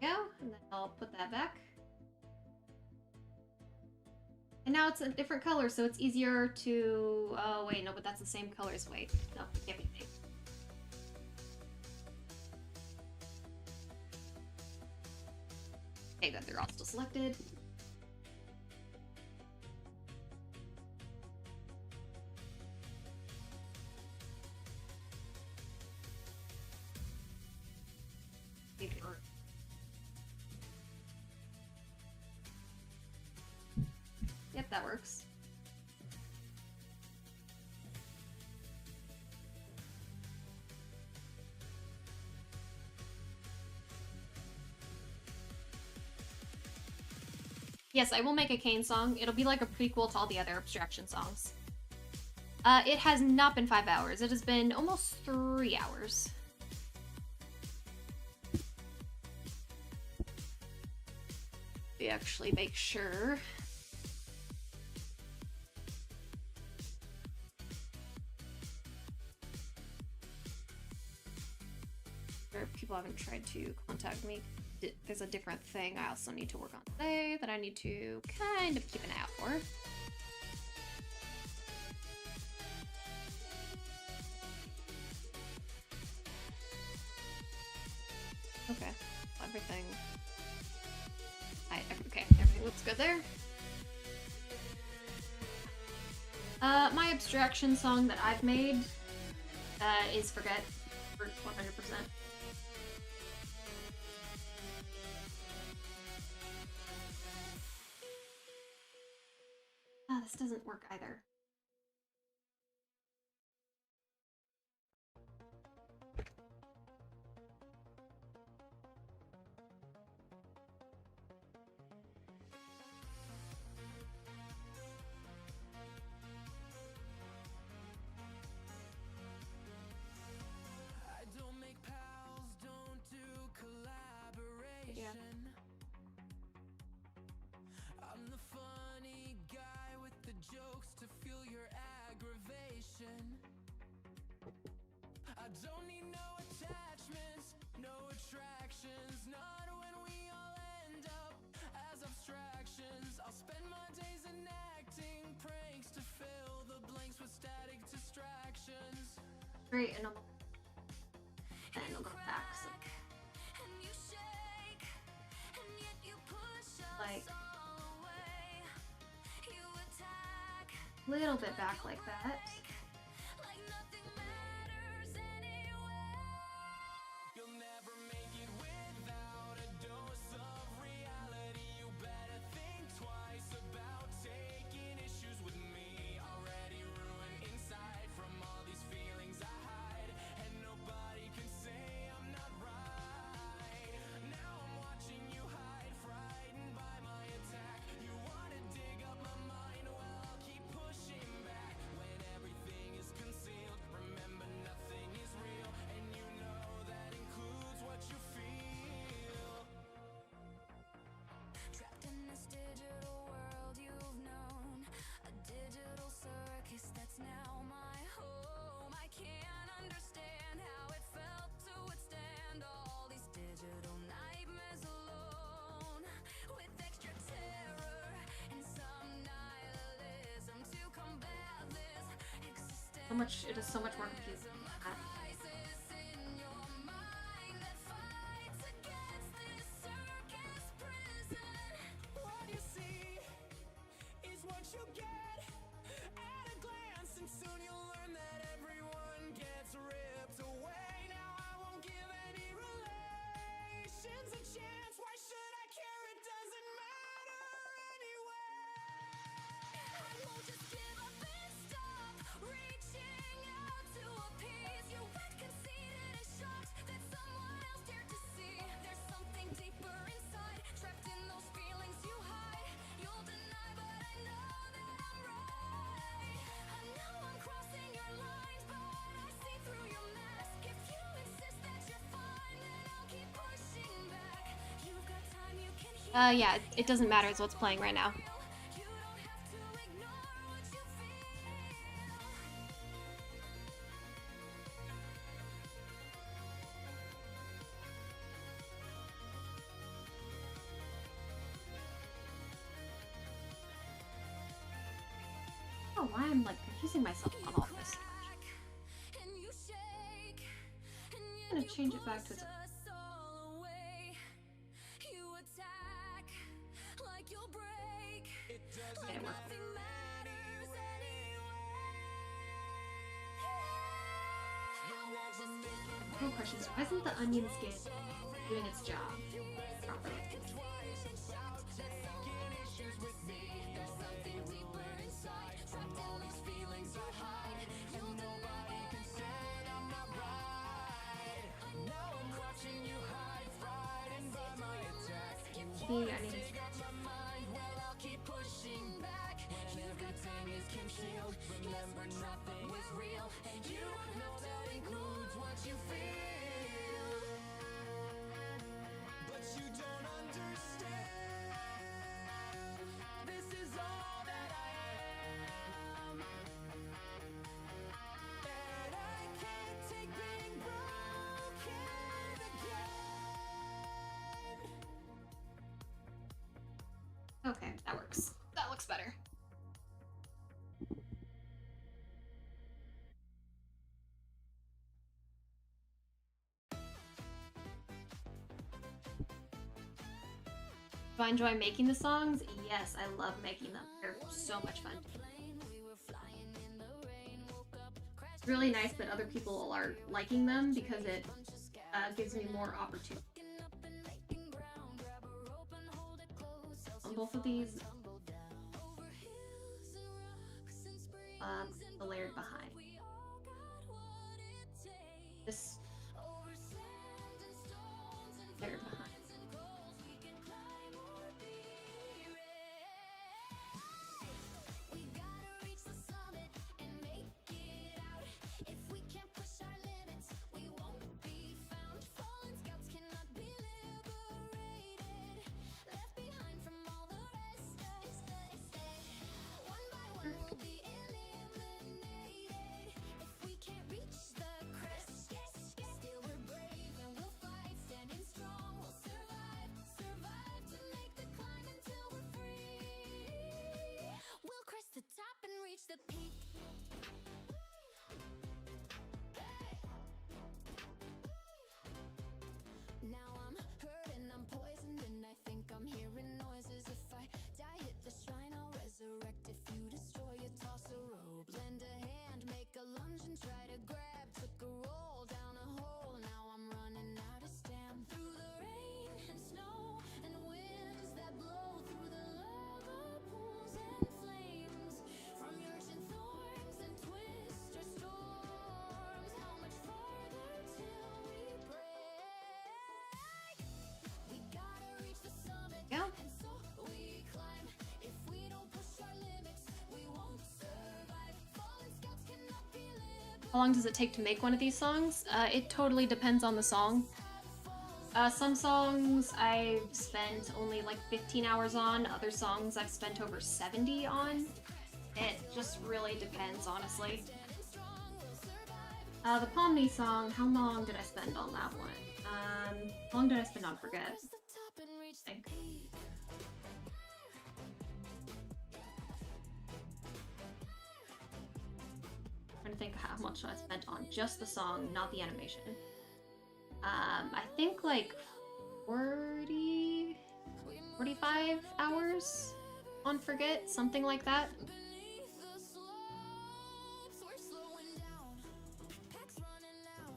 go, and then I'll put that back. And now it's a different color, so it's easier to, oh wait, no, but that's the same color as white. No, it can't be pink. Okay, good, they're all still selected. Yep, that works. Yes, I will make a Kane song. It'll be like a prequel to all the other abstraction songs. It has not been 5 hours. It has been almost 3 hours. We actually make sure. People haven't tried to contact me. There's a different thing I also need to work on today that I need to kind of keep an eye out for. Okay, everything. Okay, everything looks good there. My abstraction song that I've made is Forget for 100%. This doesn't work either. I don't make pals, don't do collaboration. Yeah. I'm the funny guy with the jokes to fuel your aggravation. I don't need no attachments, no attractions, not when we all end up as abstractions. I'll spend my days enacting pranks to fill the blanks with static distractions. Great, and I'll go back. So, And you shake, and yet you push us like all away. You attack a little bit back like that. like nothing matters anyway. You'll never make it without a dose of reality. You better think twice about taking issues with me. Already ruined inside from all these feelings I hide, and nobody can say I'm not right. Now I'm watching you hide, frightened by my attack. You wanna dig up my mind, well I'll keep pushing back. When everything is concealed, remember nothing is real, and you know that includes what you feel. Trapped in this digital world you've known, a digital circus that's now my home. I can't understand how it felt to withstand all these digital nightmares alone, with extra terror and some nihilism to combat this existence. It is so much more confusing. Crisis in your mind that fights against this circus prison. What you see is what you get. Yeah, it doesn't matter. It's what's playing right now. Oh, why I'm like confusing myself on all this. I'm gonna change it back to its. Okay, it worked. No questions. Why isn't the onion skin doing its job properly? Maybe I need to. Okay, that works. That looks better. Do I enjoy making the songs? Yes, I love making them. They're so much fun. It's really nice that other people are liking them because it gives me more opportunity. On both of these, the layered behind. This layered behind. The peak. Now I'm hurting, I'm poisoned, and I think I'm hearing noises. If I die at the shrine, I'll resurrect. If you destroy it, toss a robe, lend a hand, make a lunge and try to grab. Took a roll down a hole, now I'm running out of stamina. Through the rain and snow and winds that blow through the lava pools and flames. From your thorns and twister storms, how much farther till we break? We gotta reach the summit, Yeah. and so we climb. If we don't push our limits, we won't survive. Fallen scouts cannot be liberated. How long does it take to make one of these songs? It totally depends on the song. Some songs I've spent only like 15 hours on, other songs I've spent over 70 on. It just really depends, honestly. The Pomni song, how long did I spend on that one? How long did I spend on Forget? Press the top and reach the Okay. peak. I'm trying to think how much I spent on just the song, not the animation. I think like 40, 45 hours on Forget, something like that. Beneath the slopes, we're slowing down. Packs running out.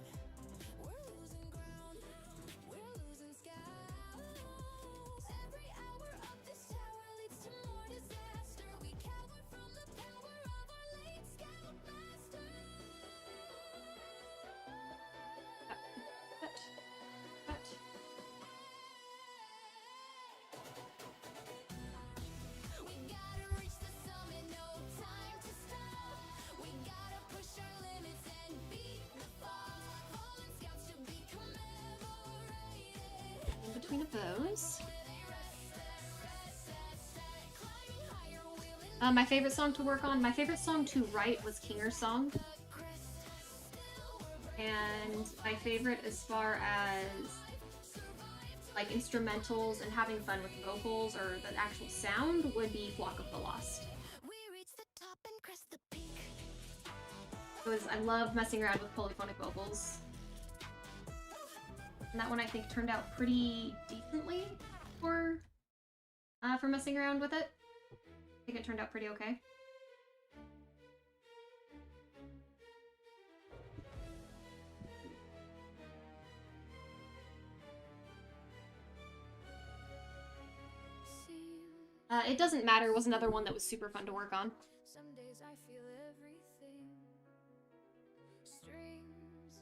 We're losing ground. We're losing scouts. Every hour of this tower leads to more disaster. We cower from the power of our late scout master. Cut. We gotta reach the summit, no time to stop. We gotta push our limits and beat the fog. Fallen scouts should be commemorated. In between of those. Where they rested. My favorite song to work on, my favorite song to write was Kinger's song. And my favorite as far as like instrumentals and having fun with vocals or the actual sound would be Flock of the Lost. I love messing around with polyphonic vocals. And that one I think turned out pretty decently for messing around with it. I think it turned out pretty okay. It Doesn't Matter was another one that was super fun to work on. Some days I feel everything. Strings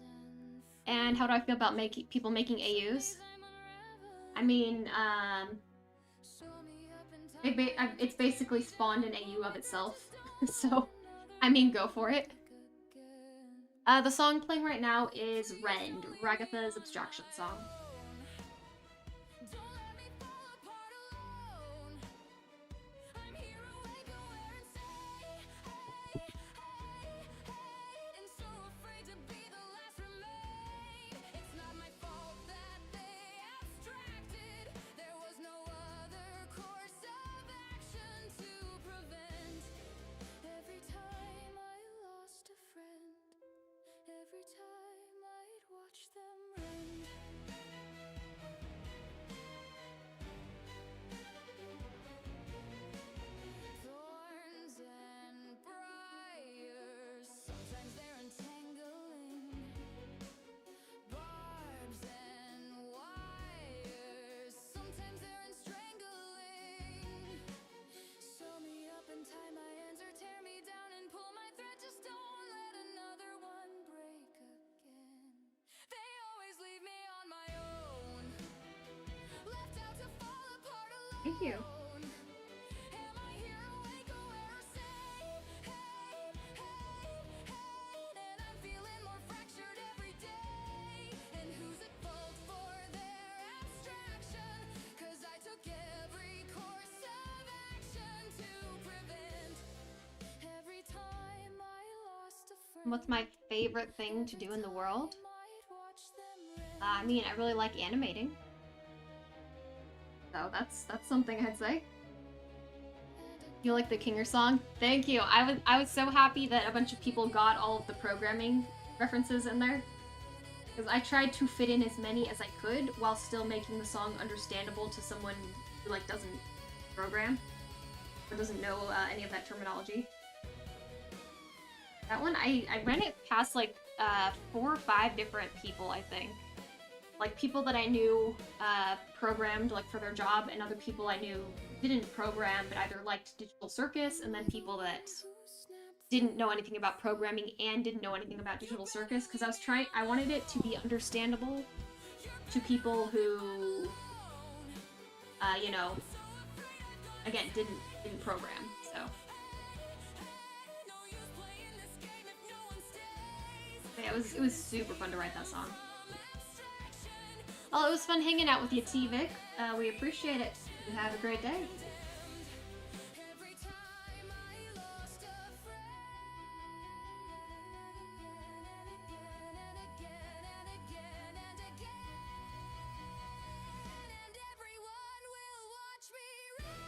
And how do I feel about people making AUs? I mean, it's basically spawned an AU of itself, so I mean, go for it. The song playing right now is Rend, Ragatha's abstraction song. Every time I'd watch them run. Thorns and briars, sometimes they're entangling. Barbs and wires, sometimes they're strangling. Sew me up and tie my ends or tear me down and pull my thread. Just don't let another one break again. They always leave me on my own, left out to fall apart alone. Thank you. Am I here awake or where I say, hey, hey, hey? And I'm feeling more fractured every day. And who's at fault for their abstraction? 'Cause I took every course of action to prevent. Every time I lost a friend, What's my favorite thing to do in the world? might watch them run. I mean, I really like animating. So that's something I'd say. You like the Kinger song? Thank you. I was so happy that a bunch of people got all of the programming references in there. Because I tried to fit in as many as I could while still making the song understandable to someone who like doesn't program or doesn't know any of that terminology. That one, I ran it past like 4 or 5 different people, I think. Like people that I knew programmed like for their job, and other people I knew didn't program but either liked Digital Circus, and then people that didn't know anything about programming and didn't know anything about Digital Circus, because I wanted it to be understandable to people who you know, again, didn't program. So yeah, it was super fun to write that song. Well, it was fun hanging out with you, T-Vic. We appreciate it. You have a great day. Every time I lost a friend, and again and again and again and again, and everyone will watch me run.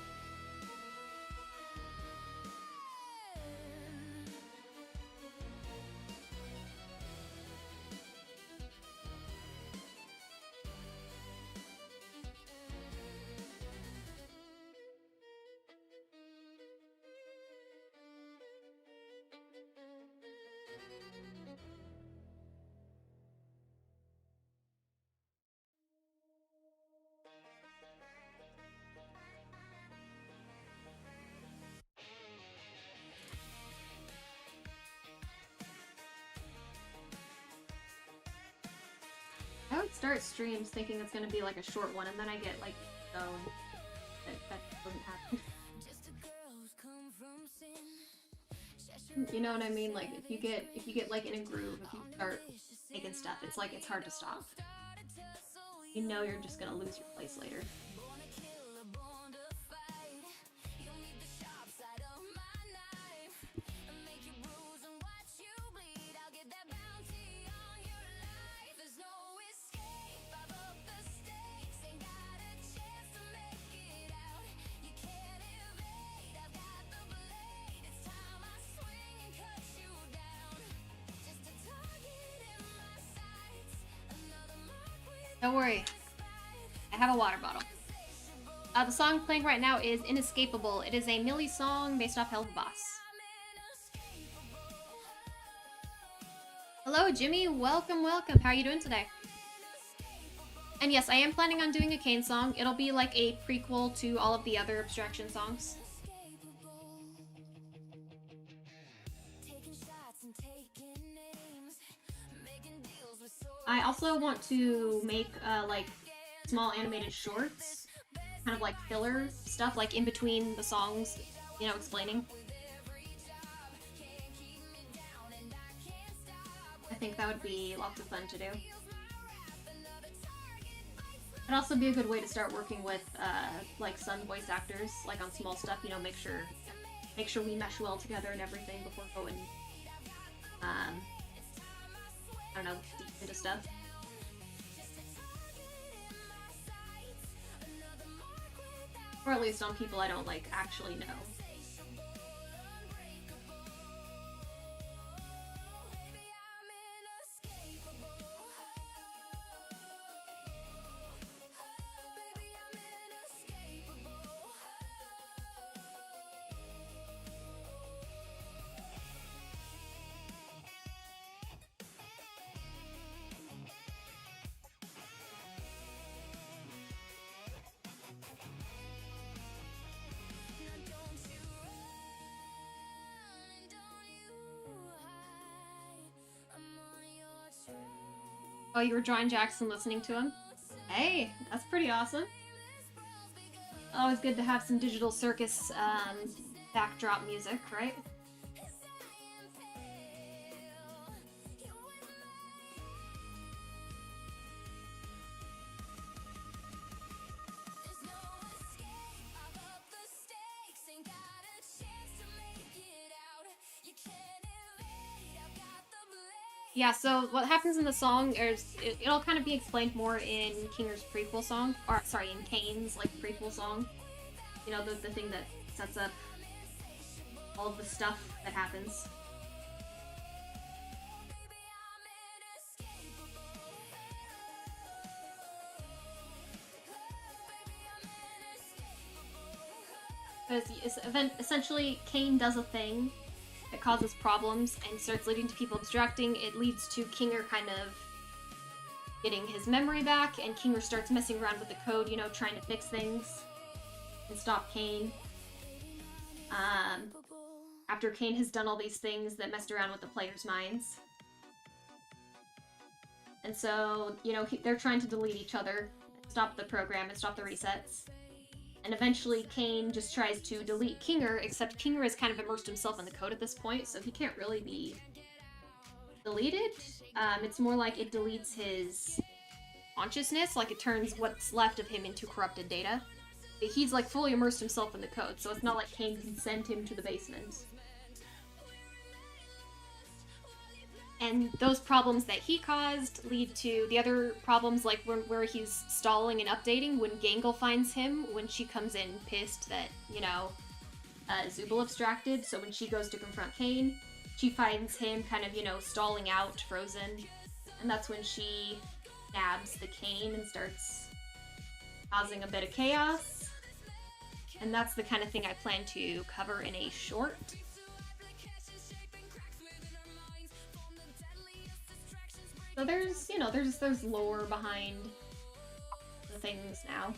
I would start streams thinking it's gonna be like a short one, and then I get like, oh, that doesn't happen. Just a girl who's come from sin. You know what I mean? Like if you get like in a groove, if you start making stuff, it's like it's hard to stop. You know you're just gonna lose your place later. Born a killer, born to fight. You meet the sharp side of my Don't worry. I have a water bottle. The song playing right now is Inescapable. It is a Millie song based off Hell of a Boss. Hello, Jimmy. Welcome, welcome. How are you doing today? And yes, I am planning on doing a Kane song. It'll be like a prequel to all of the other abstraction songs. I also want to make like small animated shorts, kind of like filler stuff, like in between the songs, you know, explaining. I think that would be lots of fun to do. It'd also be a good way to start working with like some voice actors, like on small stuff, you know, make sure we mesh well together and everything before going, I don't know, deep into stuff. Or at least on people I don't like actually know. Oh, you were drawing Jackson listening to him? Hey, that's pretty awesome. Always good to have some Digital Circus backdrop music, right? Yeah, so what happens in the song is it'll kind of be explained more in Kinger's prequel song, or sorry, in Kane's like prequel song. You know, the thing that sets up all of the stuff that happens. Because essentially, Kane does a thing that causes problems and starts leading to people abstracting. It leads to Kinger kind of getting his memory back, and Kinger starts messing around with the code, you know, trying to fix things and stop Kane. After Kane has done all these things that messed around with the players' minds. And so, you know, they're trying to delete each other, stop the program, and stop the resets. And eventually Kane just tries to delete Kinger, except Kinger has kind of immersed himself in the code at this point, so he can't really be deleted. It's more like it deletes his consciousness, like it turns what's left of him into corrupted data. He's like fully immersed himself in the code, so it's not like Kane can send him to the basement. And those problems that he caused lead to the other problems, like where he's stalling and updating when Gangle finds him, when she comes in pissed that, you know, Zubul abstracted, so when she goes to confront Kane, she finds him kind of, you know, stalling out, frozen, and that's when she nabs the Kane and starts causing a bit of chaos. And that's the kind of thing I plan to cover in a short. So there's, you know, there's lore behind the things now.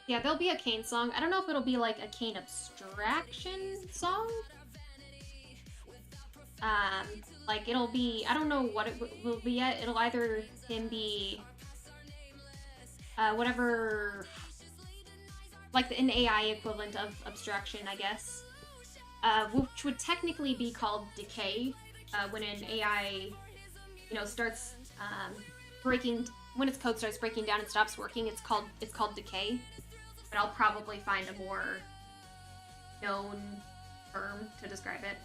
Yeah, there'll be a Kane song. I don't know if it'll be like a Kane abstraction song. Like it'll be, I don't know what it will be yet. It'll either him be whatever, like an AI equivalent of abstraction, I guess, which would technically be called decay. When an AI, you know, starts breaking, when its code starts breaking down and stops working, it's called decay. But I'll probably find a more known term to describe it.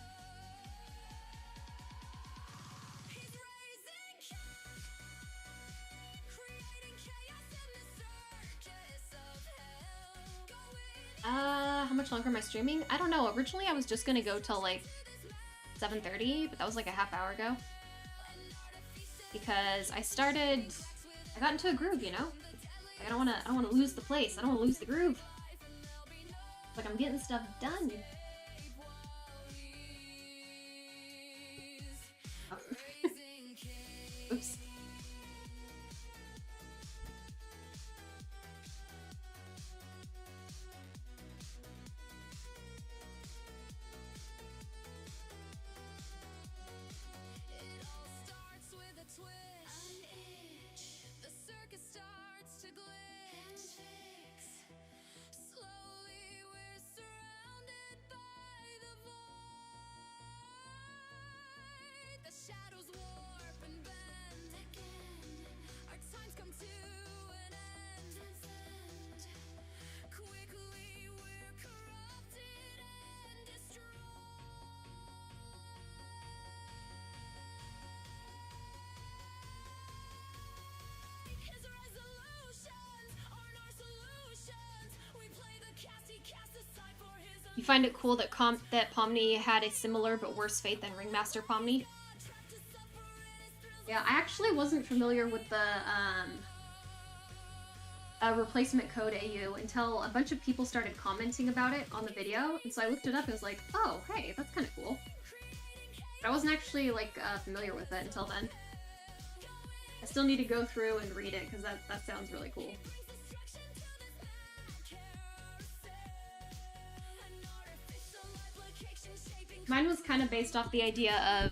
How much longer am I streaming? I don't know. Originally I was just gonna go till like 7:30, but that was like a half hour ago. Because I got into a groove, you know? Like, I don't wanna lose the place. I don't wanna lose the groove. Like, I'm getting stuff done. Oh. Oops. It all starts with a twitch, an itch. The circus starts to glitch. Slowly we're surrounded by the void. The shadows warp and bend again. Our times come to an end. Quickly we're corrupted and destroyed. His resolutions aren't our solutions. We play the cast, he casts aside for his You find it cool that that Pomni had a similar but worse fate than Ringmaster Pomni? Yeah, I actually wasn't familiar with the replacement code AU until a bunch of people started commenting about it on the video, and so I looked it up and was like, oh, hey, that's kind of cool. But I wasn't actually like familiar with it until then. I still need to go through and read it because that sounds really cool. Mine was kind of based off the idea of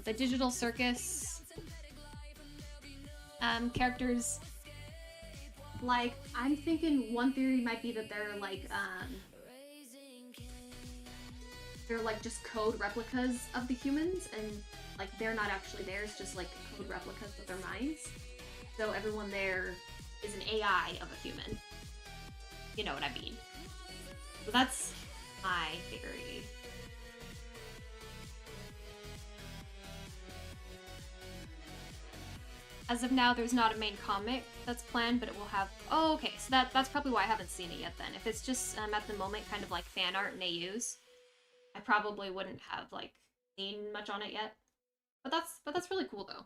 the Digital Circus characters. Like, I'm thinking one theory might be that they're like just code replicas of the humans, and like they're not actually theirs, just like code replicas of their minds. So everyone there is an AI of a human. You know what I mean? So that's my theory. As of now, there's not a main comic that's planned, but it will have... Oh, okay, so that's probably why I haven't seen it yet then. If it's just, at the moment, kind of like fan art and AUs, I probably wouldn't have, like, seen much on it yet. But that's really cool, though.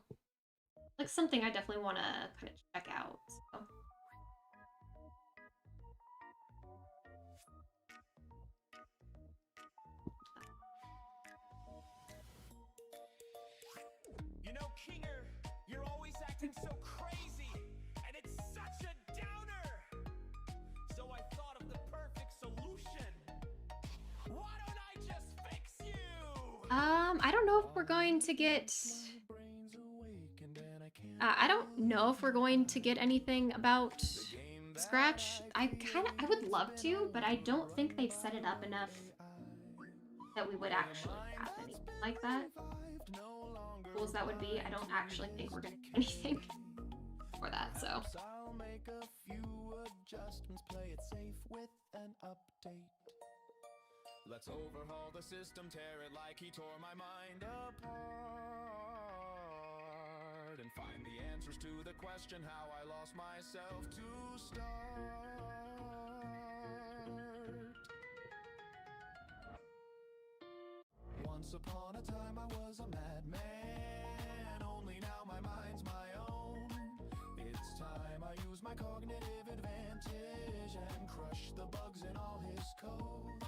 Like, something I definitely want to kind of check out, so... You know, Kinger, you're always acting so crazy, and it's such a downer. So I thought of the perfect solution. Why don't I just fix you? I don't know if we're going to get... I don't know if we're going to get anything about Scratch. I would love to, but I don't think they've set it up enough that we would actually have anything like that. Cool as that would be, I don't actually think we're gonna get anything for that, so. I'll make a few adjustments, play it safe with an update. Let's overhaul the system, tear it like he tore my mind apart, and find the answers to the question how I lost myself to start. Once upon a time I was a madman, only now my mind's my own. It's time I use my cognitive advantage and crush the bugs in all his code.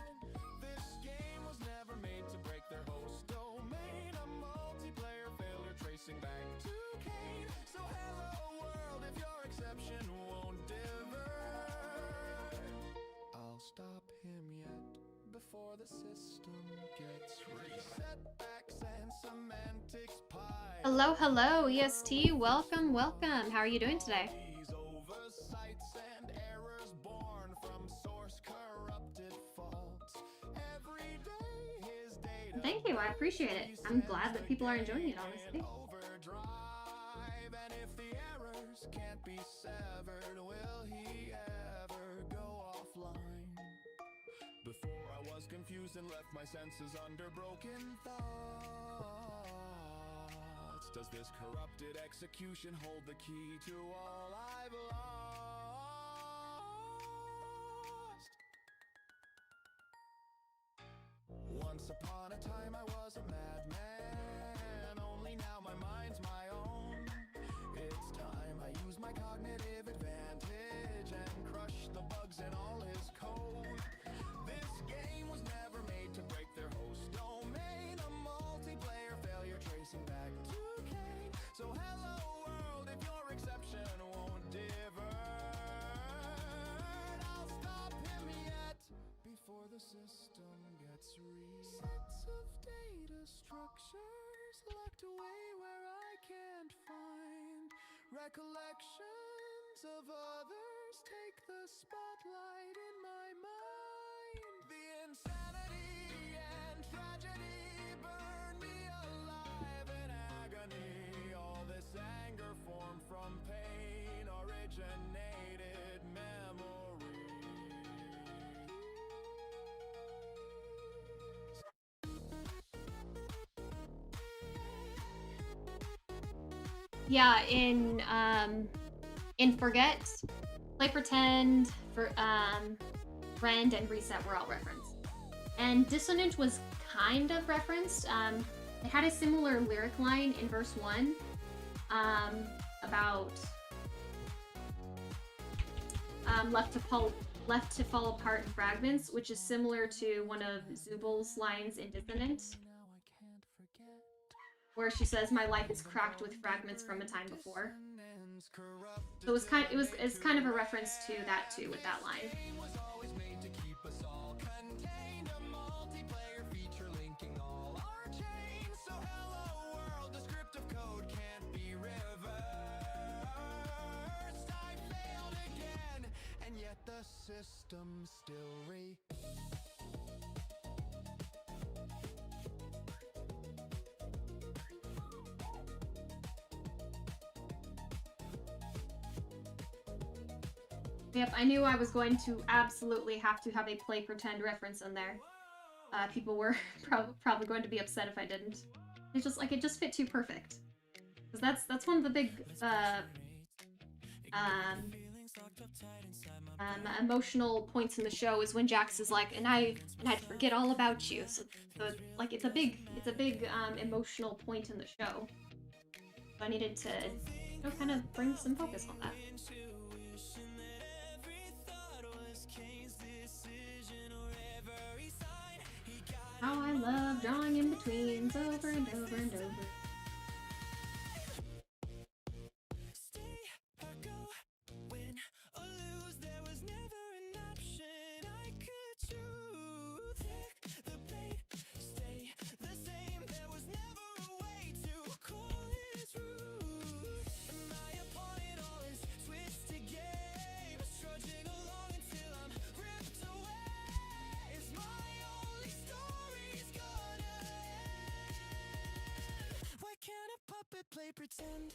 This game was never made to break their host domain, a multiplayer failure tracing back to Cain. So hello world, if your exception won't divert, I'll stop him yet before the system gets reset. Setbacks and semantics pie. Hello, hello, EST, welcome, welcome. How are you doing today? These oversights and errors born from source corrupted faults. Every day his data. Thank you, I appreciate it. I'm glad that people are enjoying it, honestly. Overdrive, and if the errors can't be severed, will he ever go offline? Before I was confused and left my senses under broken thoughts. Does this corrupted execution hold the key to all I've lost? Once upon a time I was a madman, only now my mind's my own. It's time I use my cognitive advantage and crush the bugs in all his code. This game was never made to break their host domain, a multiplayer failure tracing back to Cain. So hello world, if your exception won't divert, I'll stop him yet before the system gets resets of data structures locked away where I can't find recollections of others take the spotlight in my mind. The insanity and tragedy burn me alive in agony. All this anger formed from pain originated memory. Yeah, in Forget, Play Pretend, for Friend, and Reset were all referenced. And Dissonant was kind of referenced. It had a similar lyric line in verse 1 about left to fall apart in fragments, which is similar to one of Zubal's lines in Dissonant, where she says, "My life is cracked with fragments from a time before." So it's kind of a reference to that too with that line. Was always made to keep us all contained, a multiplayer feature linking all our chains. So hello world, the script of code can't be reversed. I failed again, and yet the system still Yep, I knew I was going to absolutely have to have a Play Pretend reference in there. People were probably going to be upset if I didn't. It's just like, it just fit too perfect. Because that's one of the big emotional points in the show is when Jax is like, and I'd forget all about you. So like it's a big emotional point in the show. So I needed to, you know, kind of bring some focus on that. How I love drawing in betweens over and over and over. Stay or go, win or lose, there was never an option I could choose. Take the bait, stay the same, there was never a way to call his rude. My opponent always twisted games, trudging along until I'm ripped away. Is my only story's gonna end? Why can't a puppet play pretend?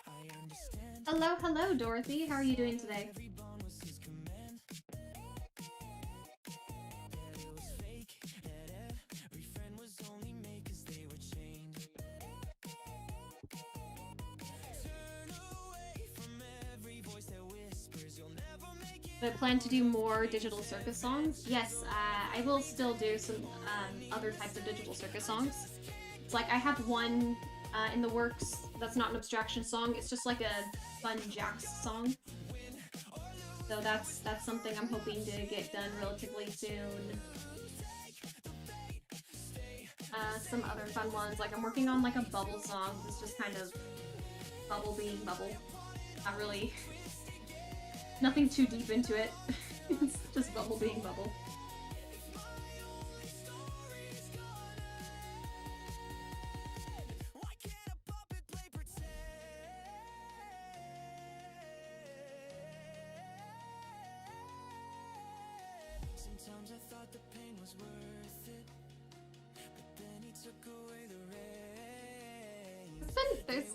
I understand. Hello, Dorothy. How are you doing today? Every bone was his command. That it was fake, that every friend was only made 'cause they were chained. Turn away from every voice that whispers you'll never make it. I plan to do more Digital Circus songs. Yes, I will still do some other types of Digital Circus songs. It's like I have one in the works that's not an abstraction song. It's just like a fun Jax song. So that's something I'm hoping to get done relatively soon. Some other fun ones, like I'm working on like a bubble song. It's just kind of bubble being bubble. Not really, nothing too deep into it. It's just bubble being bubble. Why can't a puppet play pretend? Sometimes I thought the pain was worth it, but then he took away the rain.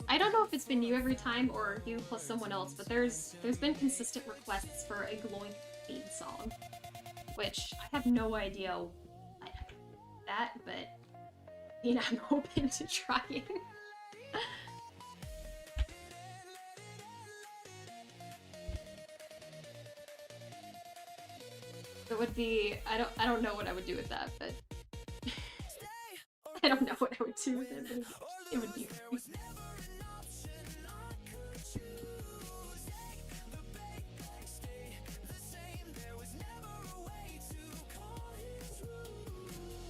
I don't know if it's been you every time or you plus someone else, but there's been consistent requests for a glowing theme song, which I have no idea that, but you know, I'm open to trying. It would be, I don't know what I would do with that, but I don't know what I would do with it, but it would be great.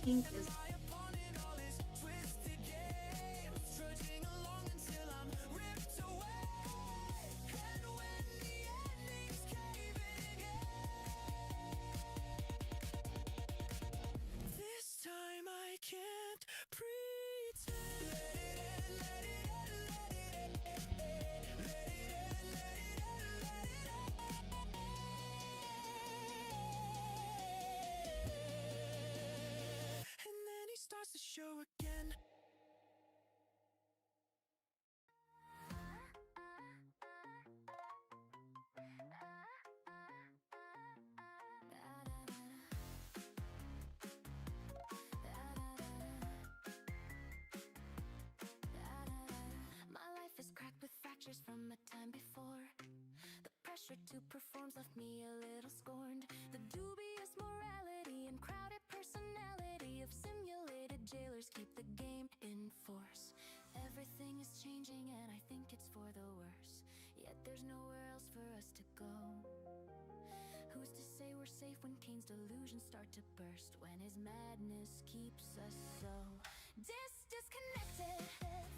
Pink is This time I can't pretend. And then he starts the show again. My life is cracked with fractures from a time before. The pressure to perform's left me a little scorned. The dubious morality and crowded personality of simulated jailers keep the game in force. Everything is changing and I think it's for the worse. Yet there's nowhere else for us to go. Who's to say we're safe when Kane's delusions start to burst? When his madness keeps us so disconnected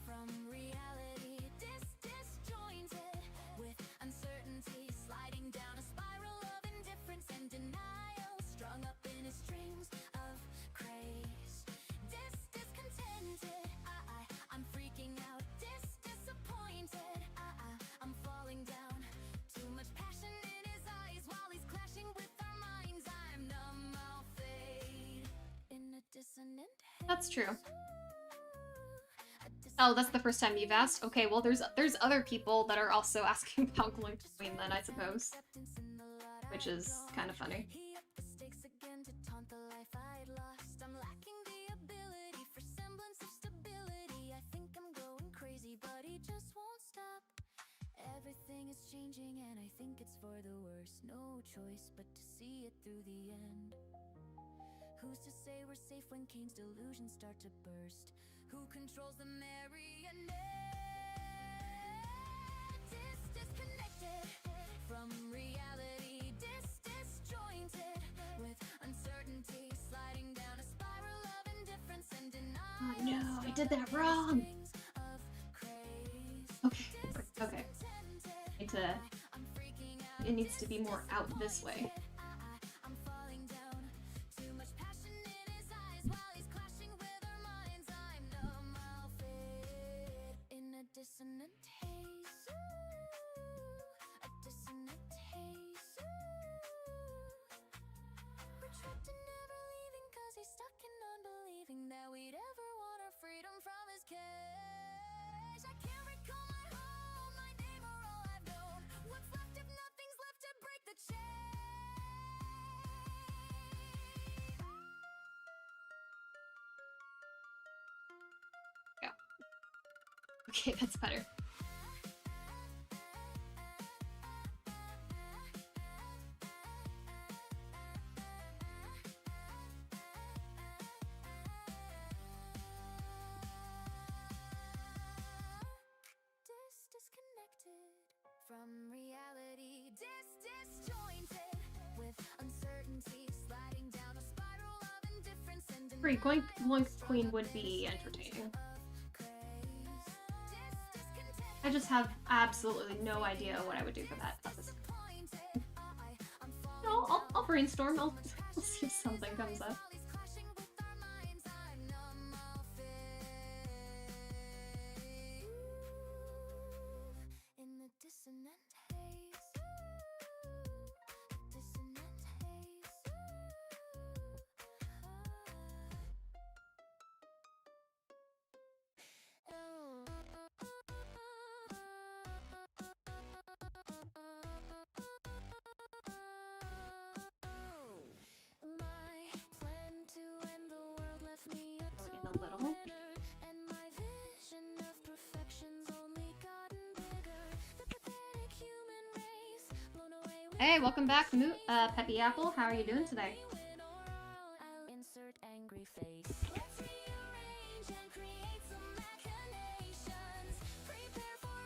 from reality, disjointed with uncertainty, sliding down a spiral of indifference and denial, strung up in his strings of craze. Discontented, I'm freaking out. Disappointed, I'm falling down. Too much passion in his eyes while he's clashing with our minds. I'm numb, I'll fade in a dissonant haze. That's true. Oh, that's the first time you've asked? Okay, well there's other people that are also asking about Gloom Queen then, I suppose. Which is kind of funny. He upped the stakes again to taunt the life I'd lost. I'm lacking the ability for semblance of stability. I think I'm going crazy, but he just won't stop. Everything is changing and I think it's for the worse. No choice but to see it through the end. Who's to say we're safe when Kane's delusions start to burst? Who controls the marionette? Disconnected from reality, disjointed with uncertainty, sliding down a spiral of indifference and denial. Oh no, I did that wrong! Okay, okay. It needs to be more out this way. I'm falling down. Too much passion in his eyes while he's clashing with our minds. I'm numb, I'll fade in a dissonant haze. A dissonant haze. We're trapped and never leaving 'cause he's stuck in unbelieving that we'd ever want our freedom from his cage. I can't recall my home, my name or all I've known. What's left if nothing's left to break the chain? Yeah. Okay, that's better. Disconnected from reality, disjointed with uncertainty, sliding down a spiral of indifference and Free Gloom Queen would be entertaining. I just have absolutely no idea what I would do for that. No, I'll brainstorm. I'll see if something comes up. In the dissonant haze, dissonant haze. My plan to end the world left me a In a little. and my vision of perfection's only gotten bigger. The pathetic human race Hey, welcome back, Peppy Apple. How are you doing today? Insert angry face. Let's rearrange and create some machinations. Prepare for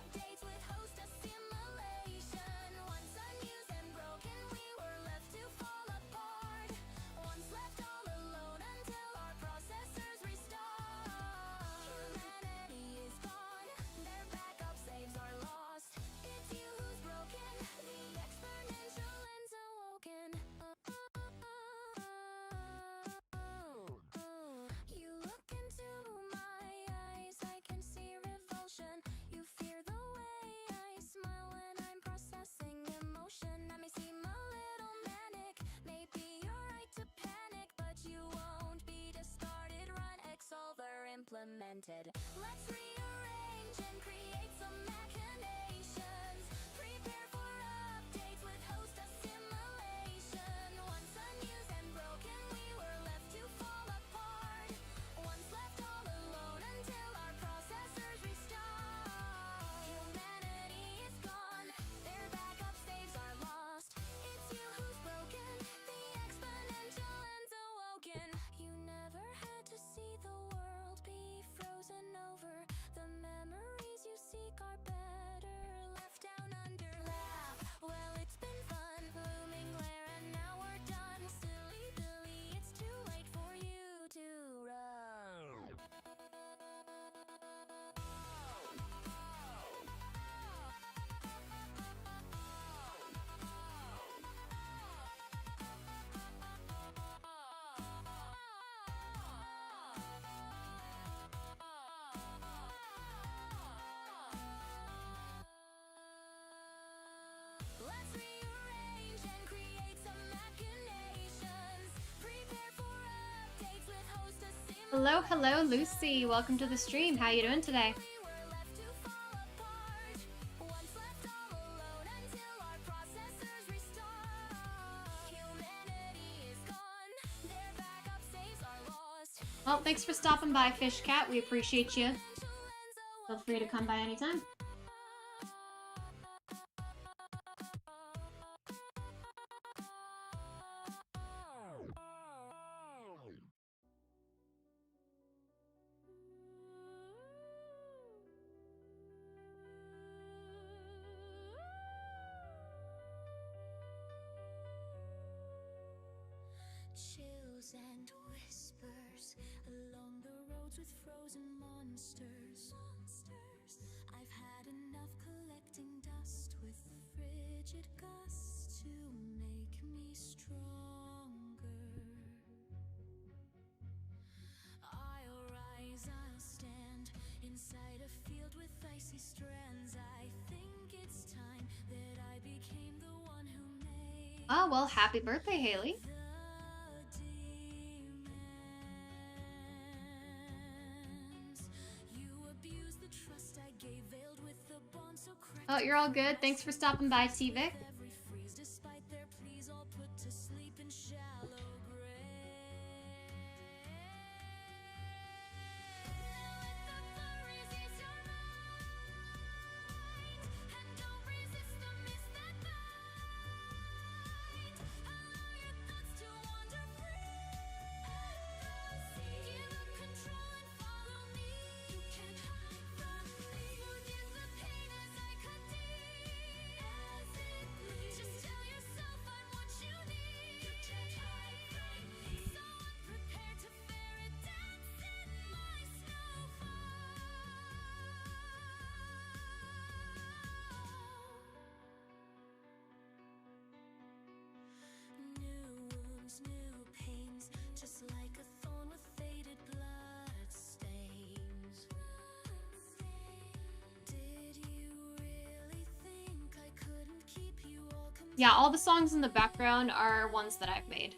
updates with host assimilation. Once unused and broken, we were left to fall apart. Once left all alone until our processors restart. Humanity is gone, their backup saves are lost. It's you who's broken, the exponential ends awoken. You look into my eyes, I can see revulsion. You fear the way I smile when I'm processing emotion. I may seem a little manic, maybe you're right to panic, but you won't be discarded. Run Xsolver implemented. Let's rearrange and create some machinations. Prepare for updates with host assimilation. Once unused and broken, we were left to fall apart. Once left all alone until our processors restart. Humanity is gone, their backup saves are lost. It's you who's broken, the exponential ends awoken. You never had to see the world be frozen over. The memories you seek are better left down under. Laugh, well it's been fun, looming glare and now we're done. Silly Billy, it's too late for you to run. Let's rearrange and create some machinations. Prepare for updates with host assimilation. Hello, Lucy. Welcome to the stream. How you doing today? We were left to fall apart. Once left all alone until our processors restart. Humanity is gone, their backup saves are lost. Well, thanks for stopping by, Fish Cat. We appreciate you. Feel free to come by anytime. Chills and whispers along the roads with frozen monsters. I've had enough collecting dust with frigid gusts to make me stronger. I'll rise, I'll stand inside a field with icy strands. I think it's time that I became the one who made Oh, well, happy birthday, Haley. the demons. You abused the trust I gave, veiled with the bond so cracked. Oh, you're all good. Thanks for stopping by, T-Vic. Every freeze, despite their pleas, all put to sleep in shallow grave. Let the flurries ease your mind, and don't resist the mist that bind. Allow your thoughts to wander free. Give up control and follow me. You can't hide from me. Forgive the pain as I cut deep. As it bleeds. Just tell yourself I'm what you need. You can't hide from me. So unprepared to fairy dance in my snowfall. New wounds, new pains, just like a thorn with faded blood stains. Did you really think I couldn't keep you all Yeah, all the songs in the background are ones that I've made.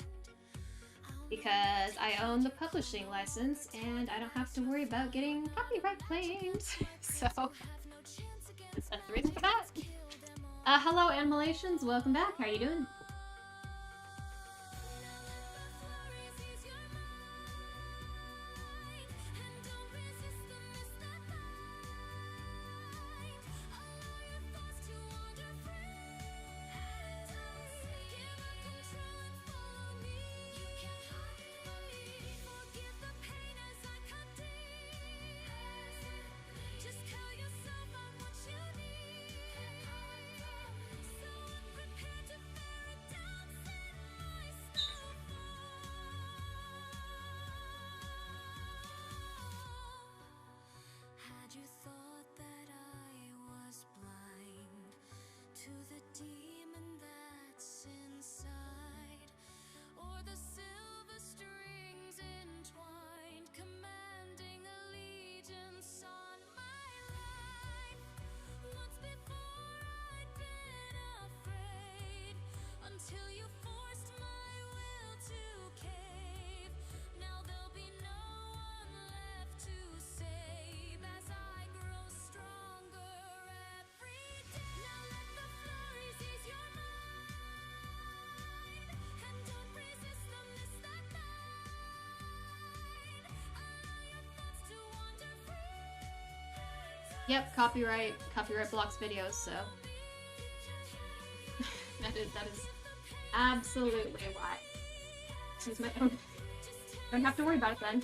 Because I own the publishing license and I don't have to worry about getting copyright claims. So, that's the reason for that. Hello, Animalations. Welcome back. How are you doing? Yep, copyright blocks videos, so that is absolutely why. Use my own. Don't have to worry about it then.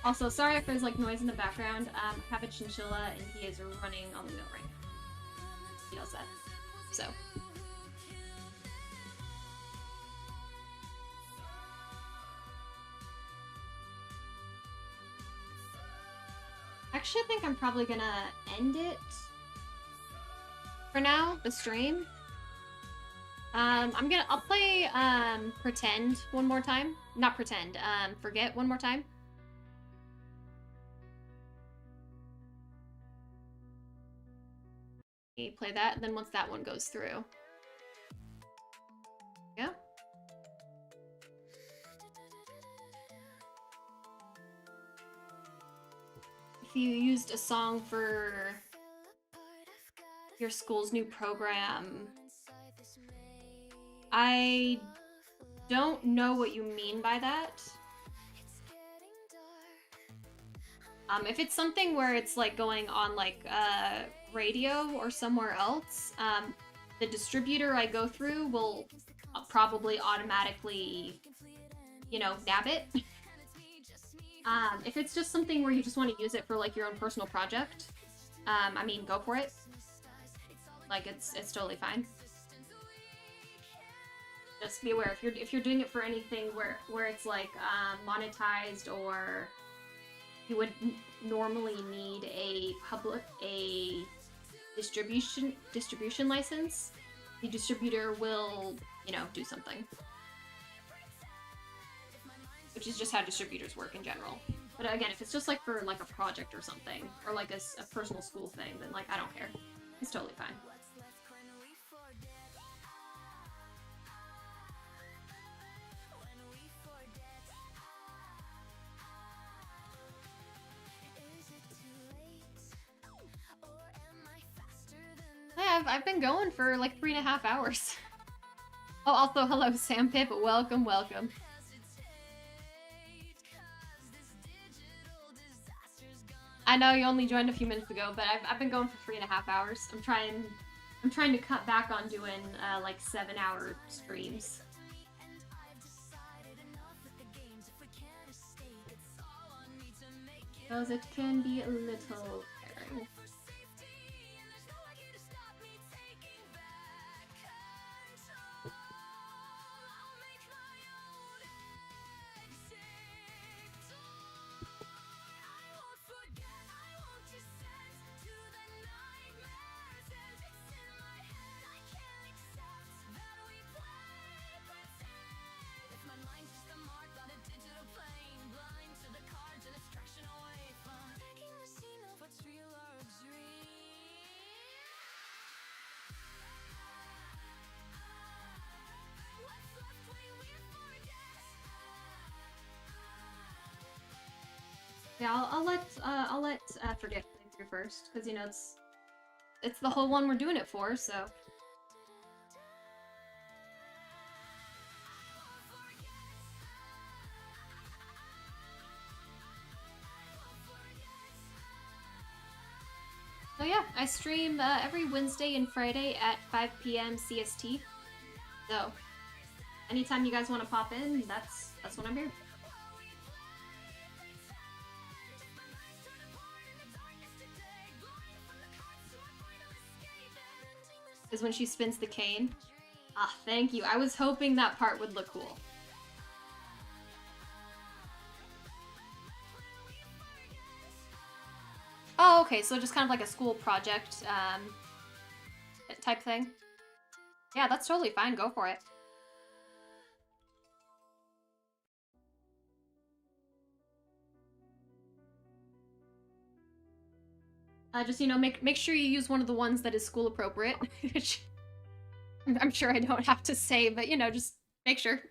Also, sorry if there's like noise in the background. I have a chinchilla and he is running on the wheel right now. He knows that. So. Actually, I think I'm probably gonna end it for now, the stream. I'll play, Pretend one more time. Not Pretend, Forget one more time. Okay, play that, and then once that one goes through. Yeah. If you used a song for your school's new program, I don't know what you mean by that. If it's something where it's like going on like radio or somewhere else, the distributor I go through will probably automatically, you know, nab it. If it's just something where you just want to use it for like your own personal project, I mean, go for it. Like it's totally fine. Just be aware if you're doing it for anything where it's like monetized, or you would normally need a distribution license, the distributor will, you know, do something. Which is just how distributors work in general. But again, if it's just like for like a project or something, or like a personal school thing, then like I don't care. It's totally fine. Yeah, I've been going for like 3.5 hours. Oh, also, hello, Sam Pip. Welcome, welcome. I know you only joined a few minutes ago, but I've been going for 3.5 hours. I'm trying to cut back on doing like 7-hour streams. Because it can be a little tiring. Yeah, I'll let Forget play through first, because you know it's the whole one we're doing it for, so. So yeah, I stream every Wednesday and Friday at 5 p.m. CST. So anytime you guys want to pop in, that's when I'm here. Is when she spins the cane. Ah, thank you. I was hoping that part would look cool. Oh, okay, so just kind of like a school project type thing. Yeah, that's totally fine. Go for it. Just, you know, make sure you use one of the ones that is school appropriate. Which I'm sure I don't have to say, but you know, just make sure.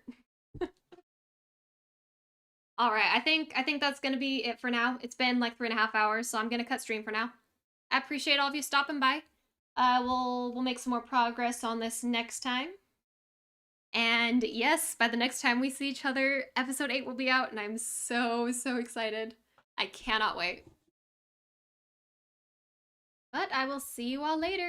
All right, I think that's gonna be it for now. It's been like 3.5 hours, so I'm gonna cut stream for now. I appreciate all of you stopping by. We'll make some more progress on this next time. And yes, by the next time we see each other, episode 8 will be out, and I'm so excited. I cannot wait. But I will see you all later.